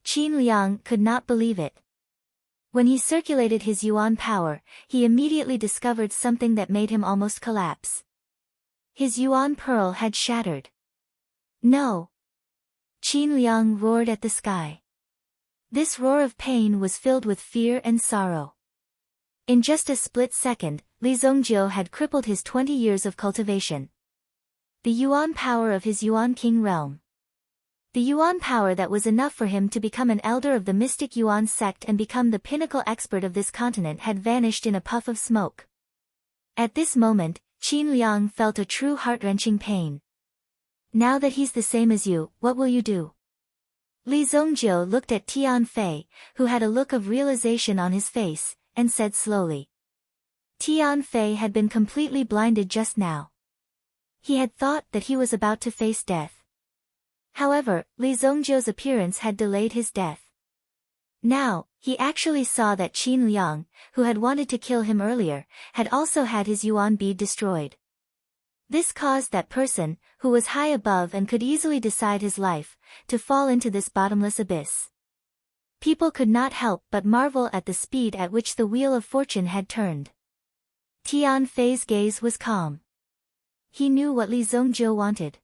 Qin Liang could not believe it. When he circulated his yuan power, he immediately discovered something that made him almost collapse. His yuan pearl had shattered. No! Qin Liang roared at the sky. This roar of pain was filled with fear and sorrow. In just a split second, Li Zongjiu had crippled his 20 years of cultivation. The yuan power of his Yuan King realm. The yuan power that was enough for him to become an elder of the mystic Yuan sect and become the pinnacle expert of this continent had vanished in a puff of smoke. At this moment, Qin Liang felt a true heart-wrenching pain. Now that he's the same as you, what will you do? Li Zongjiu looked at Tian Fei, who had a look of realization on his face, and said slowly. Tian Fei had been completely blinded just now. He had thought that he was about to face death. However, Li Zongjiu's appearance had delayed his death. Now, he actually saw that Qin Liang, who had wanted to kill him earlier, had also had his yuan bead destroyed. This caused that person, who was high above and could easily decide his life, to fall into this bottomless abyss. People could not help but marvel at the speed at which the wheel of fortune had turned. Tian Fei's gaze was calm. He knew what Li Zongjiu wanted.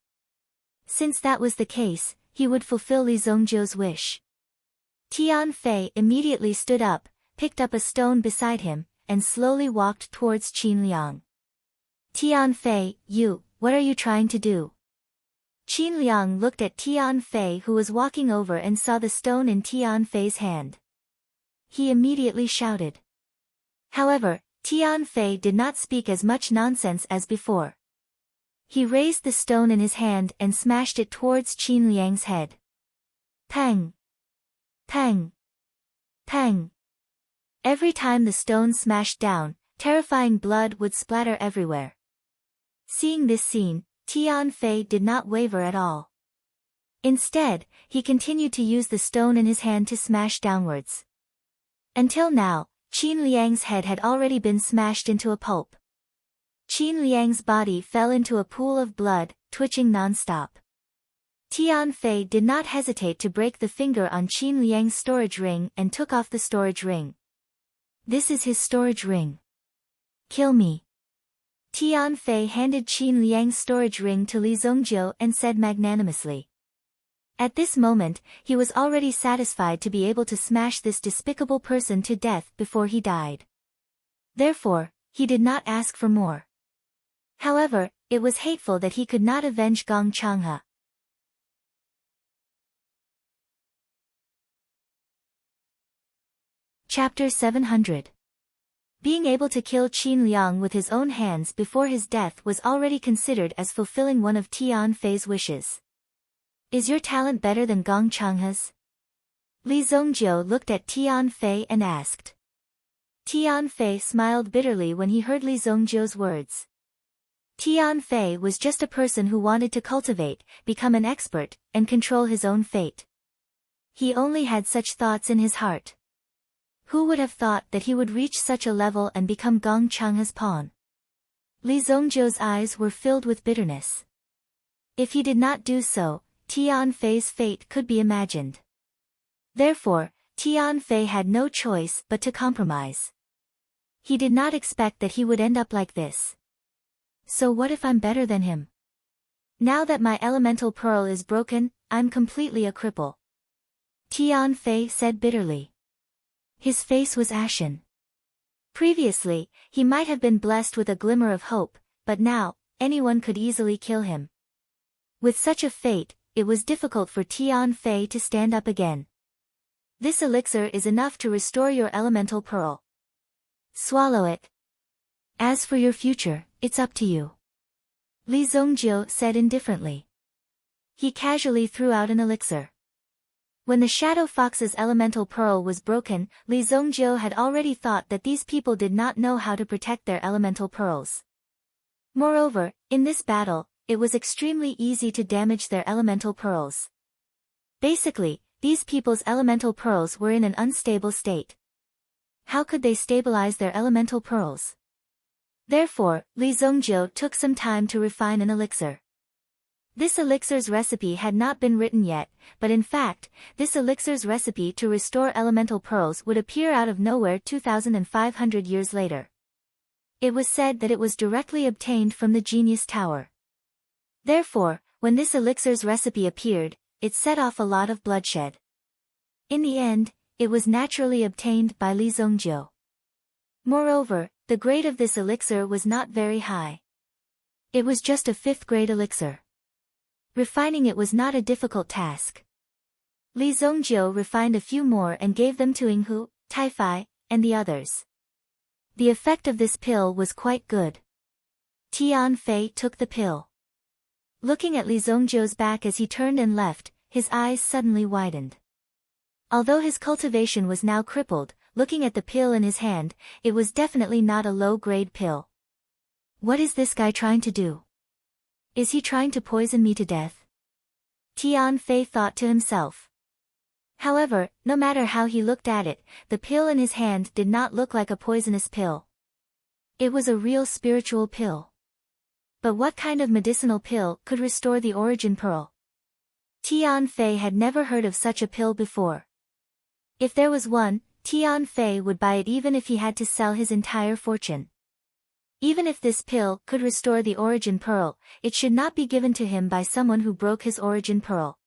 Since that was the case, he would fulfill Li Zongjiu's wish. Tian Fei immediately stood up, picked up a stone beside him, and slowly walked towards Qin Liang. Tian Fei, what are you trying to do? Qin Liang looked at Tian Fei, who was walking over, and saw the stone in Tian Fei's hand. He immediately shouted. However, Tian Fei did not speak as much nonsense as before. He raised the stone in his hand and smashed it towards Qin Liang's head. Pang! Pang! Pang! Every time the stone smashed down, terrifying blood would splatter everywhere. Seeing this scene, Tian Fei did not waver at all. Instead, he continued to use the stone in his hand to smash downwards. Until now, Qin Liang's head had already been smashed into a pulp. Qin Liang's body fell into a pool of blood, twitching non-stop. Tian Fei did not hesitate to break the finger on Qin Liang's storage ring and took off the storage ring. This is his storage ring. Kill me. Tian Fei handed Qin Liang's storage ring to Li Zongjiu and said magnanimously. At this moment, he was already satisfied to be able to smash this despicable person to death before he died. Therefore, he did not ask for more. However, it was hateful that he could not avenge Gong Changhe. Chapter 700. Being able to kill Qin Liang with his own hands before his death was already considered as fulfilling one of Tian Fei's wishes. Is your talent better than Gong Changhe's? Li Zongjiu looked at Tian Fei and asked. Tian Fei smiled bitterly when he heard Li Zongjiu's words. Tian Fei was just a person who wanted to cultivate, become an expert, and control his own fate. He only had such thoughts in his heart. Who would have thought that he would reach such a level and become Gong Changhe's pawn? Li Zongjiu's eyes were filled with bitterness. If he did not do so, Tian Fei's fate could be imagined. Therefore, Tian Fei had no choice but to compromise. He did not expect that he would end up like this. So what if I'm better than him? Now that my elemental pearl is broken, I'm completely a cripple. Tian Fei said bitterly. His face was ashen. Previously, he might have been blessed with a glimmer of hope, but now, anyone could easily kill him. With such a fate, it was difficult for Tian Fei to stand up again. This elixir is enough to restore your elemental pearl. Swallow it. As for your future, it's up to you. Li Zongjiu said indifferently. He casually threw out an elixir. When the Shadow Fox's elemental pearl was broken, Li Zongjiu had already thought that these people did not know how to protect their elemental pearls. Moreover, in this battle, it was extremely easy to damage their elemental pearls. Basically, these people's elemental pearls were in an unstable state. How could they stabilize their elemental pearls? Therefore, Li Zongjiu took some time to refine an elixir. This elixir's recipe had not been written yet, but in fact, this elixir's recipe to restore elemental pearls would appear out of nowhere 2,500 years later. It was said that it was directly obtained from the Genius Tower. Therefore, when this elixir's recipe appeared, it set off a lot of bloodshed. In the end, it was naturally obtained by Li Zongjiu. Moreover, the grade of this elixir was not very high. It was just a 5th grade elixir. Refining it was not a difficult task. Li Zongjiu refined a few more and gave them to Yinghu, Taifai, and the others. The effect of this pill was quite good. Tian Fei took the pill. Looking at Li Zongjiu's back as he turned and left, his eyes suddenly widened. Although his cultivation was now crippled, looking at the pill in his hand, it was definitely not a low-grade pill. What is this guy trying to do? Is he trying to poison me to death? Tian Fei thought to himself. However, no matter how he looked at it, the pill in his hand did not look like a poisonous pill. It was a real spiritual pill. But what kind of medicinal pill could restore the origin pearl? Tian Fei had never heard of such a pill before. If there was one, Tian Fei would buy it even if he had to sell his entire fortune. Even if this pill could restore the origin pearl, it should not be given to him by someone who broke his origin pearl.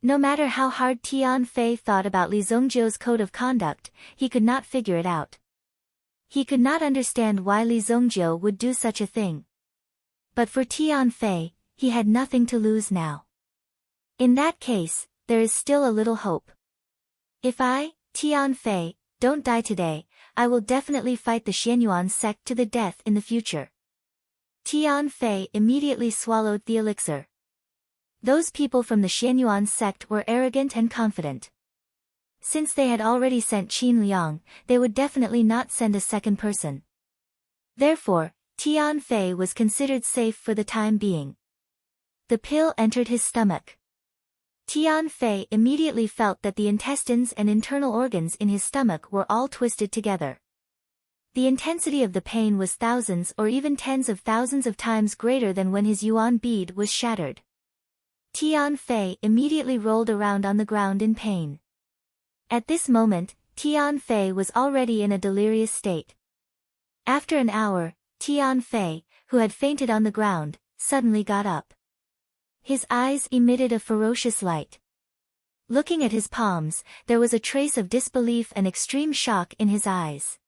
No matter how hard Tian Fei thought about Li Zongjiu's code of conduct, he could not figure it out. He could not understand why Li Zongjiu would do such a thing. But for Tian Fei, he had nothing to lose now. In that case, there is still a little hope. If I, Tian Fei, don't die today, I will definitely fight the Xianyuan sect to the death in the future. Tian Fei immediately swallowed the elixir. Those people from the Xianyuan sect were arrogant and confident. Since they had already sent Qin Liang, they would definitely not send a second person. Therefore, Tian Fei was considered safe for the time being. The pill entered his stomach. Tian Fei immediately felt that the intestines and internal organs in his stomach were all twisted together. The intensity of the pain was thousands or even tens of thousands of times greater than when his yuan bead was shattered. Tian Fei immediately rolled around on the ground in pain. At this moment, Tian Fei was already in a delirious state. After an hour, Tian Fei, who had fainted on the ground, suddenly got up. His eyes emitted a ferocious light. Looking at his palms, there was a trace of disbelief and extreme shock in his eyes.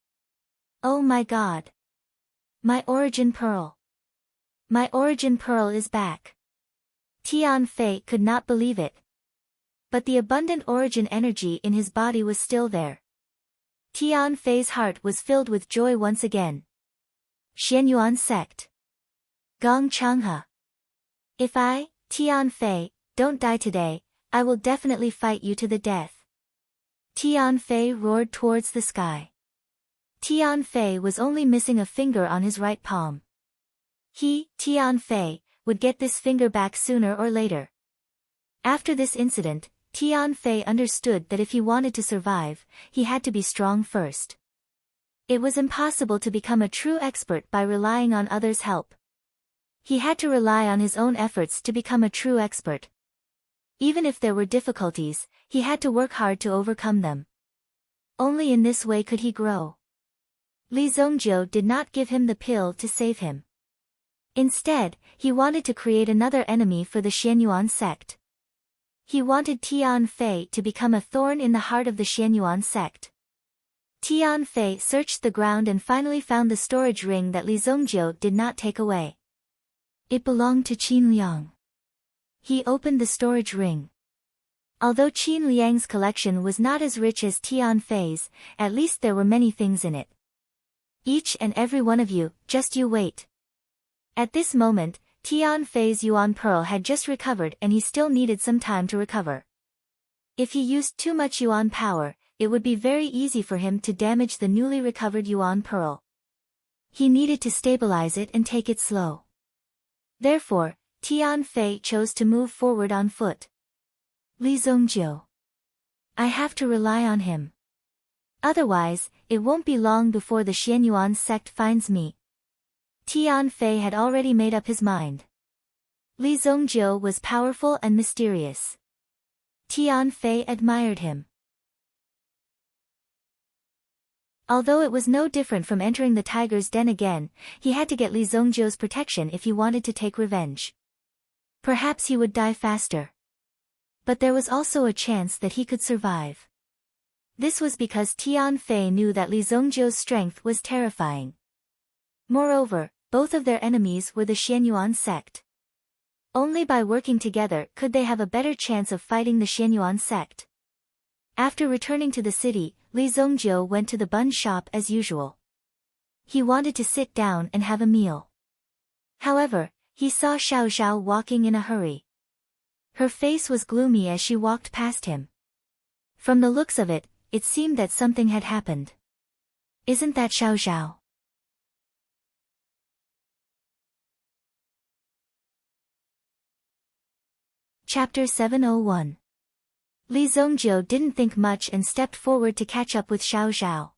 Oh my God! My origin pearl! My origin pearl is back! Tian Fei could not believe it. But the abundant origin energy in his body was still there. Tian Fei's heart was filled with joy once again. Xianyuan sect. Gong Changhe. If I, Tian Fei, don't die today, I will definitely fight you to the death. Tian Fei roared towards the sky. Tian Fei was only missing a finger on his right palm. He, Tian Fei, would get this finger back sooner or later. After this incident, Tian Fei understood that if he wanted to survive, he had to be strong first. It was impossible to become a true expert by relying on others' help. He had to rely on his own efforts to become a true expert. Even if there were difficulties, he had to work hard to overcome them. Only in this way could he grow. Li Zongjiu did not give him the pill to save him. Instead, he wanted to create another enemy for the Xianyuan sect. He wanted Tian Fei to become a thorn in the heart of the Xianyuan sect. Tian Fei searched the ground and finally found the storage ring that Li Zongjiu did not take away. It belonged to Qin Liang. He opened the storage ring. Although Qin Liang's collection was not as rich as Tian Fei's, at least there were many things in it. Each and every one of you, just you wait. At this moment, Tian Fei's yuan pearl had just recovered and he still needed some time to recover. If he used too much yuan power, it would be very easy for him to damage the newly recovered yuan pearl. He needed to stabilize it and take it slow. Therefore, Tian Fei chose to move forward on foot. Li Zongjiu. I have to rely on him. Otherwise, it won't be long before the Xianyuan sect finds me. Tian Fei had already made up his mind. Li Zongjiu was powerful and mysterious. Tian Fei admired him. Although it was no different from entering the tiger's den again, he had to get Li Zongjiu's protection if he wanted to take revenge. Perhaps he would die faster. But there was also a chance that he could survive. This was because Tian Fei knew that Li Zongjiu's strength was terrifying. Moreover, both of their enemies were the Xianyuan sect. Only by working together could they have a better chance of fighting the Xianyuan sect. After returning to the city, Li Zongjiu went to the bun shop as usual. He wanted to sit down and have a meal. However, he saw Xiao Xiao walking in a hurry. Her face was gloomy as she walked past him. From the looks of it, it seemed that something had happened. Isn't that Xiao Xiao? Chapter 701. Li Zongjiu didn't think much and stepped forward to catch up with Xiao Xiao.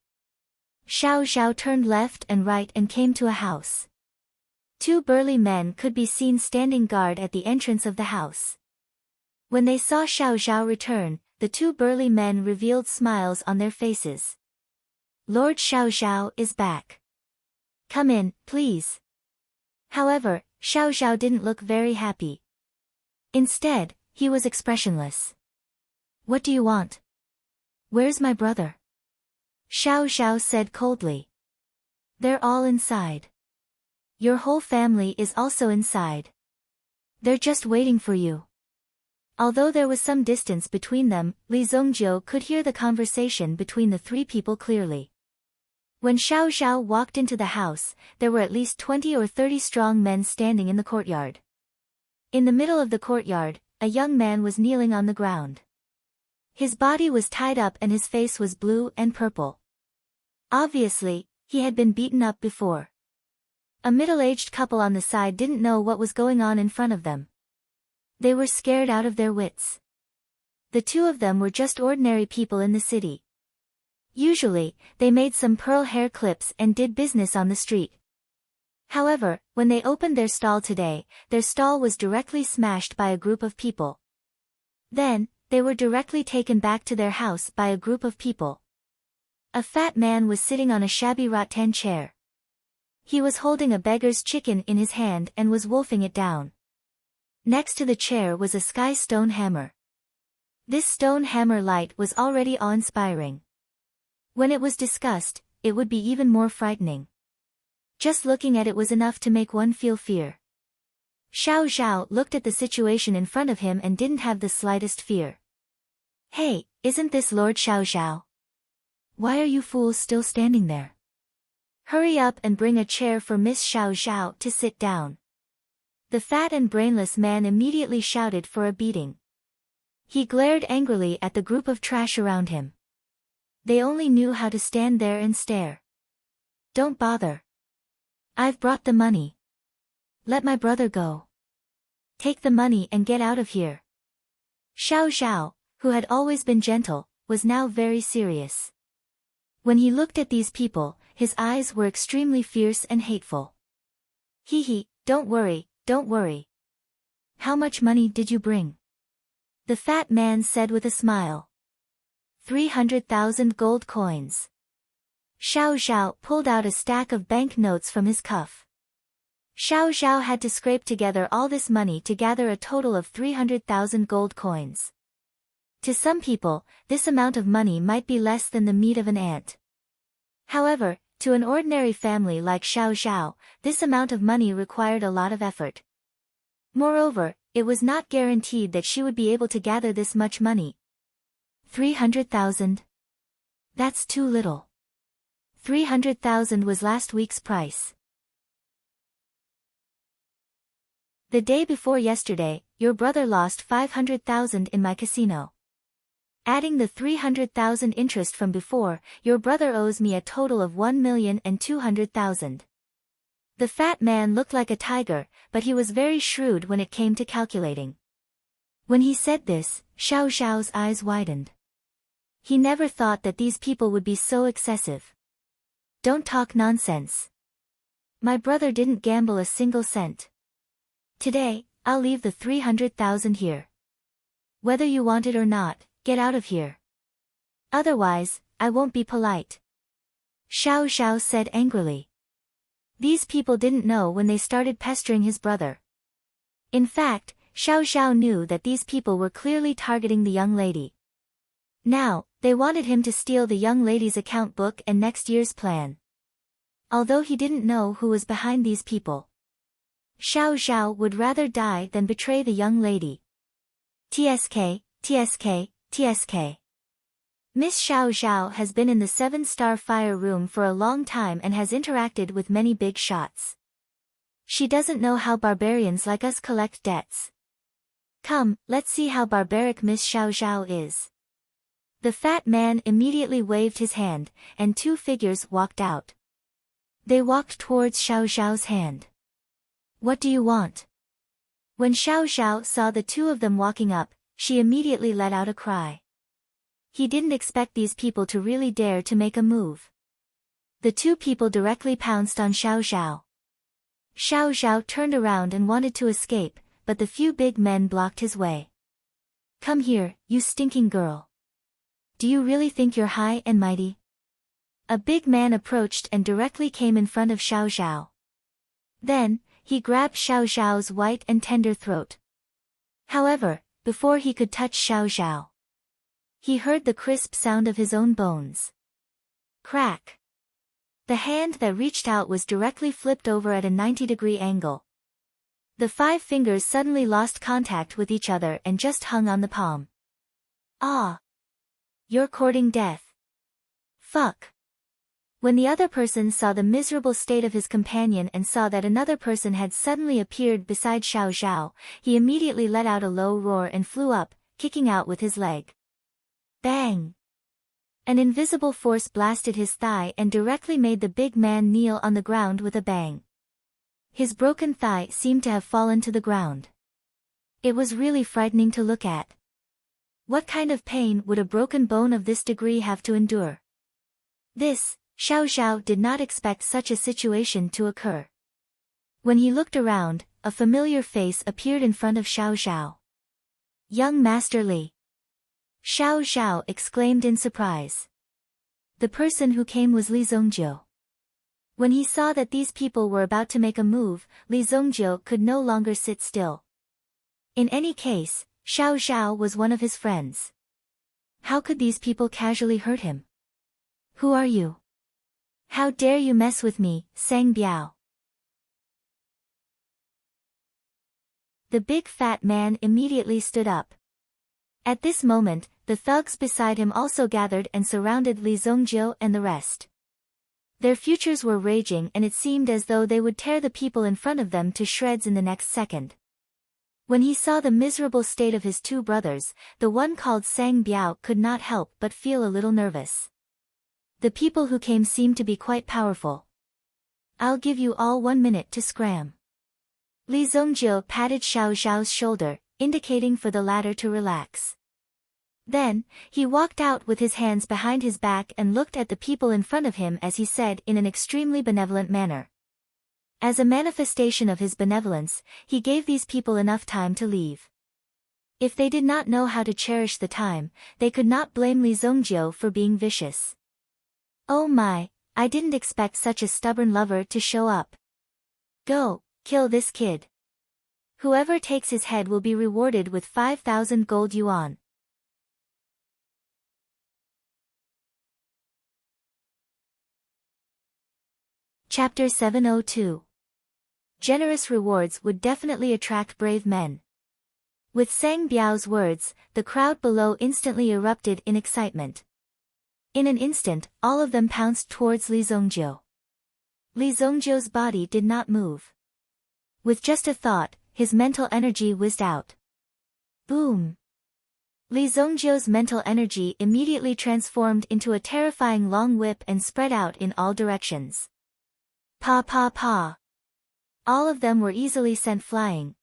Xiao Xiao turned left and right and came to a house. Two burly men could be seen standing guard at the entrance of the house. When they saw Xiao Xiao return, the two burly men revealed smiles on their faces. Lord Xiao Xiao is back. Come in, please. However, Xiao Xiao didn't look very happy. Instead, he was expressionless. What do you want? Where's my brother? Xiao Xiao said coldly. They're all inside. Your whole family is also inside. They're just waiting for you. Although there was some distance between them, Li Zongjiu could hear the conversation between the three people clearly. When Xiao Xiao walked into the house, there were at least 20 or 30 strong men standing in the courtyard. In the middle of the courtyard, a young man was kneeling on the ground. His body was tied up and his face was blue and purple. Obviously, he had been beaten up before. A middle-aged couple on the side didn't know what was going on in front of them. They were scared out of their wits. The two of them were just ordinary people in the city. Usually, they made some pearl hair clips and did business on the street. However, when they opened their stall today, their stall was directly smashed by a group of people. Then, they were directly taken back to their house by a group of people. A fat man was sitting on a shabby rattan chair. He was holding a beggar's chicken in his hand and was wolfing it down. Next to the chair was a sky stone hammer. This stone hammer light was already awe-inspiring. When it was discussed, it would be even more frightening. Just looking at it was enough to make one feel fear. Xiao Xiao looked at the situation in front of him and didn't have the slightest fear. Hey, isn't this Lord Xiao Xiao? Why are you fools still standing there? Hurry up and bring a chair for Miss Xiao Xiao to sit down. The fat and brainless man immediately shouted for a beating. He glared angrily at the group of trash around him. They only knew how to stand there and stare. Don't bother. I've brought the money. Let my brother go. Take the money and get out of here. Xiao Xiao, who had always been gentle, was now very serious. When he looked at these people, his eyes were extremely fierce and hateful. Hee, don't worry, don't worry. How much money did you bring? The fat man said with a smile. 300,000 gold coins. Xiao Xiao pulled out a stack of bank notes from his cuff. Xiao Xiao had to scrape together all this money to gather a total of 300,000 gold coins. To some people, this amount of money might be less than the meat of an ant. However, to an ordinary family like Xiao Xiao, this amount of money required a lot of effort. Moreover, it was not guaranteed that she would be able to gather this much money. 300,000? That's too little. 300,000 was last week's price. The day before yesterday, your brother lost 500,000 in my casino. Adding the 300,000 interest from before, your brother owes me a total of 1,200,000. The fat man looked like a tiger, but he was very shrewd when it came to calculating. When he said this, Xiao Xiao's eyes widened. He never thought that these people would be so excessive. Don't talk nonsense. My brother didn't gamble a single cent. Today, I'll leave the 300,000 here. Whether you want it or not, get out of here. Otherwise, I won't be polite. Xiao Xiao said angrily. These people didn't know when they started pestering his brother. In fact, Xiao Xiao knew that these people were clearly targeting the young lady. Now, they wanted him to steal the young lady's account book and next year's plan. Although he didn't know who was behind these people. Xiao Xiao would rather die than betray the young lady. TSK, TSK, TSK. Miss Xiao Xiao has been in the 7-star fire room for a long time and has interacted with many big shots. She doesn't know how barbarians like us collect debts. Come, let's see how barbaric Miss Xiao Xiao is. The fat man immediately waved his hand, and two figures walked out. They walked towards Xiao Xiao's hand. What do you want? When Xiao Xiao saw the two of them walking up, she immediately let out a cry. He didn't expect these people to really dare to make a move. The two people directly pounced on Xiao Xiao. Xiao Xiao turned around and wanted to escape, but the few big men blocked his way. Come here, you stinking girl. Do you really think you're high and mighty? A big man approached and directly came in front of Xiao Xiao. Then, he grabbed Xiao Xiao's white and tender throat. However, before he could touch Xiao Xiao, he heard the crisp sound of his own bones. Crack! The hand that reached out was directly flipped over at a 90-degree angle. The 5 fingers suddenly lost contact with each other and just hung on the palm. Ah! You're courting death. Fuck! When the other person saw the miserable state of his companion and saw that another person had suddenly appeared beside Xiao Xiao, he immediately let out a low roar and flew up, kicking out with his leg. Bang! An invisible force blasted his thigh and directly made the big man kneel on the ground with a bang. His broken thigh seemed to have fallen to the ground. It was really frightening to look at. What kind of pain would a broken bone of this degree have to endure? Xiao Xiao did not expect such a situation to occur. When he looked around, a familiar face appeared in front of Xiao Xiao. Young Master Li! Xiao Xiao exclaimed in surprise. The person who came was Li Zongjiu. When he saw that these people were about to make a move, Li Zongjiu could no longer sit still. In any case, Xiao Xiao was one of his friends. How could these people casually hurt him? Who are you? How dare you mess with me, Sang Biao? The big fat man immediately stood up. At this moment, the thugs beside him also gathered and surrounded Li Zongjiu and the rest. Their futures were raging and it seemed as though they would tear the people in front of them to shreds in the next second. When he saw the miserable state of his 2 brothers, the one called Sang Biao could not help but feel a little nervous. The people who came seemed to be quite powerful. I'll give you all 1 minute to scram. Li Zongjiu patted Xiao Xiao's shoulder, indicating for the latter to relax. Then, he walked out with his hands behind his back and looked at the people in front of him as he said in an extremely benevolent manner. As a manifestation of his benevolence, he gave these people enough time to leave. If they did not know how to cherish the time, they could not blame Li Zongjiu for being vicious. Oh my, I didn't expect such a stubborn lover to show up. Go, kill this kid. Whoever takes his head will be rewarded with 5,000 gold yuan. Chapter 702. Generous rewards would definitely attract brave men. With Sang Biao's words, the crowd below instantly erupted in excitement. In an instant, all of them pounced towards Li Zongjiu. Li Zongjiu's body did not move. With just a thought, his mental energy whizzed out. Boom! Li Zongjiu's mental energy immediately transformed into a terrifying long whip and spread out in all directions. Pa pa pa! All of them were easily sent flying.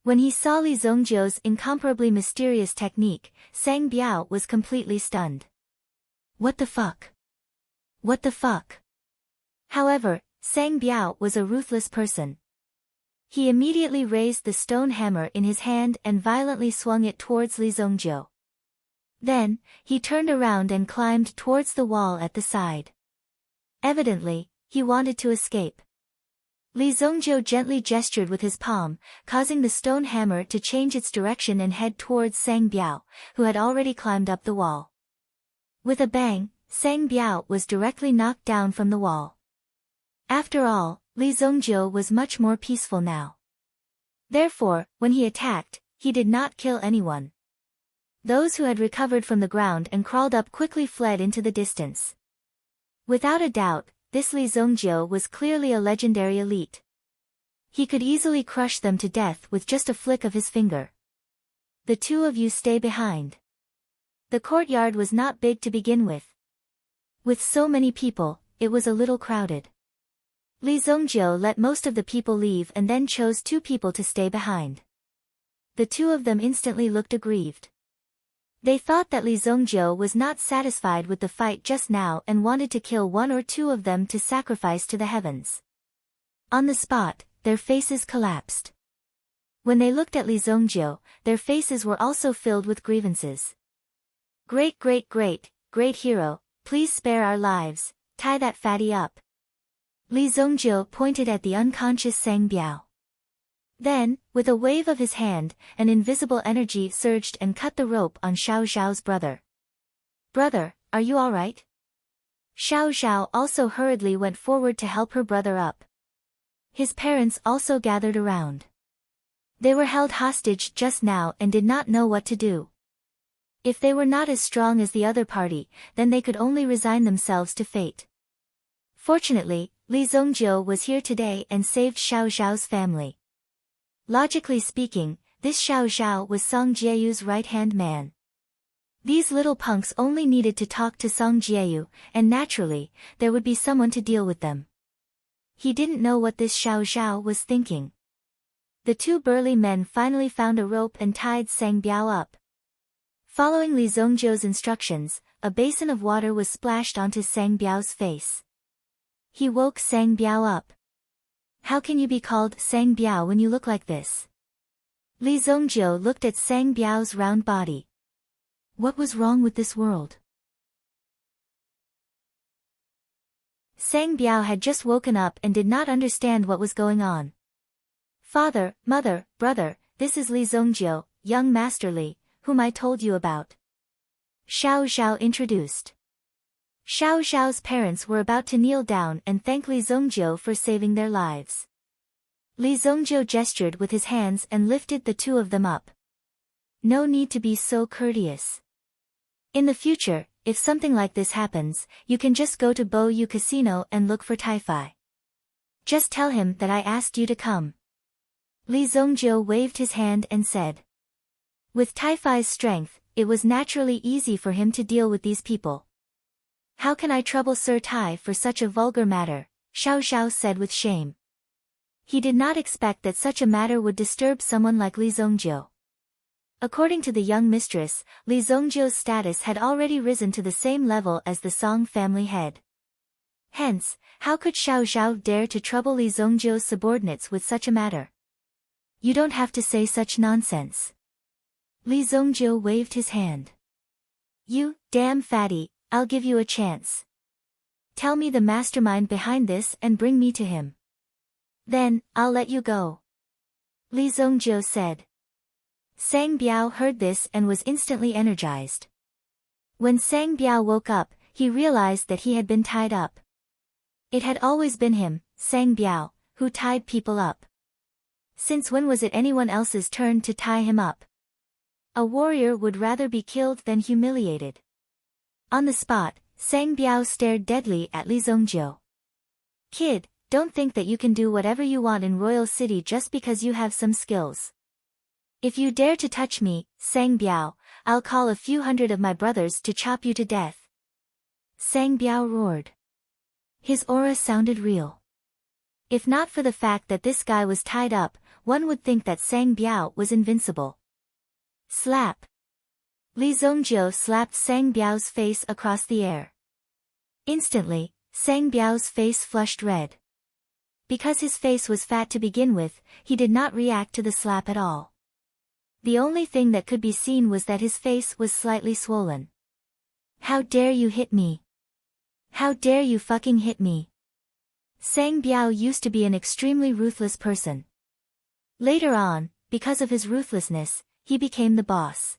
When he saw Li Zongjiu's incomparably mysterious technique, Sang Biao was completely stunned. What the fuck? What the fuck? However, Sang Biao was a ruthless person. He immediately raised the stone hammer in his hand and violently swung it towards Li Zongjiu. Then, he turned around and climbed towards the wall at the side. Evidently, he wanted to escape. Li Zongjiu gently gestured with his palm, causing the stone hammer to change its direction and head towards Sang Biao, who had already climbed up the wall. With a bang, Sang Biao was directly knocked down from the wall. After all, Li Zongjiu was much more peaceful now. Therefore, when he attacked, he did not kill anyone. Those who had recovered from the ground and crawled up quickly fled into the distance. Without a doubt, this Li Zongjiu was clearly a legendary elite. He could easily crush them to death with just a flick of his finger. The 2 of you stay behind. The courtyard was not big to begin with. With so many people, it was a little crowded. Li Zongjiu let most of the people leave and then chose 2 people to stay behind. The 2 of them instantly looked aggrieved. They thought that Li Zongjiu was not satisfied with the fight just now and wanted to kill 1 or 2 of them to sacrifice to the heavens. On the spot, their faces collapsed. When they looked at Li Zongjiu, their faces were also filled with grievances. Great hero, please spare our lives, tie that fatty up. Li Zongjiu pointed at the unconscious Sang Biao. Then, with a wave of his hand, an invisible energy surged and cut the rope on Xiao Xiao's brother. Brother, are you all right? Xiao Xiao also hurriedly went forward to help her brother up. His parents also gathered around. They were held hostage just now and did not know what to do. If they were not as strong as the other party, then they could only resign themselves to fate. Fortunately, Li Zongjiu was here today and saved Xiao Xiao's family. Logically speaking, this Xiao Xiao was Song Jieyu's right-hand man. These little punks only needed to talk to Song Jieyu, and naturally, there would be someone to deal with them. He didn't know what this Xiao Xiao was thinking. The two burly men finally found a rope and tied Sang Biao up. Following Li Zongjiu's instructions, a basin of water was splashed onto Sang Biao's face. He woke Sang Biao up. How can you be called Sang Biao when you look like this? Li Zongjiu looked at Sang Biao's round body. What was wrong with this world? Sang Biao had just woken up and did not understand what was going on. Father, mother, brother, this is Li Zongjiu, young Master Li, whom I told you about. Xiao Xiao introduced. Xiao Xiao's parents were about to kneel down and thank Li Zongjiu for saving their lives. Li Zongjiu gestured with his hands and lifted the two of them up. No need to be so courteous. In the future, if something like this happens, you can just go to Bo Yu Casino and look for Taifai. Just tell him that I asked you to come. Li Zongjiu waved his hand and said. With Taifai's strength, it was naturally easy for him to deal with these people. How can I trouble Sir Tai for such a vulgar matter? Xiao Xiao said with shame. He did not expect that such a matter would disturb someone like Li Zongjiu. According to the young mistress, Li Zongjiu's status had already risen to the same level as the Song family head. Hence, how could Xiao Xiao dare to trouble Li Zongjiu's subordinates with such a matter? You don't have to say such nonsense. Li Zongjiu waved his hand. You, damn fatty, I'll give you a chance. Tell me the mastermind behind this and bring me to him. Then, I'll let you go. Li Zongjiu said. Sang Biao heard this and was instantly energized. When Sang Biao woke up, he realized that he had been tied up. It had always been him, Sang Biao, who tied people up. Since when was it anyone else's turn to tie him up? A warrior would rather be killed than humiliated. On the spot, Sang Biao stared deadly at Li Zongjiu. Kid, don't think that you can do whatever you want in Royal City just because you have some skills. If you dare to touch me, Sang Biao, I'll call a few hundred of my brothers to chop you to death. Sang Biao roared. His aura sounded real. If not for the fact that this guy was tied up, one would think that Sang Biao was invincible. Slap. Li Zongjiu slapped Sang Biao's face across the air. Instantly, Sang Biao's face flushed red. Because his face was fat to begin with, he did not react to the slap at all. The only thing that could be seen was that his face was slightly swollen. How dare you hit me? How dare you fucking hit me? Sang Biao used to be an extremely ruthless person. Later on, because of his ruthlessness, he became the boss.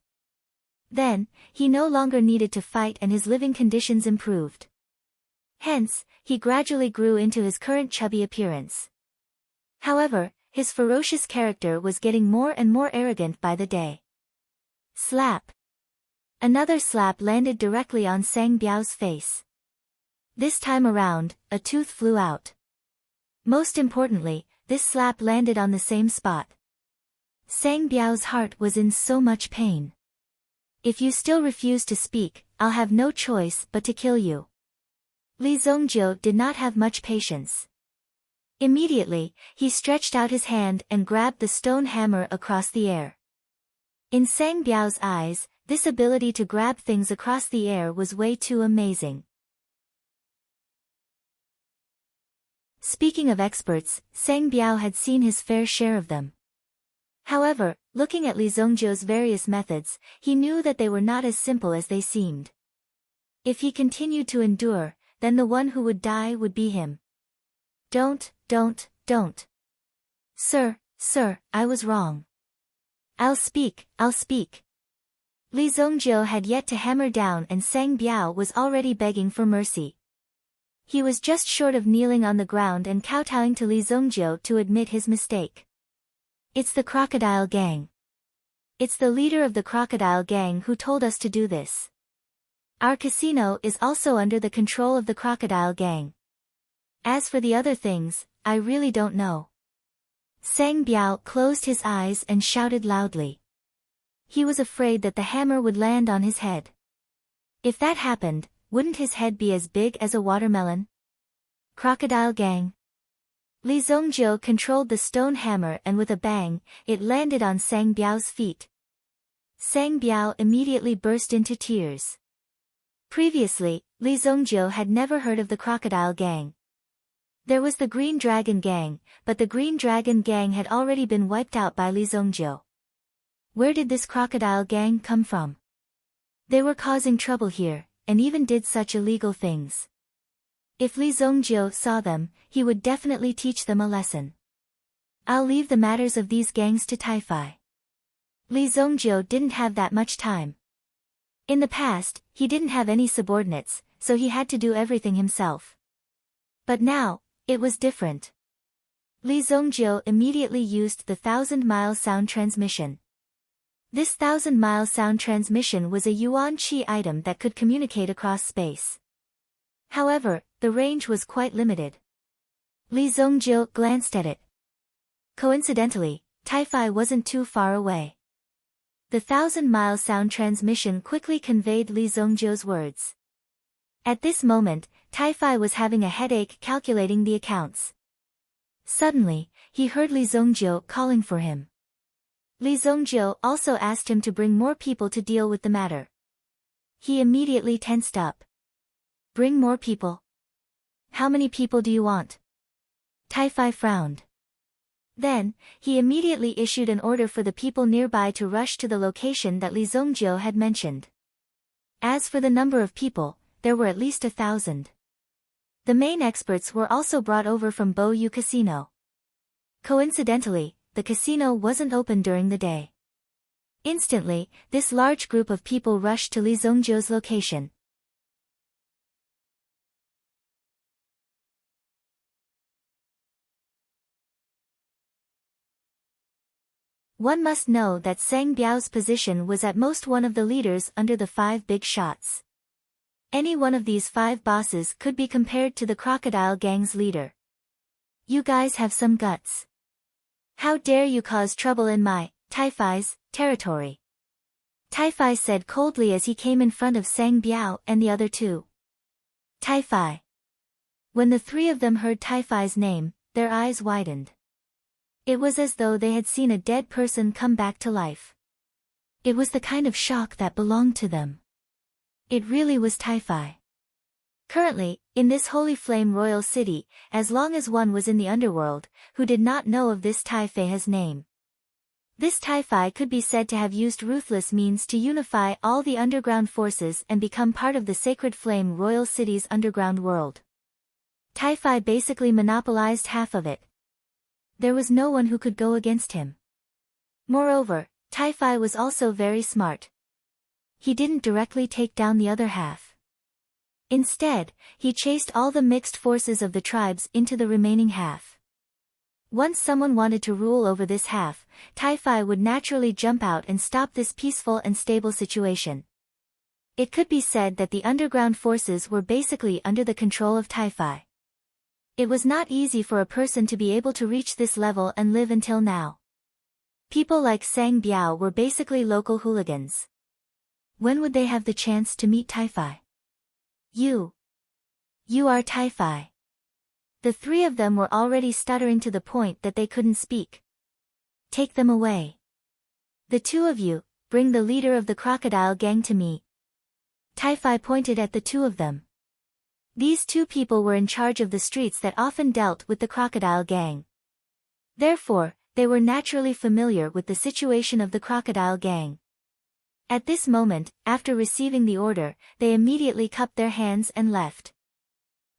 Then, he no longer needed to fight and his living conditions improved. Hence, he gradually grew into his current chubby appearance. However, his ferocious character was getting more and more arrogant by the day. Slap. Another slap landed directly on Sang Biao's face. This time around, a tooth flew out. Most importantly, this slap landed on the same spot. Sang Biao's heart was in so much pain. If you still refuse to speak, I'll have no choice but to kill you. Li Zongjiu did not have much patience. Immediately, he stretched out his hand and grabbed the stone hammer across the air. In Sang Biao's eyes, this ability to grab things across the air was way too amazing. Speaking of experts, Sang Biao had seen his fair share of them. However, looking at Li Zongjiu's various methods, he knew that they were not as simple as they seemed. If he continued to endure, then the one who would die would be him. Don't. Sir, I was wrong. I'll speak. Li Zongjiu had yet to hammer down and Sang Biao was already begging for mercy. He was just short of kneeling on the ground and kowtowing to Li Zongjiu to admit his mistake. It's the crocodile gang. It's the leader of the crocodile gang who told us to do this. Our casino is also under the control of the crocodile gang. As for the other things, I really don't know. Sang Biao closed his eyes and shouted loudly. He was afraid that the hammer would land on his head. If that happened, wouldn't his head be as big as a watermelon? Crocodile gang. Li Zongjiu controlled the stone hammer and with a bang, it landed on Sang Biao's feet. Sang Biao immediately burst into tears. Previously, Li Zongjiu had never heard of the crocodile gang. There was the Green Dragon gang, but the Green Dragon gang had already been wiped out by Li Zongjiu. Where did this crocodile gang come from? They were causing trouble here, and even did such illegal things. If Li Zongjiu saw them, he would definitely teach them a lesson. I'll leave the matters of these gangs to Taifai. Li Zongjiu didn't have that much time. In the past, he didn't have any subordinates, so he had to do everything himself. But now, it was different. Li Zongjiu immediately used the 1,000-mile sound transmission. This 1,000-mile sound transmission was a yuan qi item that could communicate across space. However, the range was quite limited. Li Zongjiu glanced at it. Coincidentally, Taifai wasn't too far away. The 1,000-mile sound transmission quickly conveyed Li Zongjiu's words. At this moment, Taifai was having a headache calculating the accounts. Suddenly, he heard Li Zongjiu calling for him. Li Zongjiu also asked him to bring more people to deal with the matter. He immediately tensed up. Bring more people? How many people do you want? Taifai frowned. Then, he immediately issued an order for the people nearby to rush to the location that Li Zongjiu had mentioned. As for the number of people, there were at least 1,000. The main experts were also brought over from Bo Yu Casino. Coincidentally, the casino wasn't open during the day. Instantly, this large group of people rushed to Li Zongjiu's location. One must know that Sang Biao's position was at most one of the leaders under the 5 big shots. Any one of these 5 bosses could be compared to the crocodile gang's leader. You guys have some guts. How dare you cause trouble in my, Taifai's, territory? Taifai said coldly as he came in front of Sang Biao and the other 2. Taifai. When the 3 of them heard Taifai's name, their eyes widened. It was as though they had seen a dead person come back to life. It was the kind of shock that belonged to them. It really was Taifai. Currently, in this Holy Flame Royal City, as long as one was in the underworld, who did not know of this Taifai's name. This Taifai could be said to have used ruthless means to unify all the underground forces and become part of the Sacred Flame Royal City's underground world. Taifai basically monopolized half of it. There was no one who could go against him. Moreover, Taifai was also very smart. He didn't directly take down the other half. Instead, he chased all the mixed forces of the tribes into the remaining half. Once someone wanted to rule over this half, Taifai would naturally jump out and stop this peaceful and stable situation. It could be said that the underground forces were basically under the control of Taifai. It was not easy for a person to be able to reach this level and live until now. People like Sang Biao were basically local hooligans. When would they have the chance to meet Taifai? You are Taifai. The 3 of them were already stuttering to the point that they couldn't speak. Take them away. The 2 of you, bring the leader of the crocodile gang to me. Taifai pointed at the 2 of them. These 2 people were in charge of the streets that often dealt with the crocodile gang. Therefore, they were naturally familiar with the situation of the crocodile gang. At this moment, after receiving the order, they immediately cupped their hands and left.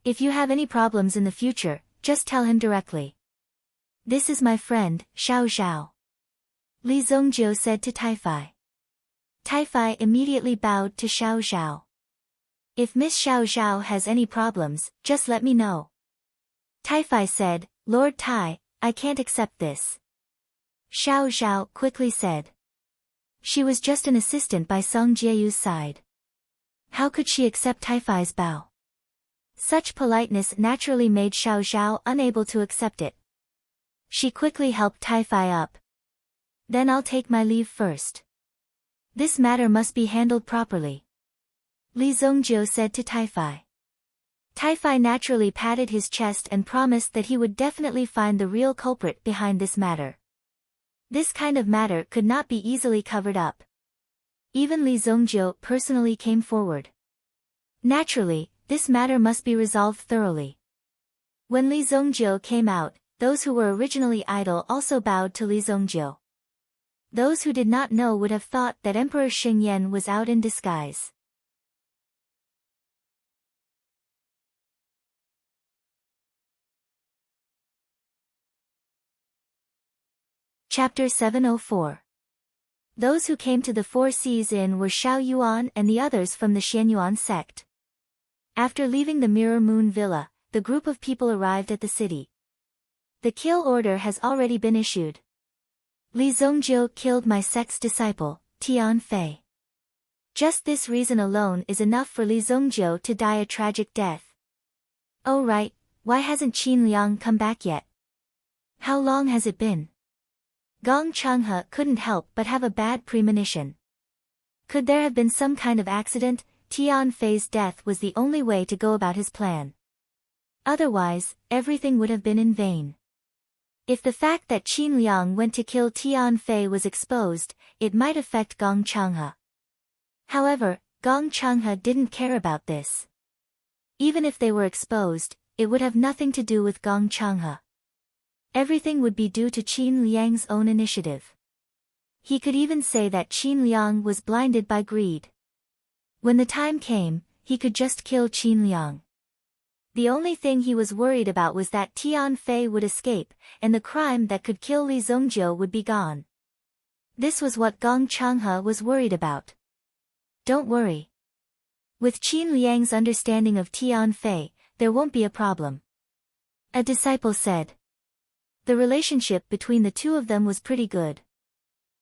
If you have any problems in the future, just tell him directly. This is my friend, Xiao Xiao. Li Zongjiu said to Taifai. Taifai immediately bowed to Xiao Xiao. If Miss Xiao Xiao has any problems, just let me know. Taifai said, Lord Tai, I can't accept this. Xiao Xiao quickly said. She was just an assistant by Song Jieyu's side. How could she accept Taifai's bow? Such politeness naturally made Xiao Xiao unable to accept it. She quickly helped Taifai up. Then I'll take my leave first. This matter must be handled properly. Li Zongjiu said to Taifai. Taifai naturally patted his chest and promised that he would definitely find the real culprit behind this matter. This kind of matter could not be easily covered up. Even Li Zongjiu personally came forward. Naturally, this matter must be resolved thoroughly. When Li Zongjiu came out, those who were originally idle also bowed to Li Zongjiu. Those who did not know would have thought that Emperor Xingyan was out in disguise. Chapter 704. Those who came to the Four Seas Inn were Xiao Yuan and the others from the Xianyuan sect. After leaving the Mirror Moon Villa, the group of people arrived at the city. The kill order has already been issued. Li Zongjiu killed my sect's disciple, Tian Fei. Just this reason alone is enough for Li Zongjiu to die a tragic death. Oh right, why hasn't Qin Liang come back yet? How long has it been? Gong Changhe couldn't help but have a bad premonition. Could there have been some kind of accident? Tian Fei's death was the only way to go about his plan. Otherwise, everything would have been in vain. If the fact that Qin Liang went to kill Tian Fei was exposed, it might affect Gong Changhe. However, Gong Changhe didn't care about this. Even if they were exposed, it would have nothing to do with Gong Changhe. Everything would be due to Qin Liang's own initiative. He could even say that Qin Liang was blinded by greed. When the time came, he could just kill Qin Liang. The only thing he was worried about was that Tian Fei would escape, and the crime that could kill Li Zongjiu would be gone. This was what Gong Changhe was worried about. Don't worry. With Qin Liang's understanding of Tian Fei, there won't be a problem. A disciple said. The relationship between the two of them was pretty good.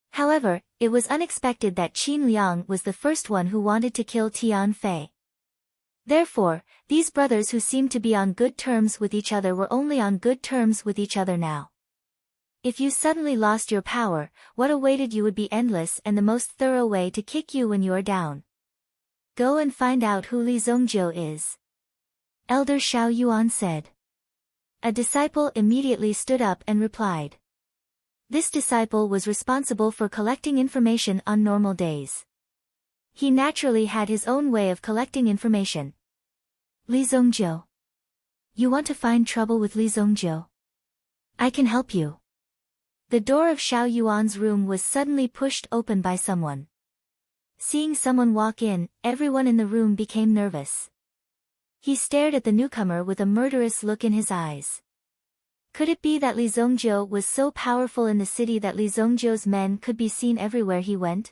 However, it was unexpected that Qin Liang was the first one who wanted to kill Tian Fei. Therefore, these brothers who seemed to be on good terms with each other were only on good terms with each other now. If you suddenly lost your power, what awaited you would be endless and the most thorough way to kick you when you are down. Go and find out who Li Zongjiu is. Elder Xiao Yuan said. A disciple immediately stood up and replied. This disciple was responsible for collecting information on normal days. He naturally had his own way of collecting information. Li Zongjiu. You want to find trouble with Li Zongjiu? I can help you. The door of Xiao Yuan's room was suddenly pushed open by someone. Seeing someone walk in, everyone in the room became nervous. He stared at the newcomer with a murderous look in his eyes. Could it be that Li Zongjiu was so powerful in the city that Li Zongjiu's men could be seen everywhere he went?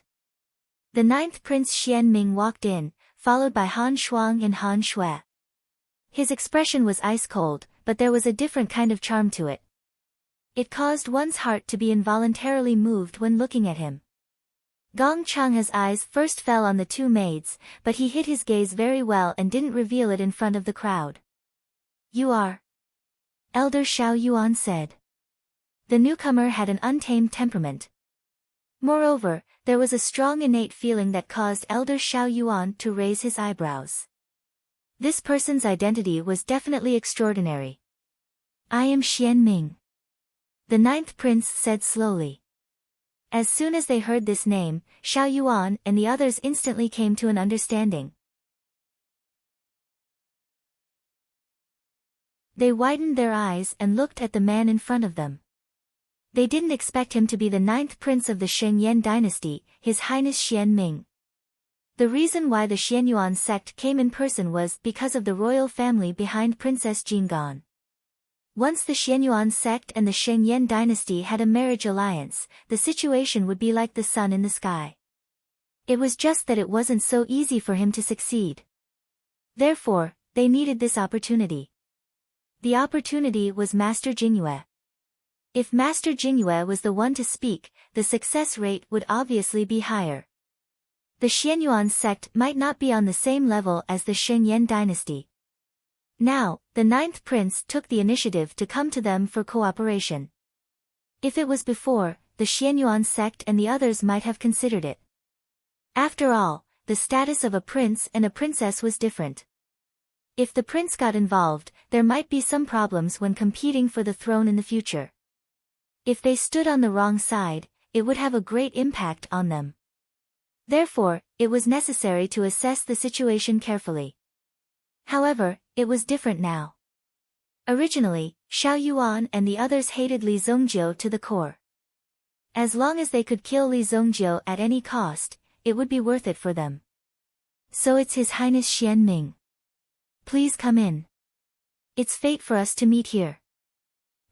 The ninth Prince Xianming walked in, followed by Han Shuang and Han Shui. His expression was ice-cold, but there was a different kind of charm to it. It caused one's heart to be involuntarily moved when looking at him. Gong Changhe's eyes first fell on the two maids, but he hid his gaze very well and didn't reveal it in front of the crowd. You are? Elder Xiao Yuan said. The newcomer had an untamed temperament. Moreover, there was a strong innate feeling that caused Elder Xiao Yuan to raise his eyebrows. This person's identity was definitely extraordinary. I am Xianming. The ninth prince said slowly. As soon as they heard this name, Xiao Yuan and the others instantly came to an understanding. They widened their eyes and looked at the man in front of them. They didn't expect him to be the 9th prince of the Shengyan dynasty, His Highness Xian Ming. The reason why the Xianyuan sect came in person was because of the royal family behind Princess Jinggan. Once the Xianyuan sect and the Shengyan dynasty had a marriage alliance, the situation would be like the sun in the sky. It was just that it wasn't so easy for him to succeed. Therefore, they needed this opportunity. The opportunity was Master Jingyue. If Master Jingyue was the one to speak, the success rate would obviously be higher. The Xianyuan sect might not be on the same level as the Shengyan dynasty. Now, the 9th prince took the initiative to come to them for cooperation. If it was before, the Xianyuan sect and the others might have considered it. After all, the status of a prince and a princess was different. If the prince got involved, there might be some problems when competing for the throne in the future. If they stood on the wrong side, it would have a great impact on them. Therefore, it was necessary to assess the situation carefully. However, it was different now. Originally, Xiao Yuan and the others hated Li Zongjiu to the core. As long as they could kill Li Zongjiu at any cost, it would be worth it for them. So it's His Highness Xian Ming. Please come in. It's fate for us to meet here.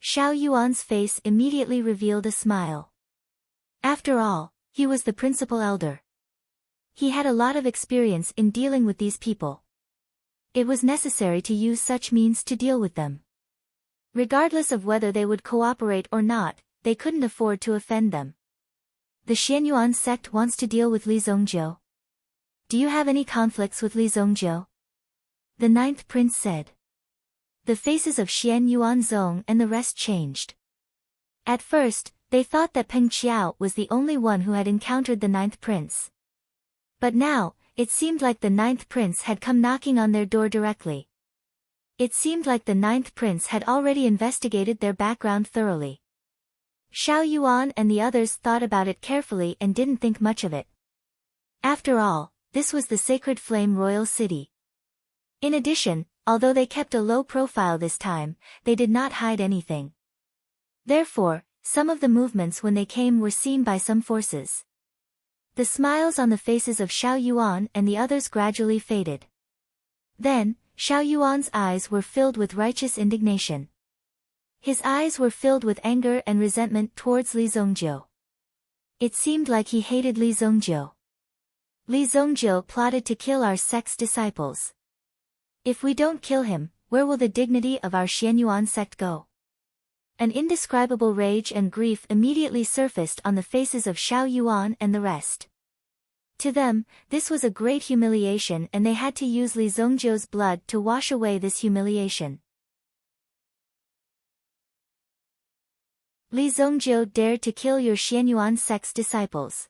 Xiao Yuan's face immediately revealed a smile. After all, he was the principal elder. He had a lot of experience in dealing with these people. It was necessary to use such means to deal with them. Regardless of whether they would cooperate or not, they couldn't afford to offend them. The Xianyuan sect wants to deal with Li Zongjiu. Do you have any conflicts with Li Zongjiu? The 9th prince said. The faces of Xian Yuanzong and the rest changed. At first, they thought that Peng Qiao was the only one who had encountered the 9th prince. But now, it seemed like the 9th prince had come knocking on their door directly. It seemed like the 9th prince had already investigated their background thoroughly. Xiao Yuan and the others thought about it carefully and didn't think much of it. After all, this was the Sacred Flame Royal City. In addition, although they kept a low profile this time, they did not hide anything. Therefore, some of the movements when they came were seen by some forces. The smiles on the faces of Xiao Yuan and the others gradually faded. Then, Xiao Yuan's eyes were filled with righteous indignation. His eyes were filled with anger and resentment towards Li Zongjiu. It seemed like he hated Li Zongjiu. Li Zongjiu plotted to kill our sect's disciples. If we don't kill him, where will the dignity of our Xianyuan sect go? An indescribable rage and grief immediately surfaced on the faces of Xiao Yuan and the rest. To them, this was a great humiliation and they had to use Li Zongjiu's blood to wash away this humiliation. Li Zongjiu dared to kill your Xianyuan sect's disciples.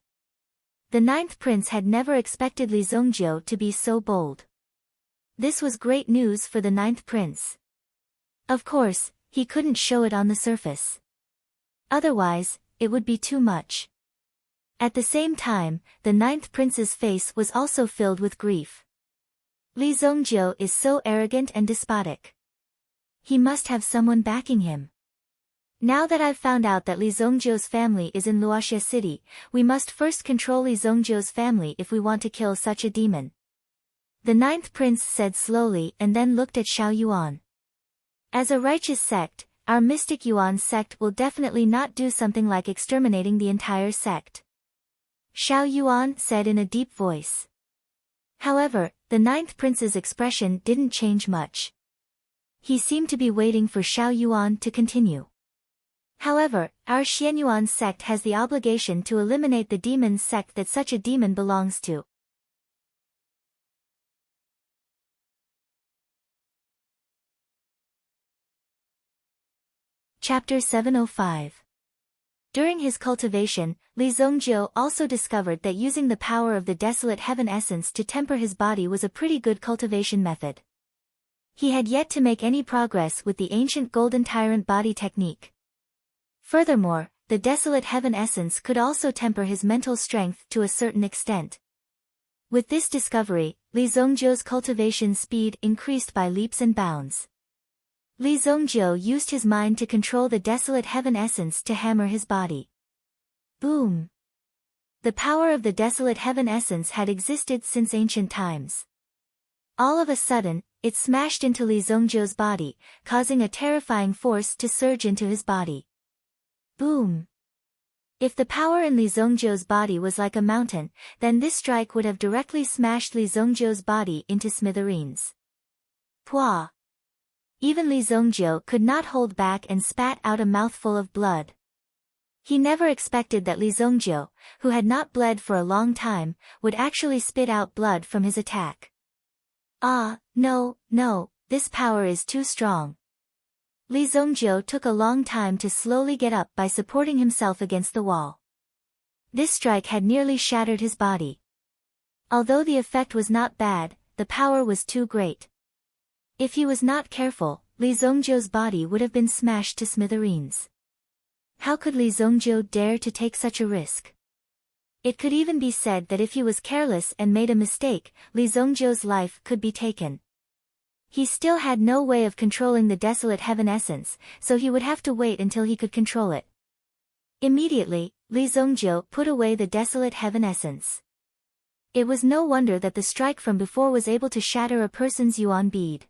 The 9th prince had never expected Li Zongjiu to be so bold. This was great news for the 9th prince. Of course, he couldn't show it on the surface. Otherwise, it would be too much. At the same time, the 9th prince's face was also filled with grief. Li Zongjiu is so arrogant and despotic. He must have someone backing him. Now that I've found out that Li Zongjiu's family is in Luoxia City, we must first control Li Zongjiu's family if we want to kill such a demon. The 9th prince said slowly and then looked at Xiao Yuan. As a righteous sect, our mystic Yuan sect will definitely not do something like exterminating the entire sect. Xiao Yuan said in a deep voice. However, the 9th prince's expression didn't change much. He seemed to be waiting for Xiao Yuan to continue. However, our Xianyuan sect has the obligation to eliminate the demon sect that such a demon belongs to. Chapter 705. During his cultivation, Li Zongjiu also discovered that using the power of the desolate heaven essence to temper his body was a pretty good cultivation method. He had yet to make any progress with the ancient golden tyrant body technique. Furthermore, the desolate heaven essence could also temper his mental strength to a certain extent. With this discovery, Li Zongjiu's cultivation speed increased by leaps and bounds. Li Zongjiu used his mind to control the desolate heaven essence to hammer his body. Boom! The power of the desolate heaven essence had existed since ancient times. All of a sudden, it smashed into Li Zongjiu's body, causing a terrifying force to surge into his body. Boom! If the power in Li Zongjiu's body was like a mountain, then this strike would have directly smashed Li Zongjiu's body into smithereens. Pwah! Even Li Zongjiu could not hold back and spat out a mouthful of blood. He never expected that Li Zongjiu, who had not bled for a long time, would actually spit out blood from his attack. Ah, no, this power is too strong. Li Zongjiu took a long time to slowly get up by supporting himself against the wall. This strike had nearly shattered his body. Although the effect was not bad, the power was too great. If he was not careful, Li Zongjiu's body would have been smashed to smithereens. How could Li Zongjiu dare to take such a risk? It could even be said that if he was careless and made a mistake, Li Zongjiu's life could be taken. He still had no way of controlling the desolate heaven essence, so he would have to wait until he could control it. Immediately, Li Zongjiu put away the desolate heaven essence. It was no wonder that the strike from before was able to shatter a person's yuan bead.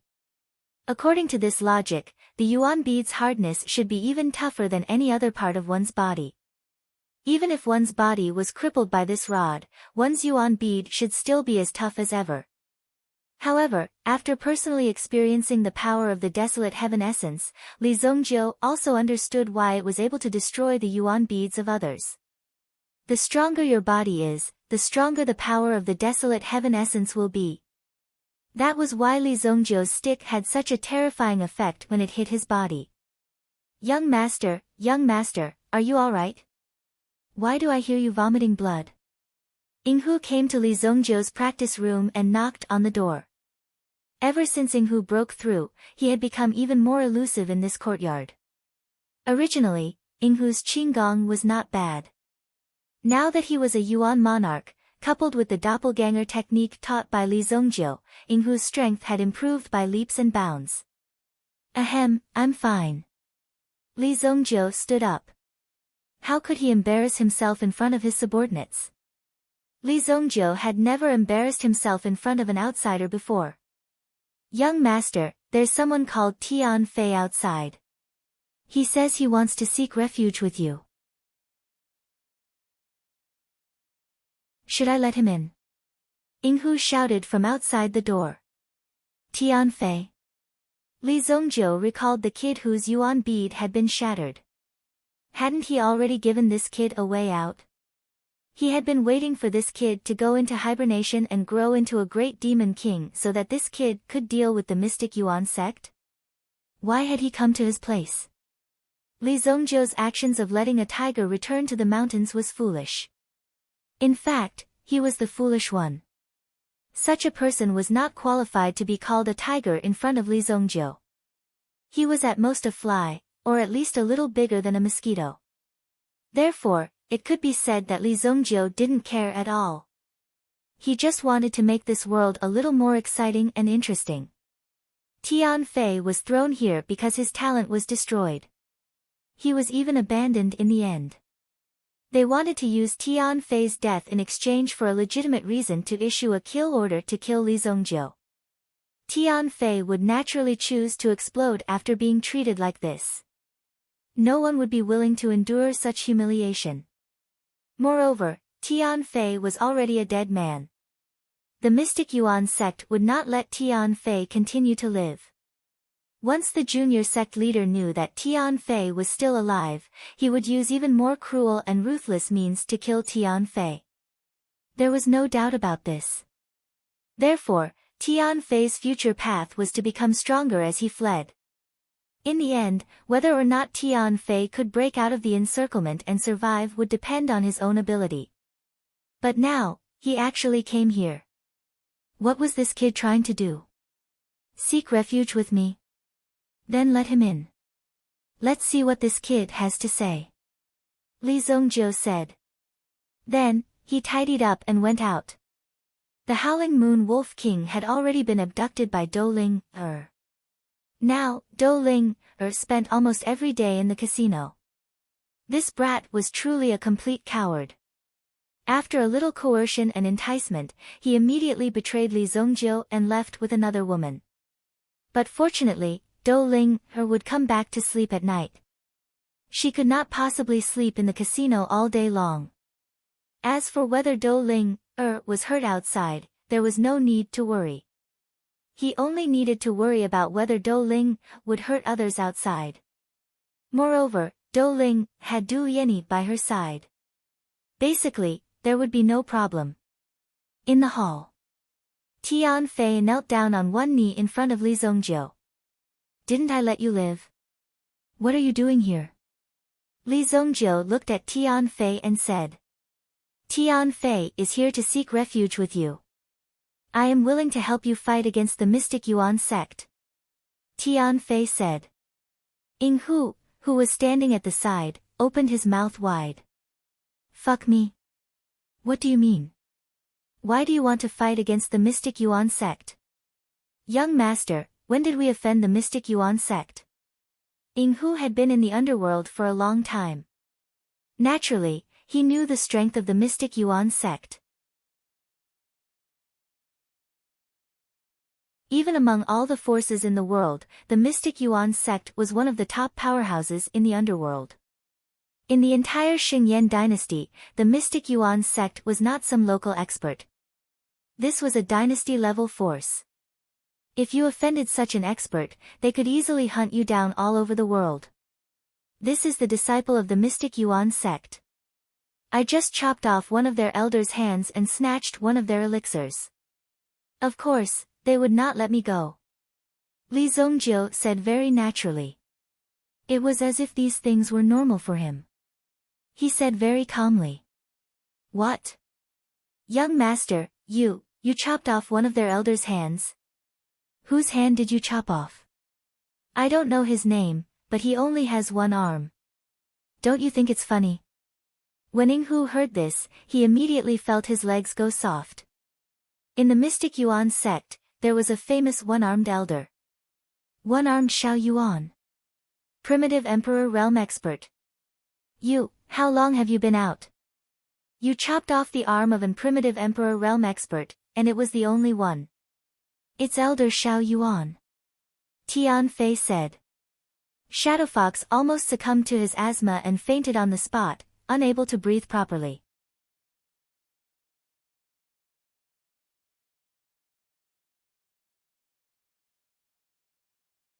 According to this logic, the yuan bead's hardness should be even tougher than any other part of one's body. Even if one's body was crippled by this rod, one's yuan bead should still be as tough as ever. However, after personally experiencing the power of the desolate heaven essence, Li Zongjiu also understood why it was able to destroy the yuan beads of others. The stronger your body is, the stronger the power of the desolate heaven essence will be. That was why Li Zongjiu's stick had such a terrifying effect when it hit his body. Young master, are you alright? Why do I hear you vomiting blood? Yinghu came to Li Zongjiu's practice room and knocked on the door. Ever since Yinghu broke through, he had become even more elusive in this courtyard. Originally, Yinghu's qinggong was not bad. Now that he was a yuan monarch, coupled with the doppelganger technique taught by Li Zongjiu, Yinghu's strength had improved by leaps and bounds. Ahem, I'm fine. Li Zongjiu stood up. How could he embarrass himself in front of his subordinates? Li Zongjiu had never embarrassed himself in front of an outsider before. Young master, there's someone called Tian Fei outside. He says he wants to seek refuge with you. Should I let him in? Yinghu shouted from outside the door. Tian Fei. Li Zongjiu recalled the kid whose yuan bead had been shattered. Hadn't he already given this kid a way out? He had been waiting for this kid to go into hibernation and grow into a great demon king so that this kid could deal with the mystic yuan sect? Why had he come to his place? Li Zongjiu's actions of letting a tiger return to the mountains was foolish. In fact, he was the foolish one. Such a person was not qualified to be called a tiger in front of Li Zongjiu. He was at most a fly, or at least a little bigger than a mosquito. Therefore, it could be said that Li Zongjiu didn't care at all. He just wanted to make this world a little more exciting and interesting. Tian Fei was thrown here because his talent was destroyed. He was even abandoned in the end. They wanted to use Tian Fei's death in exchange for a legitimate reason to issue a kill order to kill Li Zongjiu. Tian Fei would naturally choose to explode after being treated like this. No one would be willing to endure such humiliation. Moreover, Tian Fei was already a dead man. The Mystic Yuan sect would not let Tian Fei continue to live. Once the junior sect leader knew that Tian Fei was still alive, he would use even more cruel and ruthless means to kill Tian Fei. There was no doubt about this. Therefore, Tian Fei's future path was to become stronger as he fled. In the end, whether or not Tian Fei could break out of the encirclement and survive would depend on his own ability. But now, he actually came here. What was this kid trying to do? Seek refuge with me? Then let him in. Let's see what this kid has to say. Li Zongjiu said. Then, he tidied up and went out. The Howling Moon Wolf King had already been abducted by Douling. Now, Dou Ling spent almost every day in the casino. This brat was truly a complete coward. After a little coercion and enticement, he immediately betrayed Li Zongjiu and left with another woman. But fortunately, Dou Ling would come back to sleep at night. She could not possibly sleep in the casino all day long. As for whether Dou Ling was hurt outside, there was no need to worry. He only needed to worry about whether Dou Ling would hurt others outside. Moreover, Dou Ling had Du Lianyi by her side. Basically, there would be no problem. In the hall, Tian Fei knelt down on one knee in front of Li Zongjiu. "Didn't I let you live? What are you doing here?" Li Zongjiu looked at Tian Fei and said, "Tian Fei is here to seek refuge with you. I am willing to help you fight against the mystic Yuan sect," Tian Fei said. Ying Hu, who was standing at the side, opened his mouth wide. "Fuck me? What do you mean? Why do you want to fight against the mystic Yuan sect?" "Young master, when did we offend the mystic Yuan sect?" Ying Hu had been in the underworld for a long time. Naturally, he knew the strength of the mystic Yuan sect. Even among all the forces in the world, the mystic Yuan sect was one of the top powerhouses in the underworld. In the entire Xingyan dynasty, the mystic Yuan sect was not some local expert. This was a dynasty-level force. If you offended such an expert, they could easily hunt you down all over the world. This is the disciple of the mystic Yuan sect. I just chopped off one of their elders' hands and snatched one of their elixirs. Of course, they would not let me go. Li Zongjiu said very naturally. It was as if these things were normal for him. He said very calmly. "What? Young master, you chopped off one of their elders' hands? Whose hand did you chop off?" "I don't know his name, but he only has one arm." "Don't you think it's funny?" When Ying Hu heard this, he immediately felt his legs go soft. In the mystic Yuan sect, there was a famous one-armed elder. One-armed Xiao Yuan. Primitive Emperor Realm Expert. How long have you been out? You chopped off the arm of an primitive Emperor Realm Expert, and it was the only one. It's Elder Xiao Yuan. Tian Fei said. Shadowfox almost succumbed to his asthma and fainted on the spot, unable to breathe properly.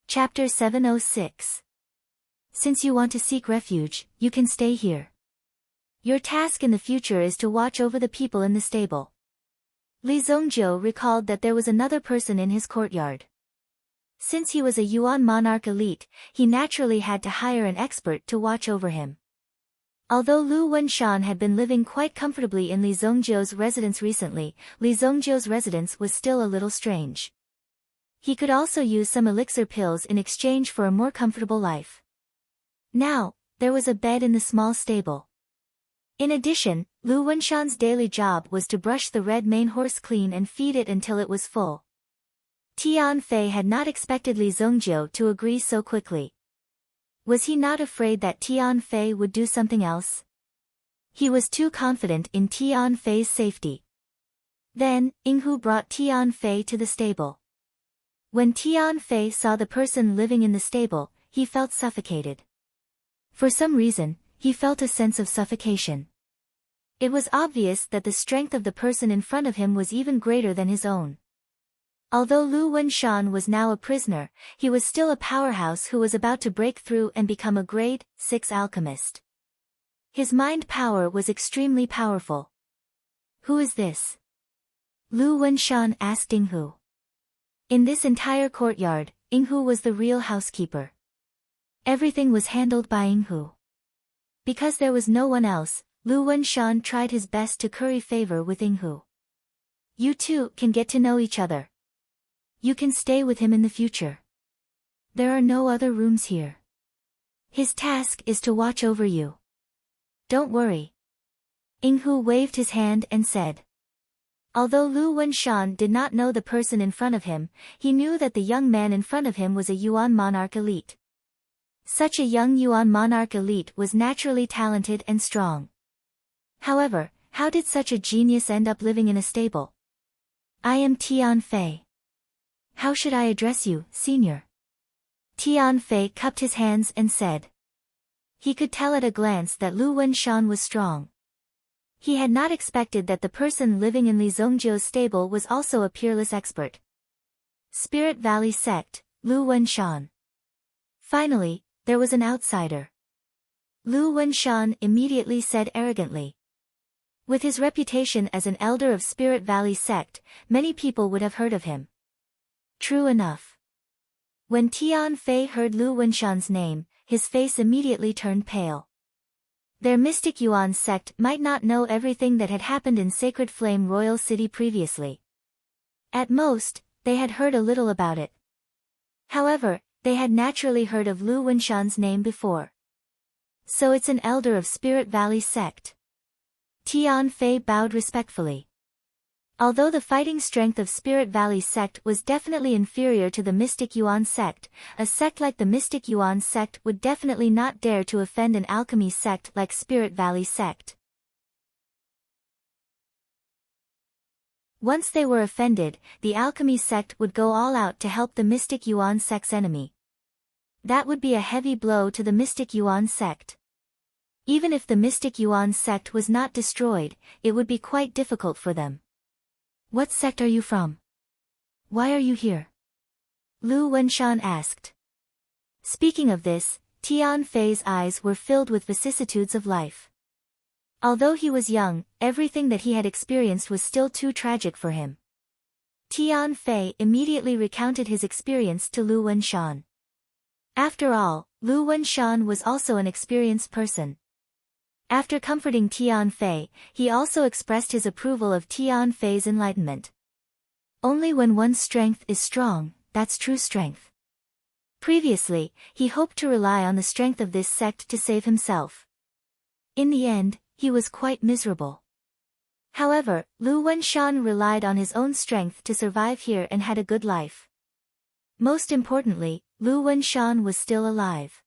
Chapter 706. Since you want to seek refuge, you can stay here. Your task in the future is to watch over the people in the stable. Li Zongjiu recalled that there was another person in his courtyard. Since he was a Yuan monarch elite, he naturally had to hire an expert to watch over him. Although Lu Wenshan had been living quite comfortably in Li Zongjiu's residence recently, Li Zongjiu's residence was still a little strange. He could also use some elixir pills in exchange for a more comfortable life. Now, there was a bed in the small stable. In addition, Lu Wenshan's daily job was to brush the red mane horse clean and feed it until it was full. Tian Fei had not expected Li Zongjiu to agree so quickly. Was he not afraid that Tian Fei would do something else? He was too confident in Tian Fei's safety. Then, Ying Hu brought Tian Fei to the stable. When Tian Fei saw the person living in the stable, he felt suffocated. For some reason, he felt a sense of suffocation. It was obvious that the strength of the person in front of him was even greater than his own. Although Lu Wenshan was now a prisoner, he was still a powerhouse who was about to break through and become a grade 6 alchemist. His mind power was extremely powerful. Who is this? Lu Wenshan asked Ying Hu. In this entire courtyard, Ying Hu was the real housekeeper. Everything was handled by Ying Hu. Because there was no one else, Lu Wenshan tried his best to curry favor with Ying Hu. You two can get to know each other. You can stay with him in the future. There are no other rooms here. His task is to watch over you. Don't worry. Ying Hu waved his hand and said. Although Lu Wenshan did not know the person in front of him, he knew that the young man in front of him was a Yuan monarch elite. Such a young Yuan monarch elite was naturally talented and strong. However, how did such a genius end up living in a stable? I am Tian Fei. How should I address you, senior? Tian Fei cupped his hands and said. He could tell at a glance that Lu Wenshan was strong. He had not expected that the person living in Li Zongjiu's stable was also a peerless expert. Spirit Valley Sect, Lu Wenshan. Finally, there was an outsider. Lu Wenshan immediately said arrogantly. With his reputation as an elder of Spirit Valley Sect, many people would have heard of him. True enough. When Tian Fei heard Lu Wenshan's name, his face immediately turned pale. Their mystic Yuan sect might not know everything that had happened in Sacred Flame Royal City previously. At most, they had heard a little about it. However, they had naturally heard of Lu Wenshan's name before. So it's an elder of Spirit Valley Sect. Tian Fei bowed respectfully. Although the fighting strength of Spirit Valley Sect was definitely inferior to the Mystic Yuan Sect, a sect like the Mystic Yuan Sect would definitely not dare to offend an alchemy sect like Spirit Valley Sect. Once they were offended, the alchemy sect would go all out to help the Mystic Yuan Sect's enemy. That would be a heavy blow to the Mystic Yuan Sect. Even if the Mystic Yuan Sect was not destroyed, it would be quite difficult for them. What sect are you from? Why are you here? Lu Wenshan asked. Speaking of this, Tian Fei's eyes were filled with vicissitudes of life. Although he was young, everything that he had experienced was still too tragic for him. Tian Fei immediately recounted his experience to Lu Wenshan. After all, Lu Wenshan was also an experienced person. After comforting Tian Fei, he also expressed his approval of Tian Fei's enlightenment. Only when one's strength is strong, that's true strength. Previously, he hoped to rely on the strength of this sect to save himself. In the end, he was quite miserable. However, Lu Wenshan relied on his own strength to survive here and had a good life. Most importantly, Lu Wenshan was still alive.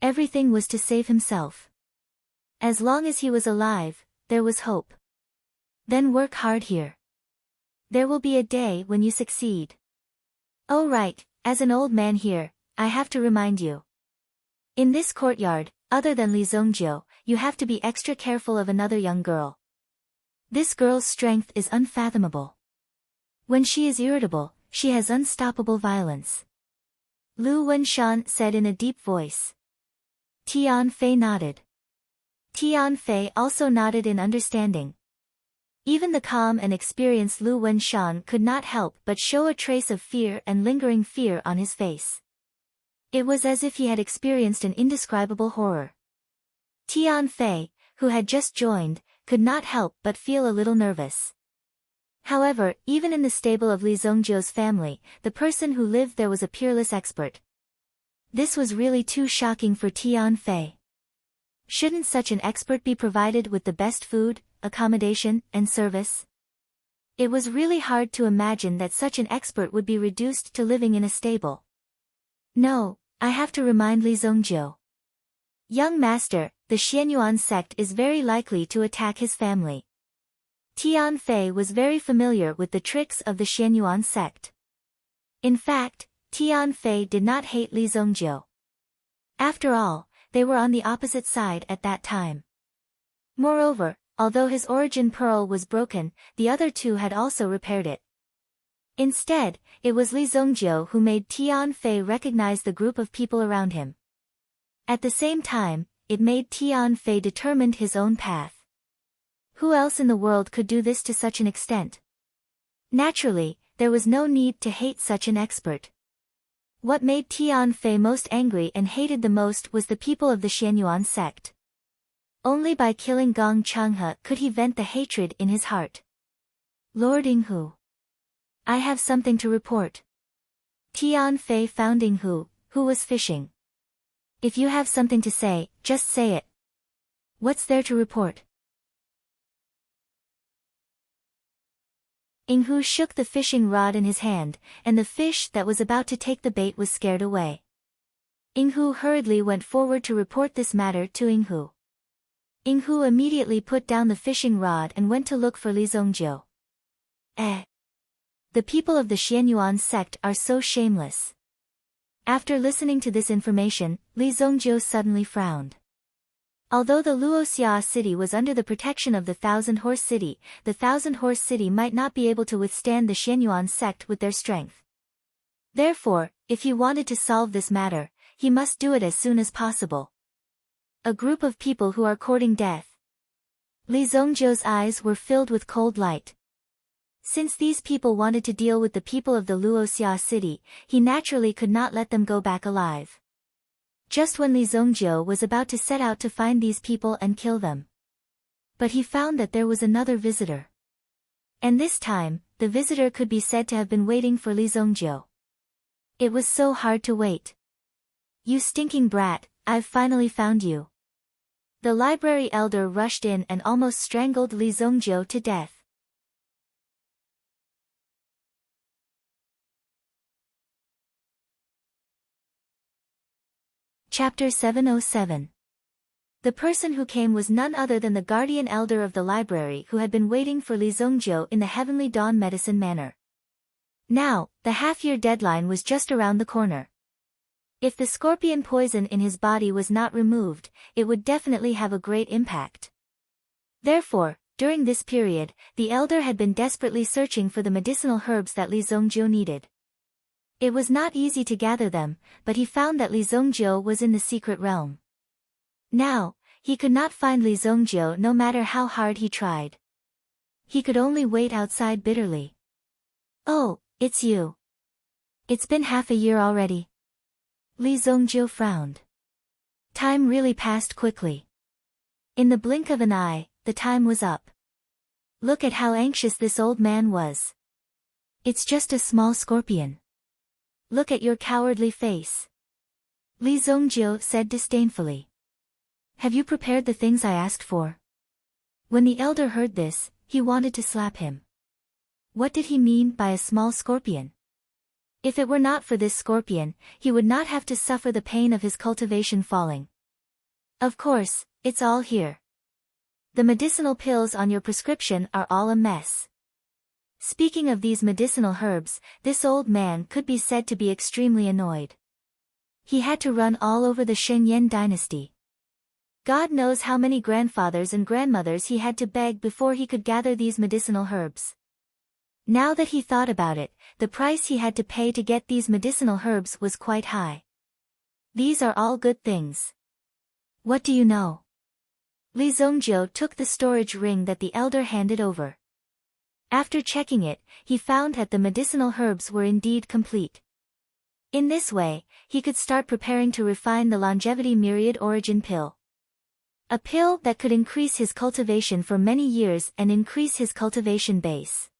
Everything was to save himself. As long as he was alive, there was hope. Then work hard here. There will be a day when you succeed. Oh right, as an old man here, I have to remind you. In this courtyard, other than Li Zongjiu, you have to be extra careful of another young girl. This girl's strength is unfathomable. When she is irritable, she has unstoppable violence. Lu Wenshan said in a deep voice. Tian Fei nodded. Tian Fei also nodded in understanding. Even the calm and experienced Lu Wenshan could not help but show a trace of fear and lingering fear on his face. It was as if he had experienced an indescribable horror. Tian Fei, who had just joined, could not help but feel a little nervous. However, even in the stable of Li Zongjiu's family, the person who lived there was a peerless expert. This was really too shocking for Tian Fei. Shouldn't such an expert be provided with the best food, accommodation, and service? It was really hard to imagine that such an expert would be reduced to living in a stable. No, I have to remind Li Zongjiu. Young master, the Xianyuan sect is very likely to attack his family. Tian Fei was very familiar with the tricks of the Xianyuan sect. In fact, Tian Fei did not hate Li Zongjiu. After all, they were on the opposite side at that time. Moreover, although his origin pearl was broken, the other two had also repaired it. Instead, it was Li Zongjiu who made Tian Fei recognize the group of people around him. At the same time, it made Tian Fei determine his own path. Who else in the world could do this to such an extent? Naturally, there was no need to hate such an expert. What made Tian Fei most angry and hated the most was the people of the Xianyuan sect. Only by killing Gong Changhe could he vent the hatred in his heart. Lord Yinghu. I have something to report. Tian Fei found Yinghu, who was fishing. If you have something to say, just say it. What's there to report? Inghu shook the fishing rod in his hand, and the fish that was about to take the bait was scared away. Inghu hurriedly went forward to report this matter to Inghu. Inghu immediately put down the fishing rod and went to look for Li Zongjiu. The people of the Xianyuan sect are so shameless. After listening to this information, Li Zongjiu suddenly frowned. Although the Luoxia city was under the protection of the Thousand-Horse City, the Thousand-Horse City might not be able to withstand the Xianyuan sect with their strength. Therefore, if he wanted to solve this matter, he must do it as soon as possible. A group of people who are courting death. Li Zongjiu's eyes were filled with cold light. Since these people wanted to deal with the people of the Luoxia city, he naturally could not let them go back alive. Just when Li Zongjiu was about to set out to find these people and kill them. But he found that there was another visitor. And this time, the visitor could be said to have been waiting for Li Zongjiu. It was so hard to wait. "You stinking brat, I've finally found you." The library elder rushed in and almost strangled Li Zongjiu to death. Chapter 707. The person who came was none other than the guardian elder of the library who had been waiting for Li Zongjiu in the Heavenly Dawn Medicine Manor. Now, the half-year deadline was just around the corner. If the scorpion poison in his body was not removed, it would definitely have a great impact. Therefore, during this period, the elder had been desperately searching for the medicinal herbs that Li Zongjiu needed. It was not easy to gather them, but he found that Li Zongjiu was in the secret realm. Now, he could not find Li Zongjiu no matter how hard he tried. He could only wait outside bitterly. "Oh, it's you. It's been half a year already." Li Zongjiu frowned. Time really passed quickly. In the blink of an eye, the time was up. Look at how anxious this old man was. "It's just a small scorpion. Look at your cowardly face," Li Zongjiu said disdainfully. "Have you prepared the things I asked for?" When the elder heard this, he wanted to slap him. What did he mean by a small scorpion? If it were not for this scorpion, he would not have to suffer the pain of his cultivation falling. "Of course, it's all here. The medicinal pills on your prescription are all a mess." Speaking of these medicinal herbs, this old man could be said to be extremely annoyed. He had to run all over the Shengyan dynasty. God knows how many grandfathers and grandmothers he had to beg before he could gather these medicinal herbs. Now that he thought about it, the price he had to pay to get these medicinal herbs was quite high. These are all good things. What do you know? Li Zongjiu took the storage ring that the elder handed over. After checking it, he found that the medicinal herbs were indeed complete. In this way, he could start preparing to refine the longevity myriad origin pill. A pill that could increase his cultivation for many years and increase his cultivation base.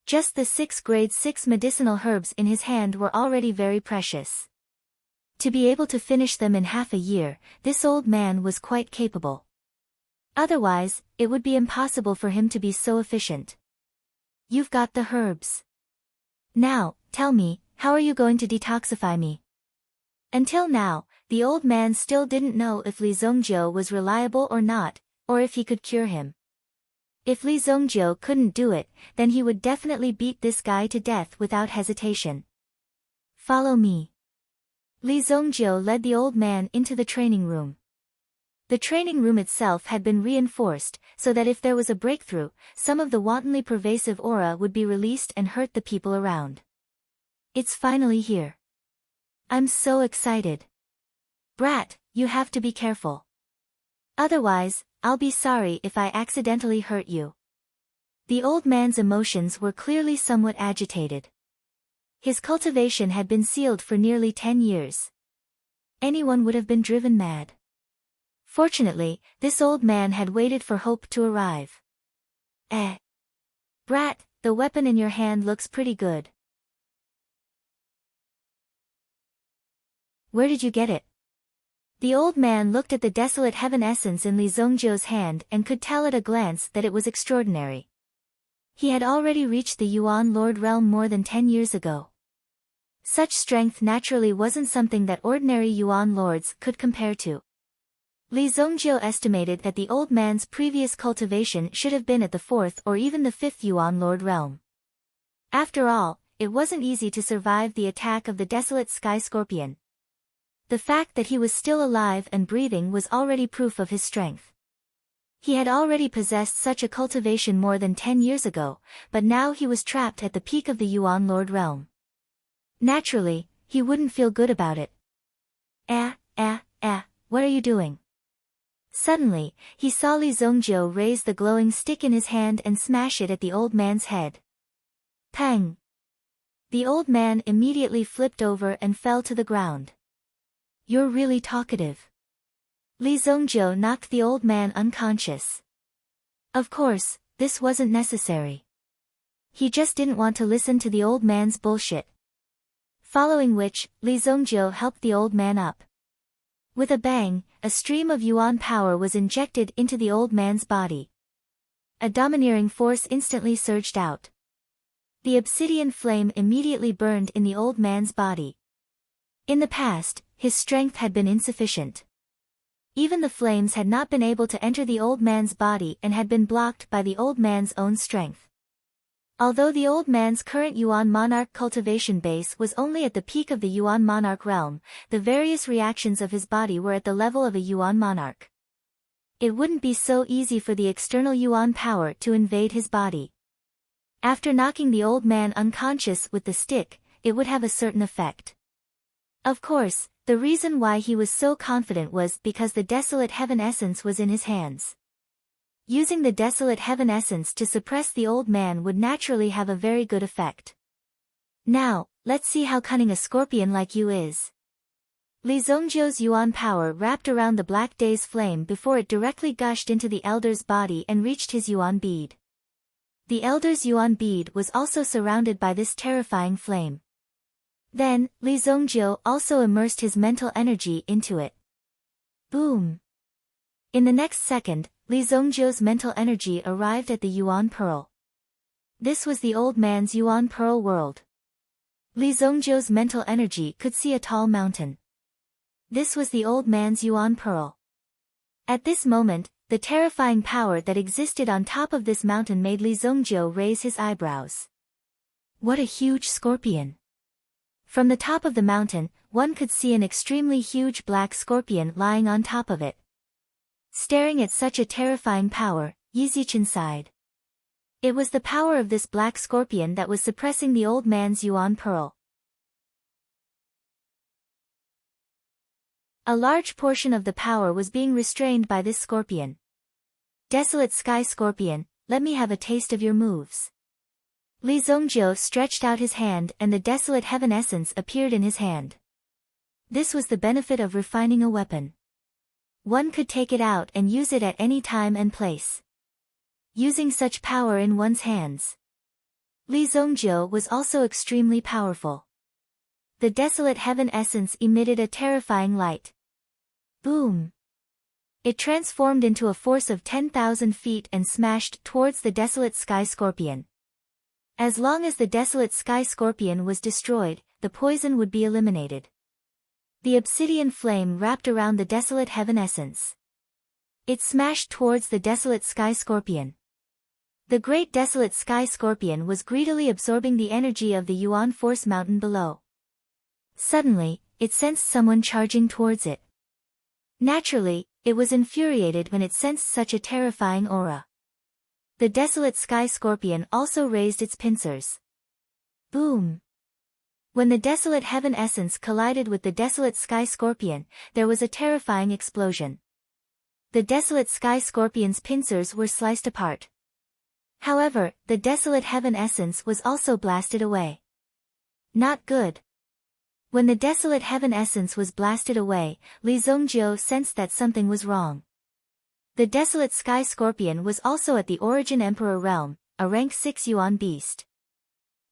Just the 6 grade 6 medicinal herbs in his hand were already very precious. To be able to finish them in half a year, this old man was quite capable. Otherwise, it would be impossible for him to be so efficient. "You've got the herbs. Now, tell me, how are you going to detoxify me?" Until now, the old man still didn't know if Li Zongjiu was reliable or not, or if he could cure him. If Li Zongjiu couldn't do it, then he would definitely beat this guy to death without hesitation. "Follow me." Li Zongjiu led the old man into the training room. The training room itself had been reinforced, so that if there was a breakthrough, some of the wantonly pervasive aura would be released and hurt the people around. "It's finally here. I'm so excited." "Brat, you have to be careful. Otherwise, I'll be sorry if I accidentally hurt you." The old man's emotions were clearly somewhat agitated. His cultivation had been sealed for nearly 10 years. Anyone would have been driven mad. Fortunately, this old man had waited for hope to arrive. Brat, the weapon in your hand looks pretty good. Where did you get it?" The old man looked at the desolate heaven essence in Li Zongjiu's hand and could tell at a glance that it was extraordinary. He had already reached the Yuan Lord realm more than 10 years ago. Such strength naturally wasn't something that ordinary Yuan Lords could compare to. Li Zongjiu estimated that the old man's previous cultivation should have been at the 4th or even the 5th Yuan Lord realm. After all, it wasn't easy to survive the attack of the desolate sky scorpion. The fact that he was still alive and breathing was already proof of his strength. He had already possessed such a cultivation more than 10 years ago, but now he was trapped at the peak of the Yuan Lord realm. Naturally, he wouldn't feel good about it. What are you doing? Suddenly, he saw Li Zongjiu raise the glowing stick in his hand and smash it at the old man's head. Pang! The old man immediately flipped over and fell to the ground. You're really talkative. Li Zongjiu knocked the old man unconscious. Of course, this wasn't necessary. He just didn't want to listen to the old man's bullshit. Following which, Li Zongjiu helped the old man up. With a bang, a stream of Yuan power was injected into the old man's body. A domineering force instantly surged out. The obsidian flame immediately burned in the old man's body. In the past, his strength had been insufficient. Even the flames had not been able to enter the old man's body and had been blocked by the old man's own strength. Although the old man's current Yuan monarch cultivation base was only at the peak of the Yuan monarch realm, the various reactions of his body were at the level of a Yuan monarch. It wouldn't be so easy for the external Yuan power to invade his body. After knocking the old man unconscious with the stick, it would have a certain effect. Of course, the reason why he was so confident was because the desolate heaven essence was in his hands. Using the desolate heaven essence to suppress the old man would naturally have a very good effect. Now, let's see how cunning a scorpion like you is. Li Zongjiu's Yuan power wrapped around the Black Day's flame before it directly gushed into the elder's body and reached his Yuan bead. The elder's Yuan bead was also surrounded by this terrifying flame. Then, Li Zongjiu also immersed his mental energy into it. Boom! In the next second, Li Zongjiu's mental energy arrived at the Yuan Pearl. This was the old man's Yuan Pearl world. Li Zongjiu's mental energy could see a tall mountain. This was the old man's Yuan Pearl. At this moment, the terrifying power that existed on top of this mountain made Li Zongjiu raise his eyebrows. What a huge scorpion! From the top of the mountain, one could see an extremely huge black scorpion lying on top of it. Staring at such a terrifying power, Yi Zichen sighed. It was the power of this black scorpion that was suppressing the old man's Yuan Pearl. A large portion of the power was being restrained by this scorpion. Desolate Sky Scorpion, let me have a taste of your moves. Li Zongjiu stretched out his hand and the desolate heaven essence appeared in his hand. This was the benefit of refining a weapon. One could take it out and use it at any time and place. Using such power in one's hands. Li Zongjiu was also extremely powerful. The desolate heaven essence emitted a terrifying light. Boom! It transformed into a force of 10,000 feet and smashed towards the desolate sky scorpion. As long as the desolate sky scorpion was destroyed, the poison would be eliminated. The obsidian flame wrapped around the desolate heaven essence. It smashed towards the desolate sky scorpion. The great desolate sky scorpion was greedily absorbing the energy of the Yuan Force mountain below. Suddenly, it sensed someone charging towards it. Naturally, it was infuriated when it sensed such a terrifying aura. The desolate sky scorpion also raised its pincers. Boom! When the desolate heaven essence collided with the desolate sky scorpion, there was a terrifying explosion. The desolate sky scorpion's pincers were sliced apart. However, the desolate heaven essence was also blasted away. Not good. When the desolate heaven essence was blasted away, Li Zongjiu sensed that something was wrong. The desolate sky scorpion was also at the Origin Emperor realm, a rank 6 Yuan beast.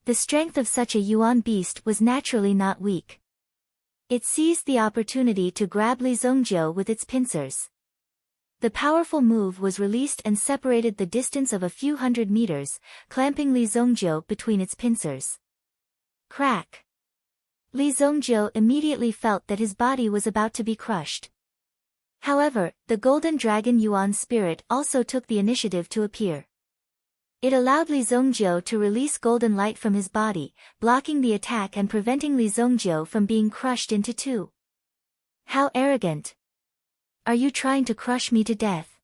The strength of such a Yuan beast was naturally not weak. It seized the opportunity to grab Li Zongjiu with its pincers. The powerful move was released and separated the distance of a few hundred meters, clamping Li Zongjiu between its pincers. Crack! Li Zongjiu immediately felt that his body was about to be crushed. However, the golden dragon Yuan spirit also took the initiative to appear. It allowed Li Zongjiu to release golden light from his body, blocking the attack and preventing Li Zongjiu from being crushed into two. How arrogant! Are you trying to crush me to death?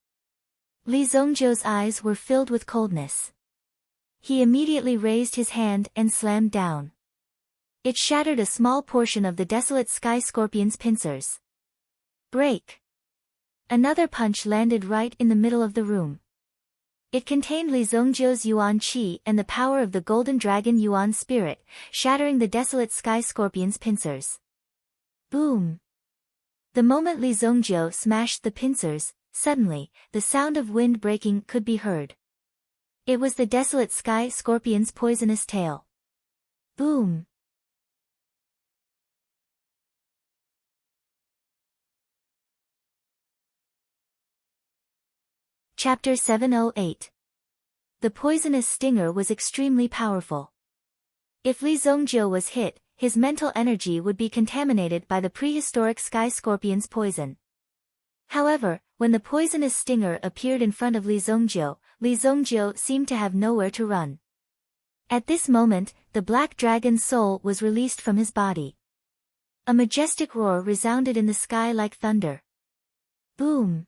Li Zongjiu's eyes were filled with coldness. He immediately raised his hand and slammed down. It shattered a small portion of the desolate sky scorpion's pincers. Break! Another punch landed right in the middle of the room. It contained Li Zongjiu's Yuan Qi and the power of the golden dragon Yuan spirit, shattering the desolate sky scorpion's pincers. Boom! The moment Li Zongjiu smashed the pincers, suddenly, the sound of wind breaking could be heard. It was the desolate sky scorpion's poisonous tail. Boom! Chapter 708. The poisonous stinger was extremely powerful. If Li Zongjiu was hit, his mental energy would be contaminated by the prehistoric sky scorpion's poison. However, when the poisonous stinger appeared in front of Li Zongjiu seemed to have nowhere to run. At this moment, the black dragon's soul was released from his body. A majestic roar resounded in the sky like thunder. Boom!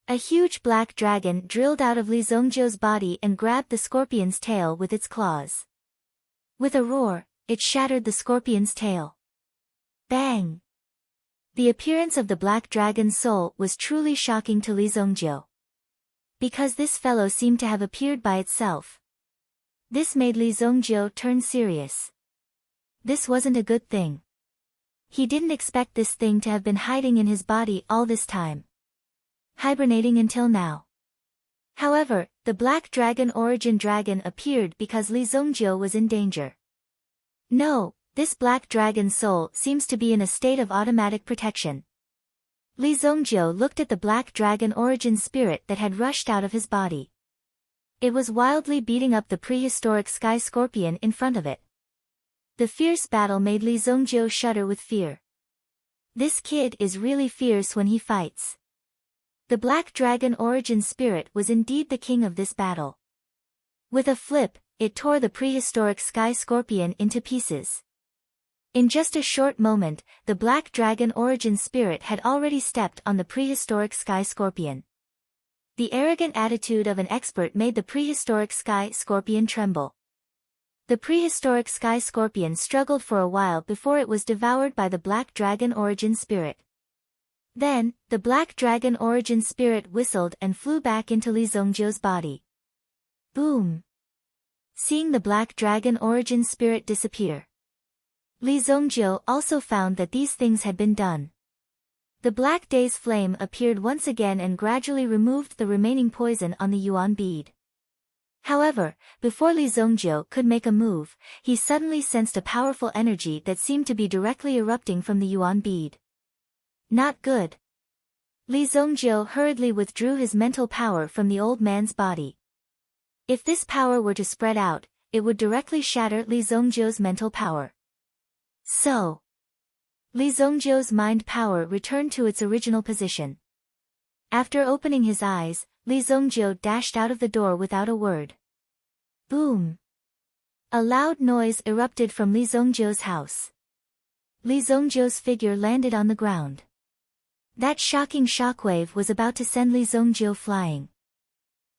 A huge black dragon drilled out of Li Zongjiu's body and grabbed the scorpion's tail with its claws. With a roar, it shattered the scorpion's tail. Bang! The appearance of the black dragon's soul was truly shocking to Li Zongjiu. Because this fellow seemed to have appeared by itself. This made Li Zongjiu turn serious. This wasn't a good thing. He didn't expect this thing to have been hiding in his body all this time. Hibernating until now. However, the black dragon origin dragon appeared because Li Zongjiu was in danger. No, this black dragon's soul seems to be in a state of automatic protection. Li Zongjiu looked at the black dragon origin spirit that had rushed out of his body. It was wildly beating up the prehistoric sky scorpion in front of it. The fierce battle made Li Zongjiu shudder with fear. This kid is really fierce when he fights. The black dragon origin spirit was indeed the king of this battle. With a flip, it tore the prehistoric sky scorpion into pieces. In just a short moment, the black dragon origin spirit had already stepped on the prehistoric sky scorpion. The arrogant attitude of an expert made the prehistoric sky scorpion tremble. The prehistoric sky scorpion struggled for a while before it was devoured by the black dragon origin spirit. Then, the black dragon origin spirit whistled and flew back into Li Zongjiu's body. Boom! Seeing the black dragon origin spirit disappear, Li Zongjiu also found that these things had been done. The black day's flame appeared once again and gradually removed the remaining poison on the yuan bead. However, before Li Zongjiu could make a move, he suddenly sensed a powerful energy that seemed to be directly erupting from the yuan bead. Not good. Li Zongjiu hurriedly withdrew his mental power from the old man's body. If this power were to spread out, it would directly shatter Li Zongjiu's mental power. So, Li Zongjiu's mind power returned to its original position. After opening his eyes, Li Zongjiu dashed out of the door without a word. Boom! A loud noise erupted from Li Zongjiu's house. Li Zongjiu's figure landed on the ground. That shocking shockwave was about to send Li Zongjiu flying.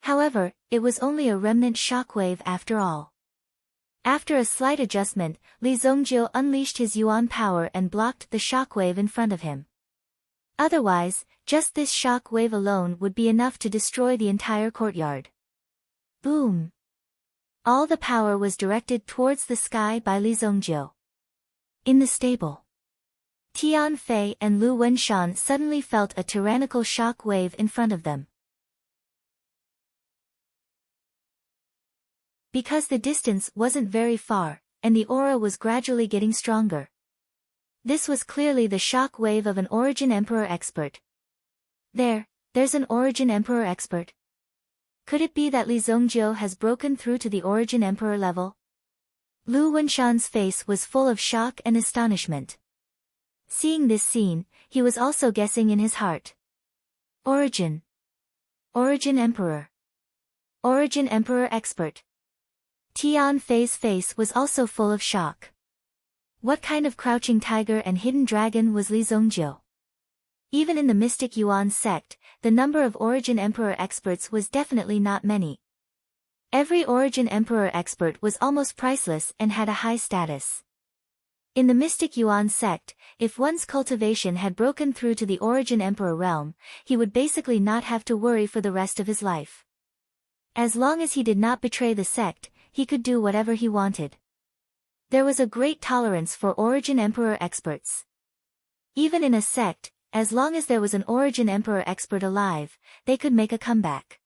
However, it was only a remnant shockwave after all. After a slight adjustment, Li Zongjiu unleashed his yuan power and blocked the shockwave in front of him. Otherwise, just this shockwave alone would be enough to destroy the entire courtyard. Boom! All the power was directed towards the sky by Li Zongjiu. In the stable, Tian Fei and Lu Wenshan suddenly felt a tyrannical shock wave in front of them. Because the distance wasn't very far, and the aura was gradually getting stronger. This was clearly the shock wave of an Origin Emperor expert. There, There's an Origin Emperor expert. Could it be that Li Zongjiu has broken through to the Origin Emperor level? Lu Wenshan's face was full of shock and astonishment. Seeing this scene, he was also guessing in his heart. Origin Emperor. Origin Emperor expert. Tian Fei's face was also full of shock. What kind of crouching tiger and hidden dragon was Li Zongjiu? Even in the Mystic Yuan sect, the number of Origin Emperor experts was definitely not many. Every Origin Emperor expert was almost priceless and had a high status. In the Mystic Yuan sect, if one's cultivation had broken through to the Origin Emperor realm, he would basically not have to worry for the rest of his life. As long as he did not betray the sect, he could do whatever he wanted. There was a great tolerance for Origin Emperor experts. Even in a sect, as long as there was an Origin Emperor expert alive, they could make a comeback.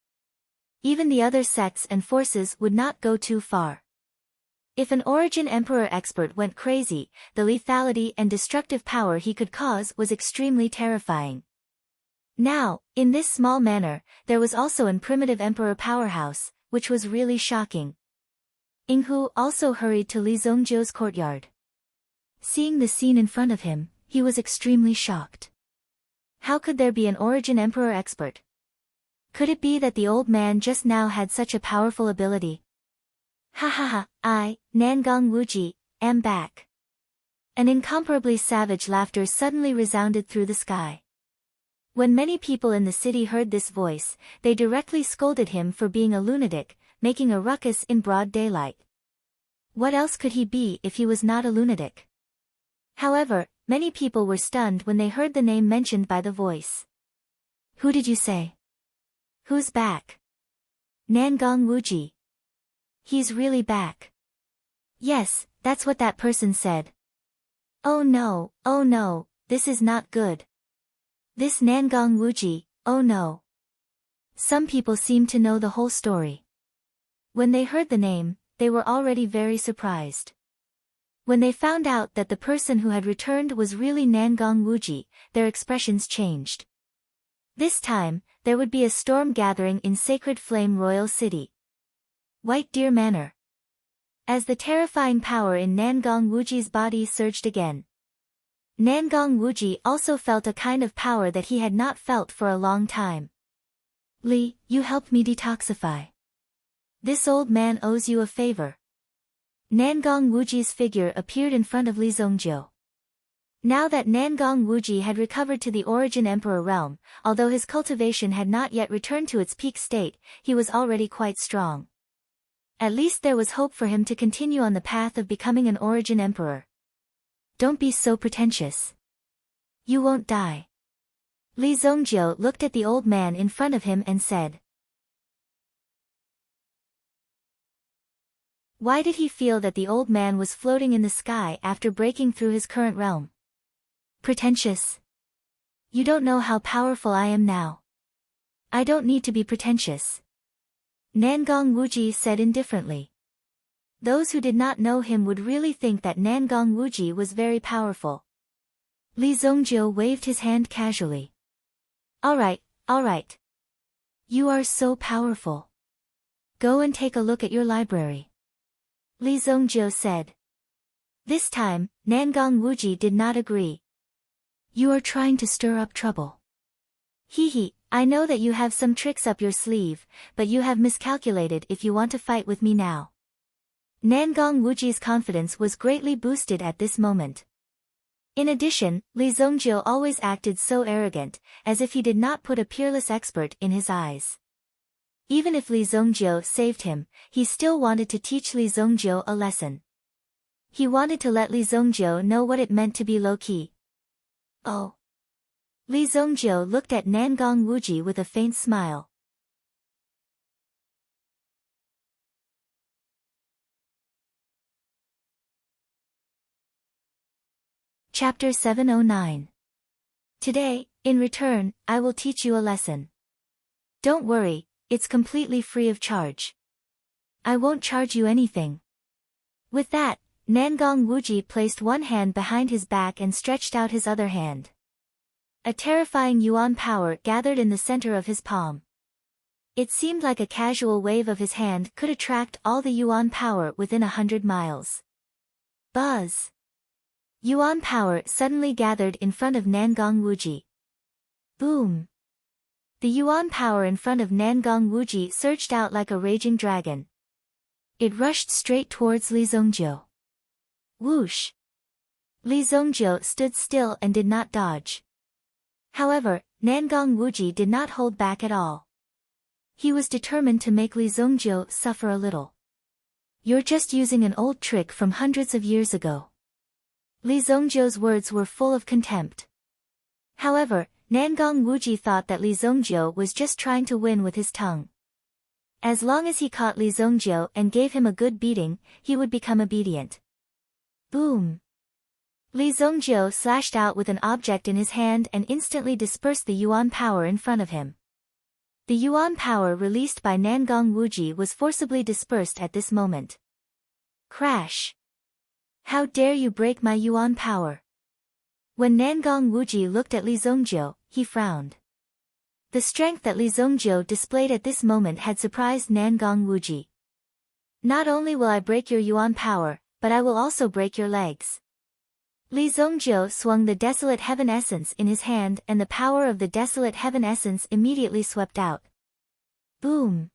Even the other sects and forces would not go too far. If an Origin Emperor expert went crazy, the lethality and destructive power he could cause was extremely terrifying. Now, in this small manner, there was also an primitive Emperor powerhouse, which was really shocking. Yinghu also hurried to Li Zongjiu's courtyard. Seeing the scene in front of him, he was extremely shocked. How could there be an Origin Emperor expert? Could it be that the old man just now had such a powerful ability? Ha ha ha, Nangong Wuji, am back. An incomparably savage laughter suddenly resounded through the sky. When many people in the city heard this voice, they directly scolded him for being a lunatic, making a ruckus in broad daylight. What else could he be if he was not a lunatic? However, many people were stunned when they heard the name mentioned by the voice. Who did you say? Who's back? Nangong Wuji. He's really back. Yes, that's what that person said. Oh no, this is not good. This Nangong Wuji, oh no. Some people seemed to know the whole story. When they heard the name, they were already very surprised. When they found out that the person who had returned was really Nangong Wuji, their expressions changed. This time, there would be a storm gathering in Sacred Flame Royal City. White Deer Manor. As the terrifying power in Nangong Wuji's body surged again. Nangong Wuji also felt a kind of power that he had not felt for a long time. Li, you helped me detoxify. This old man owes you a favor. Nangong Wuji's figure appeared in front of Li Zongjiu. Now that Nangong Wuji had recovered to the Origin Emperor realm, although his cultivation had not yet returned to its peak state, he was already quite strong. At least there was hope for him to continue on the path of becoming an Origin Emperor. Don't be so pretentious. You won't die. Li Zongjiu looked at the old man in front of him and said. Why did he feel that the old man was floating in the sky after breaking through his current realm? Pretentious. You don't know how powerful I am now. I don't need to be pretentious. Nangong Wuji said indifferently. Those who did not know him would really think that Nangong Wuji was very powerful. Li Zongjiu waved his hand casually. All right. You are so powerful. Go and take a look at your library. Li Zongjiu said. This time, Nangong Wuji did not agree. You are trying to stir up trouble. Hee, I know that you have some tricks up your sleeve, but you have miscalculated if you want to fight with me now. Nangong Wuji's confidence was greatly boosted at this moment. In addition, Li Zongjiu always acted so arrogant, as if he did not put a peerless expert in his eyes. Even if Li Zongjiu saved him, he still wanted to teach Li Zongjiu a lesson. He wanted to let Li Zongjiu know what it meant to be low-key. Oh. Li Zongjiu looked at Nangong Wuji with a faint smile. Chapter 709. Today, in return, I will teach you a lesson. Don't worry, it's completely free of charge. I won't charge you anything. With that, Nangong Wuji placed one hand behind his back and stretched out his other hand. A terrifying yuan power gathered in the center of his palm. It seemed like a casual wave of his hand could attract all the yuan power within 100 miles. Buzz! Yuan power suddenly gathered in front of Nangong Wuji. Boom! The yuan power in front of Nangong Wuji surged out like a raging dragon. It rushed straight towards Li Zongjiu. Whoosh! Li Zongjiu stood still and did not dodge. However, Nangong Wuji did not hold back at all. He was determined to make Li Zongjiu suffer a little. You're just using an old trick from hundreds of years ago. Li Zongjiu's words were full of contempt. However, Nangong Wuji thought that Li Zongjiu was just trying to win with his tongue. As long as he caught Li Zongjiu and gave him a good beating, he would become obedient. Boom! Li Zongjiu slashed out with an object in his hand and instantly dispersed the yuan power in front of him. The yuan power released by Nangong Wuji was forcibly dispersed at this moment. Crash! How dare you break my yuan power? When Nangong Wuji looked at Li Zongjiu, he frowned. The strength that Li Zongjiu displayed at this moment had surprised Nangong Wuji. Not only will I break your yuan power, but I will also break your legs. Li Zongjiu swung the Desolate Heaven Essence in his hand and the power of the Desolate Heaven Essence immediately swept out. Boom!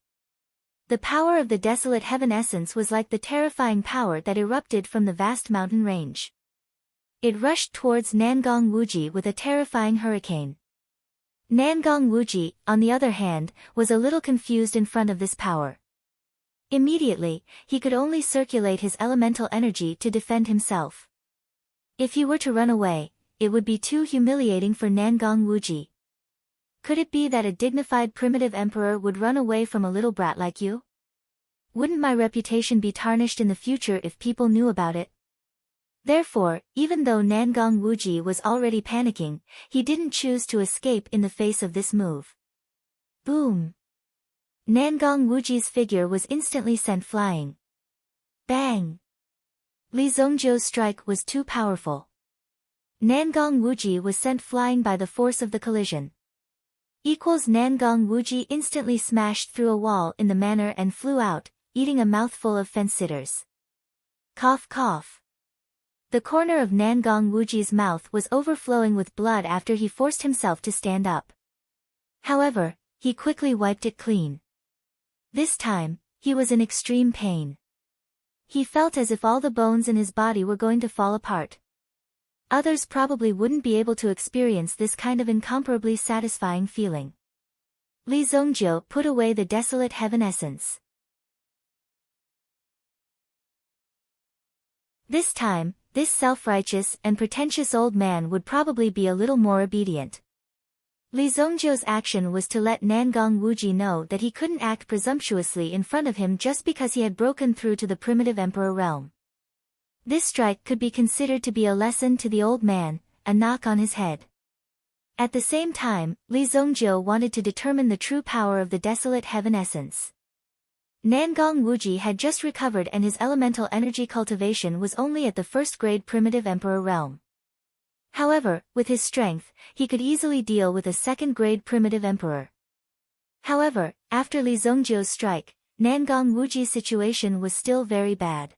The power of the Desolate Heaven Essence was like the terrifying power that erupted from the vast mountain range. It rushed towards Nangong Wuji with a terrifying hurricane. Nangong Wuji, on the other hand, was a little confused in front of this power. Immediately, he could only circulate his elemental energy to defend himself. If he were to run away, it would be too humiliating for Nangong Wuji. Could it be that a dignified primitive emperor would run away from a little brat like you? Wouldn't my reputation be tarnished in the future if people knew about it? Therefore, even though Nangong Wuji was already panicking, he didn't choose to escape in the face of this move. Boom! Nangong Wuji's figure was instantly sent flying. Bang! Li Zongjiu's strike was too powerful. Nangong Wuji was sent flying by the force of the collision. Nangong Wuji instantly smashed through a wall in the manner and flew out, eating a mouthful of fence-sitters. Cough cough. The corner of Nangong Wuji's mouth was overflowing with blood after he forced himself to stand up. However, he quickly wiped it clean. This time, he was in extreme pain. He felt as if all the bones in his body were going to fall apart. Others probably wouldn't be able to experience this kind of incomparably satisfying feeling. Li Zongjiu put away the Desolate Heaven Essence. This time, this self-righteous and pretentious old man would probably be a little more obedient. Li Zongjiu's action was to let Nangong Wuji know that he couldn't act presumptuously in front of him just because he had broken through to the primitive emperor realm. This strike could be considered to be a lesson to the old man, a knock on his head. At the same time, Li Zongjiu wanted to determine the true power of the Desolate Heaven Essence. Nangong Wuji had just recovered and his elemental energy cultivation was only at the first-grade primitive emperor realm. However, with his strength, he could easily deal with a second-grade primitive emperor. However, after Li Zongjiu's strike, Nangong Wuji's situation was still very bad.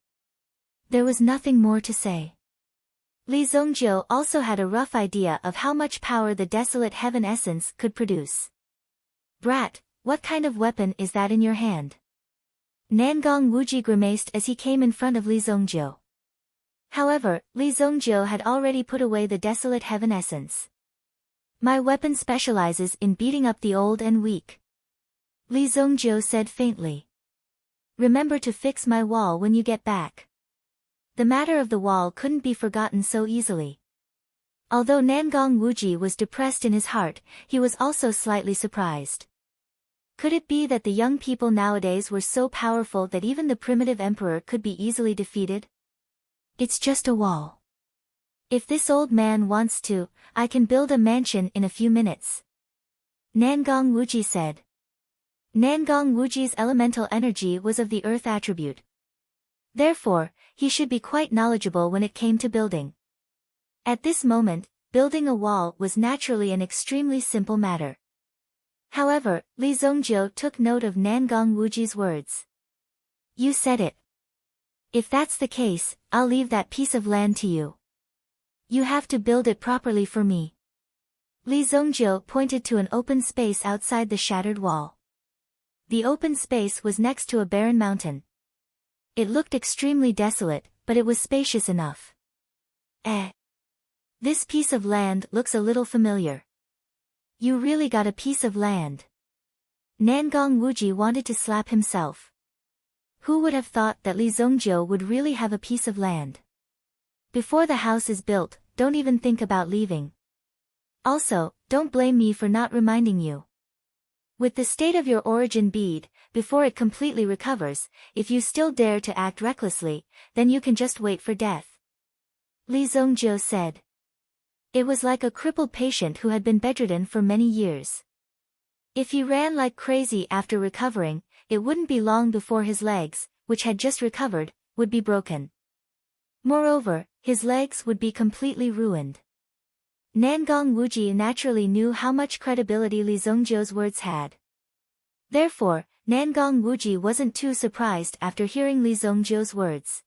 There was nothing more to say. Li Zongjiu also had a rough idea of how much power the Desolate Heaven Essence could produce. Brat, what kind of weapon is that in your hand? Nangong Wuji grimaced as he came in front of Li Zongjiu. However, Li Zongjiu had already put away the Desolate Heaven Essence. My weapon specializes in beating up the old and weak. Li Zongjiu said faintly. Remember to fix my wall when you get back. The matter of the wall couldn't be forgotten so easily. Although Nangong Wuji was depressed in his heart, he was also slightly surprised. Could it be that the young people nowadays were so powerful that even the primitive emperor could be easily defeated? It's just a wall. If this old man wants to, I can build a mansion in a few minutes. Nangong Wuji said. Nangong Wuji's elemental energy was of the earth attribute. Therefore, he should be quite knowledgeable when it came to building. At this moment, building a wall was naturally an extremely simple matter. However, Li Zongjiu took note of Nangong Wuji's words. You said it. If that's the case, I'll leave that piece of land to you. You have to build it properly for me. Li Zongjiu pointed to an open space outside the shattered wall. The open space was next to a barren mountain. It looked extremely desolate, but it was spacious enough. This piece of land looks a little familiar. You really got a piece of land. Nangong Wuji wanted to slap himself. Who would have thought that Li Zongjiu would really have a piece of land? Before the house is built, don't even think about leaving. Also, don't blame me for not reminding you. With the state of your origin bead, before it completely recovers, if you still dare to act recklessly, then you can just wait for death. Li Zongjiu said. It was like a crippled patient who had been bedridden for many years. If he ran like crazy after recovering, it wouldn't be long before his legs, which had just recovered, would be broken. Moreover, his legs would be completely ruined. Nangong Wuji naturally knew how much credibility Li Zongjiu's words had. Therefore, Nangong Wuji wasn't too surprised after hearing Li Zongjiu's words.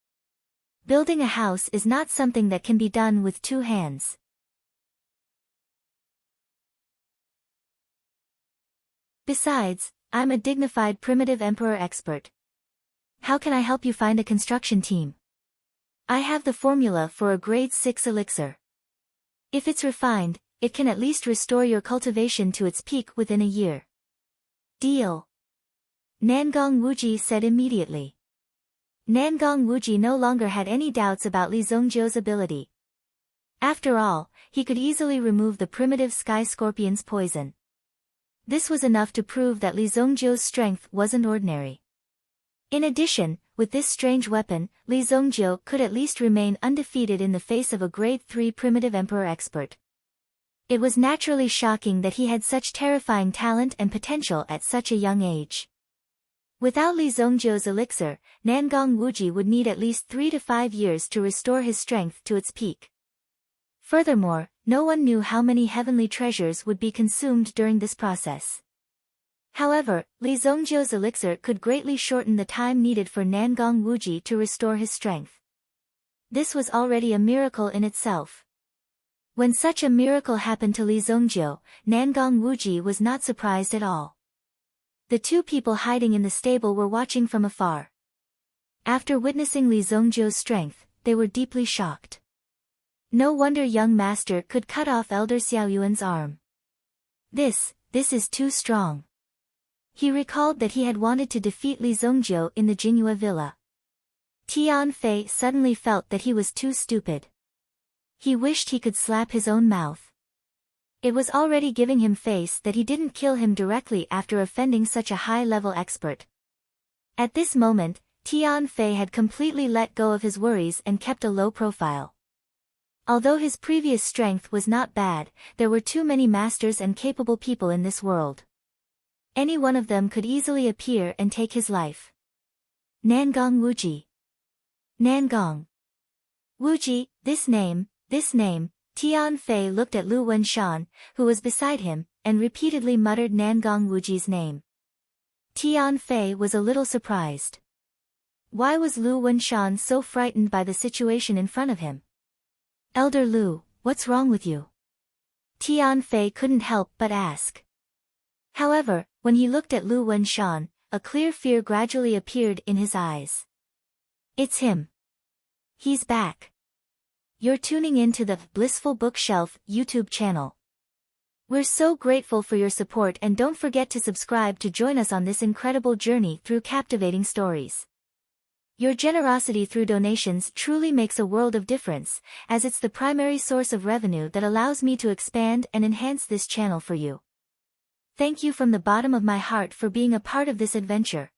Building a house is not something that can be done with two hands. Besides, I'm a dignified primitive emperor expert. How can I help you find a construction team? I have the formula for a grade 6 elixir. If it's refined, it can at least restore your cultivation to its peak within a year. Deal. Nangong Wuji said immediately. Nangong Wuji no longer had any doubts about Li Zongjiu's ability. After all, he could easily remove the primitive sky scorpion's poison. This was enough to prove that Li Zongjiu's strength wasn't ordinary. In addition, with this strange weapon, Li Zongjiu could at least remain undefeated in the face of a grade 3 primitive emperor expert. It was naturally shocking that he had such terrifying talent and potential at such a young age. Without Li Zongjiu's elixir, Nangong Wuji would need at least 3 to 5 years to restore his strength to its peak. Furthermore, no one knew how many heavenly treasures would be consumed during this process. However, Li Zongjiu's elixir could greatly shorten the time needed for Nangong Wuji to restore his strength. This was already a miracle in itself. When such a miracle happened to Li Zongjiu, Nangong Wuji was not surprised at all. The two people hiding in the stable were watching from afar. After witnessing Li Zongjiu's strength, they were deeply shocked. No wonder young master could cut off Elder Xiaoyuan's arm. This is too strong. He recalled that he had wanted to defeat Li Zongjiu in the Jingyue villa. Tian Fei suddenly felt that he was too stupid. He wished he could slap his own mouth. It was already giving him face that he didn't kill him directly after offending such a high-level expert. At this moment, Tian Fei had completely let go of his worries and kept a low profile. Although his previous strength was not bad, there were too many masters and capable people in this world. Any one of them could easily appear and take his life. Nangong Wuji. Nangong Wuji, this name, Tian Fei looked at Lu Wenshan, who was beside him, and repeatedly muttered Nangong Wuji's name. Tian Fei was a little surprised. Why was Lu Wenshan so frightened by the situation in front of him? Elder Lu, what's wrong with you? Tian Fei couldn't help but ask. However, when he looked at Lu Wenshan, a clear fear gradually appeared in his eyes. It's him. He's back. You're tuning in to the Blissful Bookshelf YouTube channel. We're so grateful for your support, and don't forget to subscribe to join us on this incredible journey through captivating stories. Your generosity through donations truly makes a world of difference, as it's the primary source of revenue that allows me to expand and enhance this channel for you. Thank you from the bottom of my heart for being a part of this adventure.